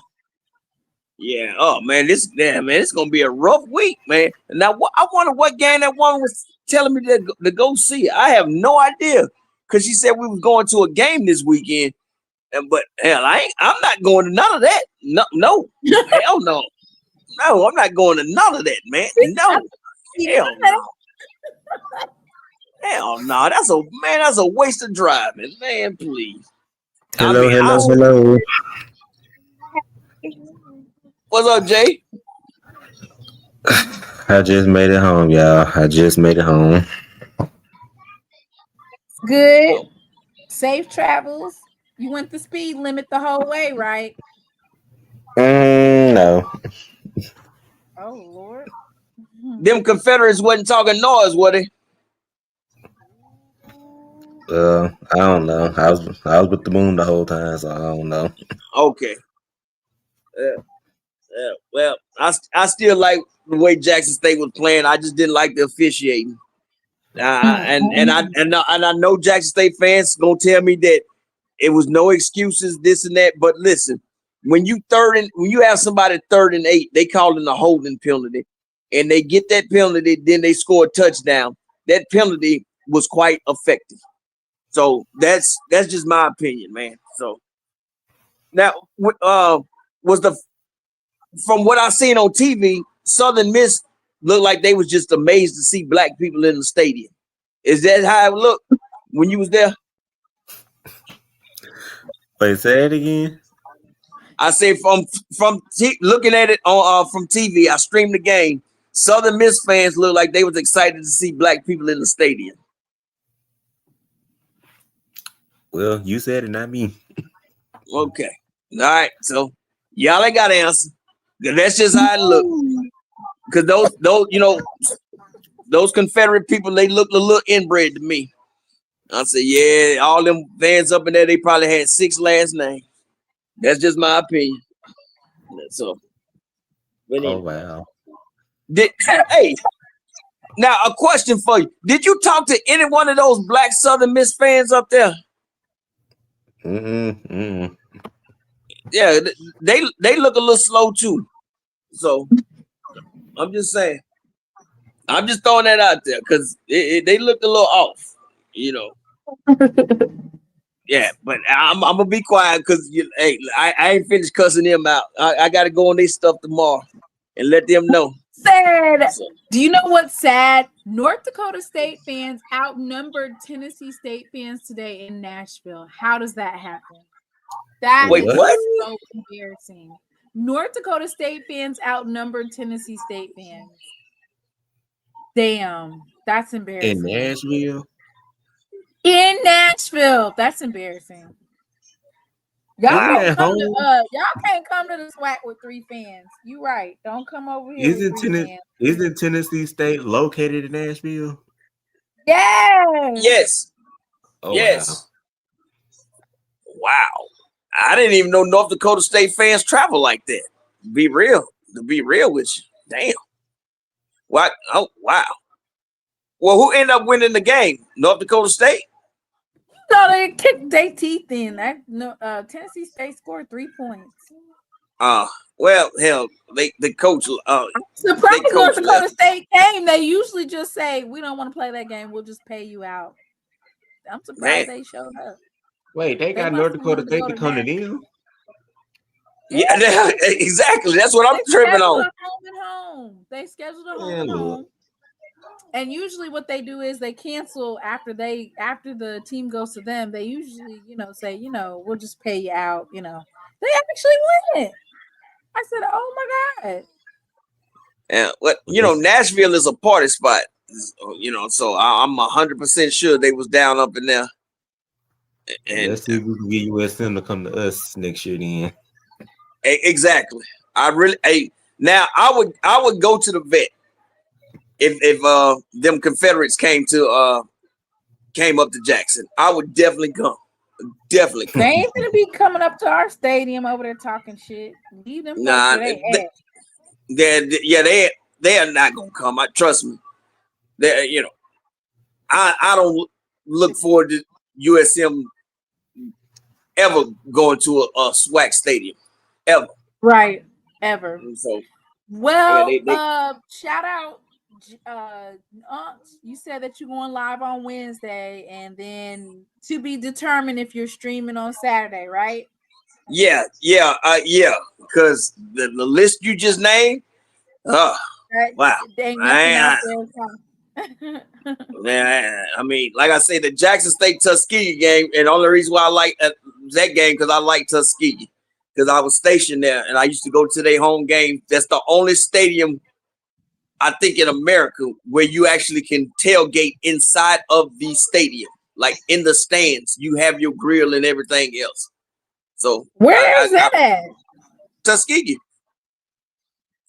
Oh man, it's gonna be a rough week, man. Now I wonder what game that one was telling me to go see. I have no idea, because she said we was going to a game this weekend, but hell, I'm not going to none of that. No, hell no, I'm not going to none of that, man. No, hell no. Hell no, that's a waste of driving, man. Please. Hello. What's up, Jay? I just made it home, y'all. Good. Safe travels. You went the speed limit the whole way, right? No. Oh Lord. Them Confederates wasn't talking noise, were they? I don't know. I was with the moon the whole time, so I don't know. Okay. Well, I still like the way Jackson State was playing. I just didn't like the officiating. And I know Jackson State fans gonna tell me that it was no excuses, this and that. But listen, when you have somebody 3rd and 8, they call it a holding penalty, and they get that penalty, then they score a touchdown. That penalty was quite effective. So that's just my opinion, man. So now from what I seen on TV, Southern Miss looked like they was just amazed to see black people in the stadium. Is that how it looked when you was there? Wait, say it again. I say from looking at it on from TV, I streamed the game. Southern Miss fans look like they was excited to see black people in the stadium. Well, you said it, not me. Okay. All right. So y'all ain't got to answer. That's just how it look. Because those Confederate people, they look a little inbred to me. I say, yeah, all them fans up in there, they probably had 6 last names. That's just my opinion. So, oh wow. Hey, now a question for you: did you talk to any one of those black Southern Miss fans up there? Yeah, they look a little slow too. So I'm just saying. I'm just throwing that out there because they looked a little off, Yeah, but I'm gonna be quiet because I ain't finished cussing them out. I got to go on their stuff tomorrow and let them know. Sad. Do you know what's sad? North Dakota State fans outnumbered Tennessee State fans today in Nashville. How does that happen? That Wait, is what? so embarrassing. North Dakota State fans outnumbered Tennessee State fans. Damn, that's In embarrassing. Nashville. In Nashville, that's embarrassing. Y'all Isn't don't that come to home? y'all can't come to the SWAC with 3 fans. You right. Don't come over here with Isn't 3 fans. Isn't Tennessee State located in Nashville? Yes. Yes. Oh Yes. Wow. I didn't even know North Dakota State fans travel like that. To be real with you. Damn. What? Oh, wow. Well, who ended up winning the game? North Dakota State? So they kicked their teeth in. Tennessee State scored 3 points. Well, hell, the coach. Surprised coach North Dakota left. State game. They usually just say, "We don't want to play that game. We'll just pay you out." I'm surprised they showed up. Wait, they got must North have Dakota wanted to State go to to come to Nashville. them. Yeah, exactly. That's what I'm tripping scheduled on. a home and home. They scheduled a home Man, and look. home. And usually what they do is they cancel after the team goes to them. They usually, say, we'll just pay you out, They actually went. I said, "Oh my God." And Nashville is a party spot. So I'm 100% sure they was down up in there. And Let's see if we can get USM to come to us next year then. exactly. Now I would go to the vet if them Confederates came up to Jackson. I would definitely come. Definitely come. They ain't gonna be coming up to our stadium over there talking shit. Leave them Nah, folks where they are not gonna come. Trust me. I don't look forward to USM ever going to a SWAC stadium, ever. Right, ever. So, well, yeah, shout out, you said that you're going live on Wednesday, and then to be determined if you're streaming on Saturday, right? Yeah. Because the list you just named, wow. Man, I mean, like I say, the Jackson State Tuskegee game, and the only reason why I like that game because I like Tuskegee because I was stationed there and I used to go to their home game. That's the only stadium I think in America where you actually can tailgate inside of the stadium, like in the stands. You have your grill and everything else. So where is that at? Tuskegee.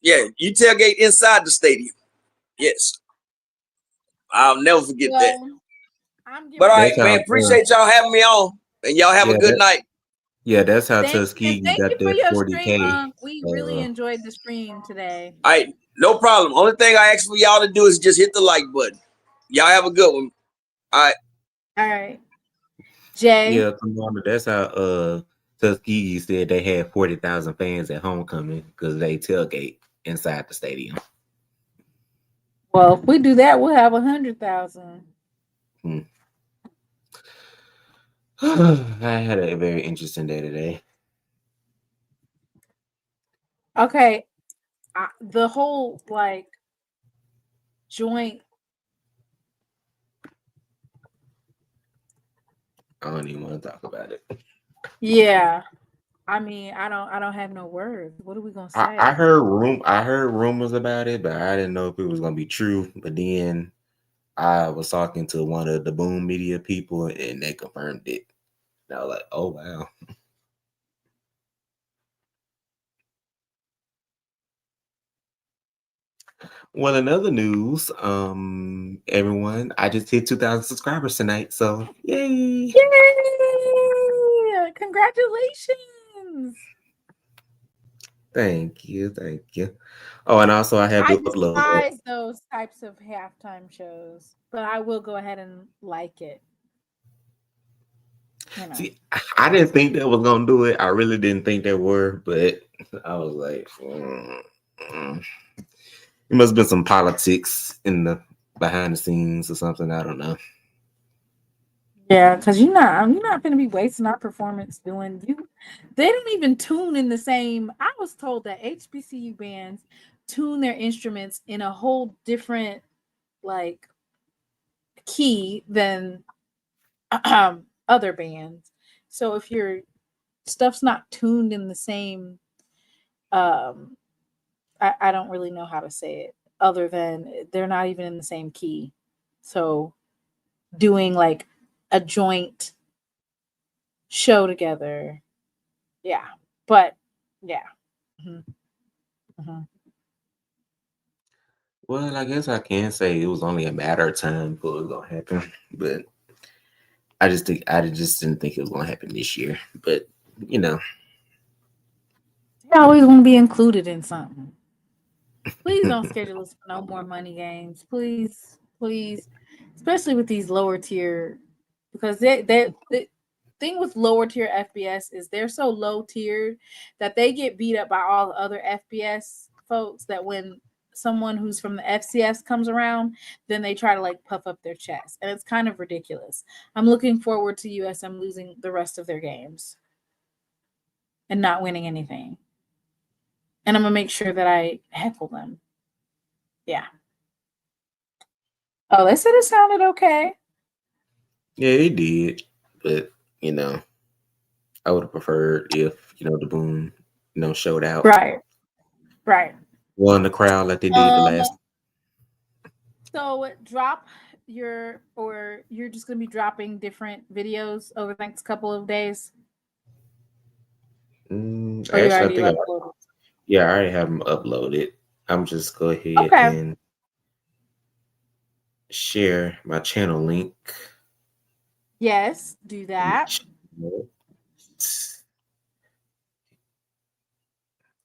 Yeah, you tailgate inside the stadium. Yes. I'll never forget that. But all right, man, appreciate y'all having me on. And y'all have a good night. Yeah, that's how Tuskegee got for their your 40K. stream, we really enjoyed the stream today. All right, no problem. Only thing I ask for y'all to do is just hit the like button. Y'all have a good one. All right. Jay. Yeah, come on. That's how Tuskegee said they had 40,000 fans at homecoming because they tailgate inside the stadium. Well, if we do that, we'll have 100,000. I had a very interesting day today. Okay, the whole joint. I don't even want to talk about it. Yeah, I mean, I don't have no words. What are we gonna say? I heard rumors about it, but I didn't know if it was gonna be true. But then I was talking to one of the Boom Media people, and they confirmed it. And I was like, "Oh wow." Well, in other news, everyone, I just hit 2,000 subscribers tonight, so yay! Yay! Congratulations! Thank you. Oh, and also I had to upload. I despise those types of halftime shows, but I will go ahead and like it. See, I didn't think that was gonna do it. I really didn't think they were, but I was like, it must have been some politics in the behind the scenes or something. I don't know. Yeah, because you're not going to be wasting our performance doing you. They don't even tune in the same. I was told that HBCU bands tune their instruments in a whole different key than other bands. So if your stuff's not tuned in the same I don't really know how to say it other than they're not even in the same key. So doing like a joint show together. Yeah. But yeah. Well, I guess I can say it was only a matter of time before it was gonna happen, but I just didn't think it was gonna happen this year. But you know, I always want to be included in something. Please don't schedule us for no more money games. Please, please. Especially with these lower tier, because the thing with lower tier FBS is they're so low tiered that they get beat up by all the other FBS folks that when someone who's from the FCS comes around, then they try to like puff up their chest. And it's kind of ridiculous. I'm looking forward to USM losing the rest of their games and not winning anything. And I'm gonna make sure that I heckle them. Yeah. Oh, they said it sounded okay. yeah, it did, but you know, I would have preferred if the Boom, showed out, Right. won the crowd like they did the last. So you're just gonna be dropping different videos over the next couple of days. Or you Actually, I already think uploaded? I already have them uploaded. I'm just go ahead Okay. and share my channel link. Yes, do that.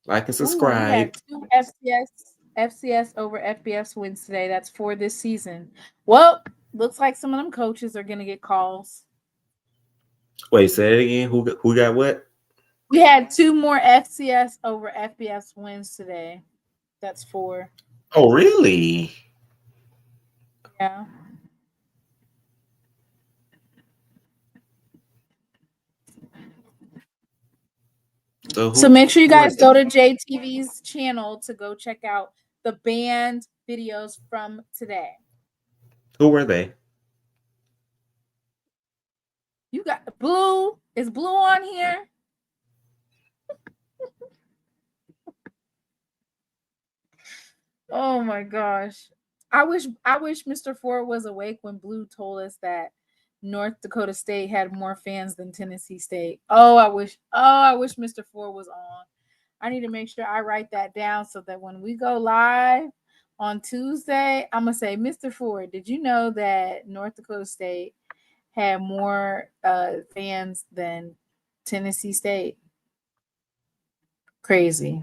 Like and Ooh, subscribe. we had 2 FCS over FBS wins today. That's 4 this season. Well, looks like some of them coaches are gonna get calls. Wait, say it again. Who got what? We had 2 more FCS over FBS wins today. That's 4. Oh, really? Yeah. So make sure you guys go to JTV's channel to go check out the band videos from today. Who were they? You got Blue. Is Blue on here? Oh my gosh. I wish Mr. Ford was awake when Blue told us that North Dakota State had more fans than Tennessee State. I wish Mr. Ford was on. I need to make sure I write that down so that when we go live on Tuesday, I'm gonna say, Mr. Ford, did you know that North Dakota State had more fans than Tennessee State? Crazy.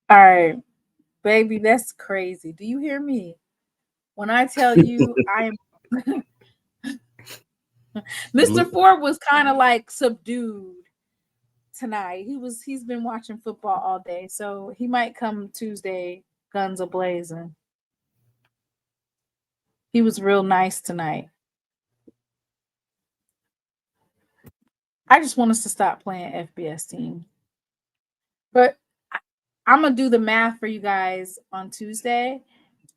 All right, baby, that's crazy. Do you hear me? When I tell you I am Mr. Ford was kind of like subdued tonight. He's been watching football all day, so he might come Tuesday guns a-blazing. He was real nice tonight. I just want us to stop playing FBS team. But I'm going to do the math for you guys on Tuesday.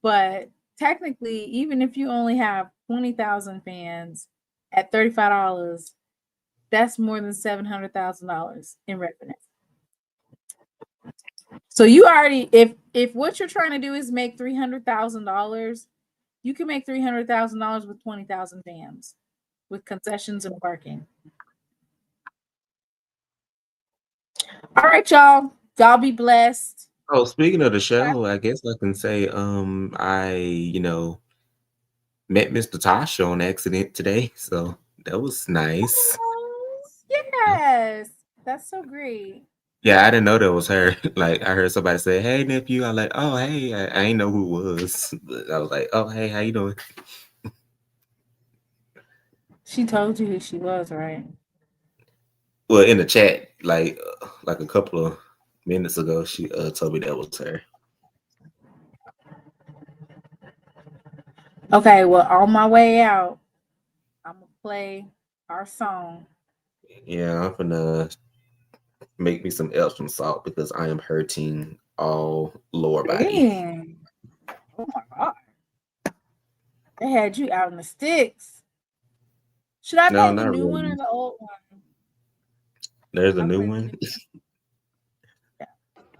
But technically, even if you only have 20,000 fans at $35, that's more than $700,000 in revenue. So you already, if what you're trying to do is make $300,000, you can make $300,000 with 20,000 fans with concessions and parking. All right, y'all. Y'all be blessed. Oh, speaking of the show, I guess I can say I met Mr. Tasha on accident today, so that was nice. Yes, that's so great. Yeah, I didn't know that was her. Like, I heard somebody say, "Hey, nephew." I'm like, "Oh, hey." I ain't know who it was, but I was like, "Oh, hey, how you doing?" She told you who she was, right? Well, in the chat, like a couple of minutes ago, she told me that was her. Okay, well, on my way out, I'm gonna play our song. Yeah, I'm gonna make me some Epsom salt because I am hurting all lower body. Dang. Oh my god. They had you out in the sticks. Should I No, play the not new one or really. the old one? There's a I'll new play the one. new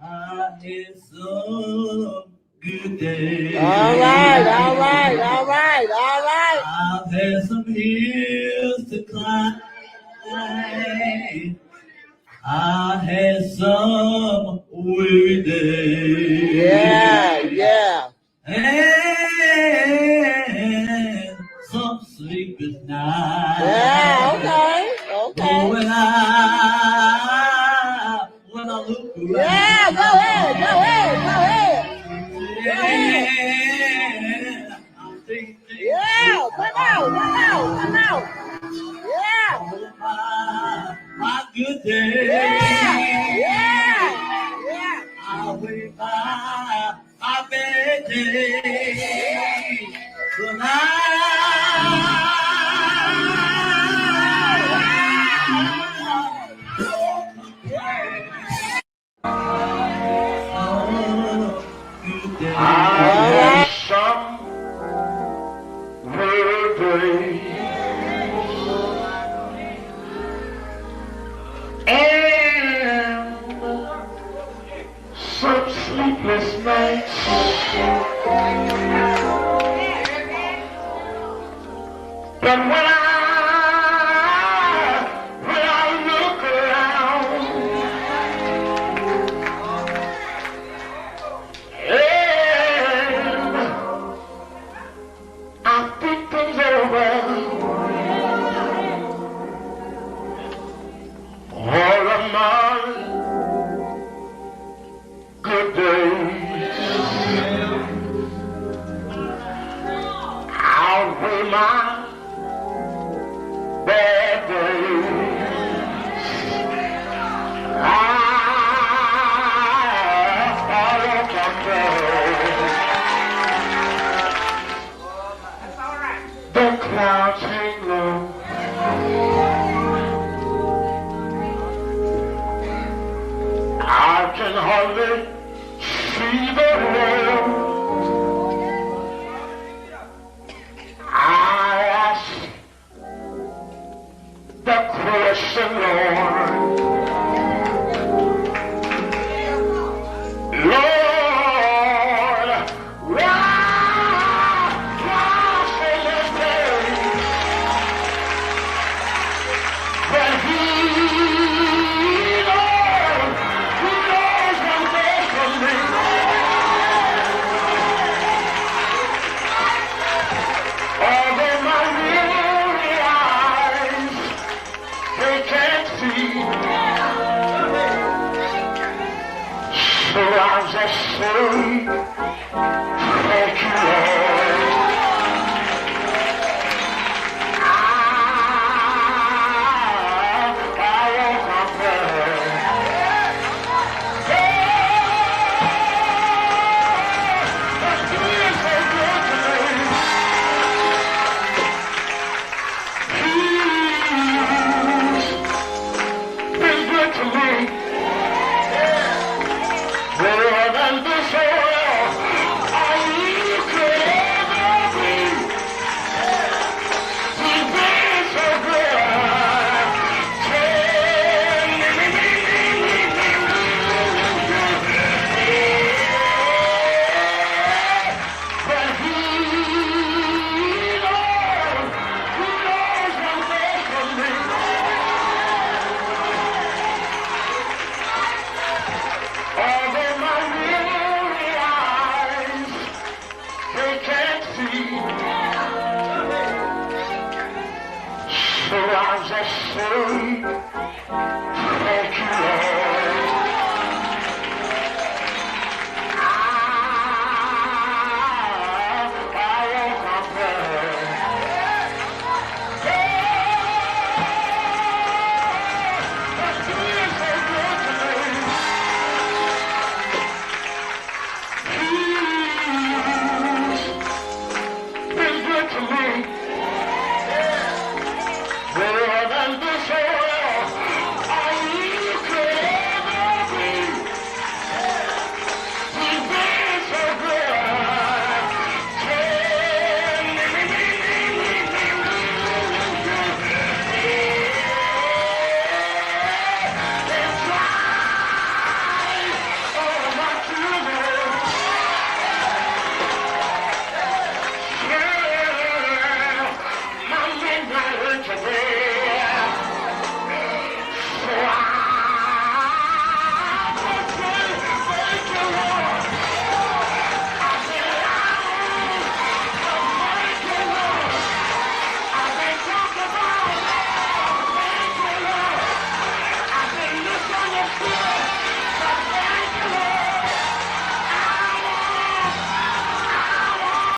I had some good days. All right, all right, all right, all right. I've had some hills to climb. I had some weary days. Yeah. And some sleepless nights. Yeah, okay. Oh, when I look around. Yeah, go ahead. I'm thinking, Yeah, come out. Yeah, oh, my good day. yeah. I wait my bad day. Some sleepless nights. But when I look around, and I think things over, all of my good days, outweigh my bad days. I won't complain. The clouds hang low. I can hardly see the road. I ask the question, Lord. Lord, why so much pain? But He knows one thing from me. Although my weary eyes, they can't see, so I'll just say, thank you, Lord. I won't complain. But He is so good to me. He's been good to me. More than this world you could ever be. He's been so good. But He knows one thing from me. Although my weary eyes, they can't see, so I'll just say, thank you, Lord.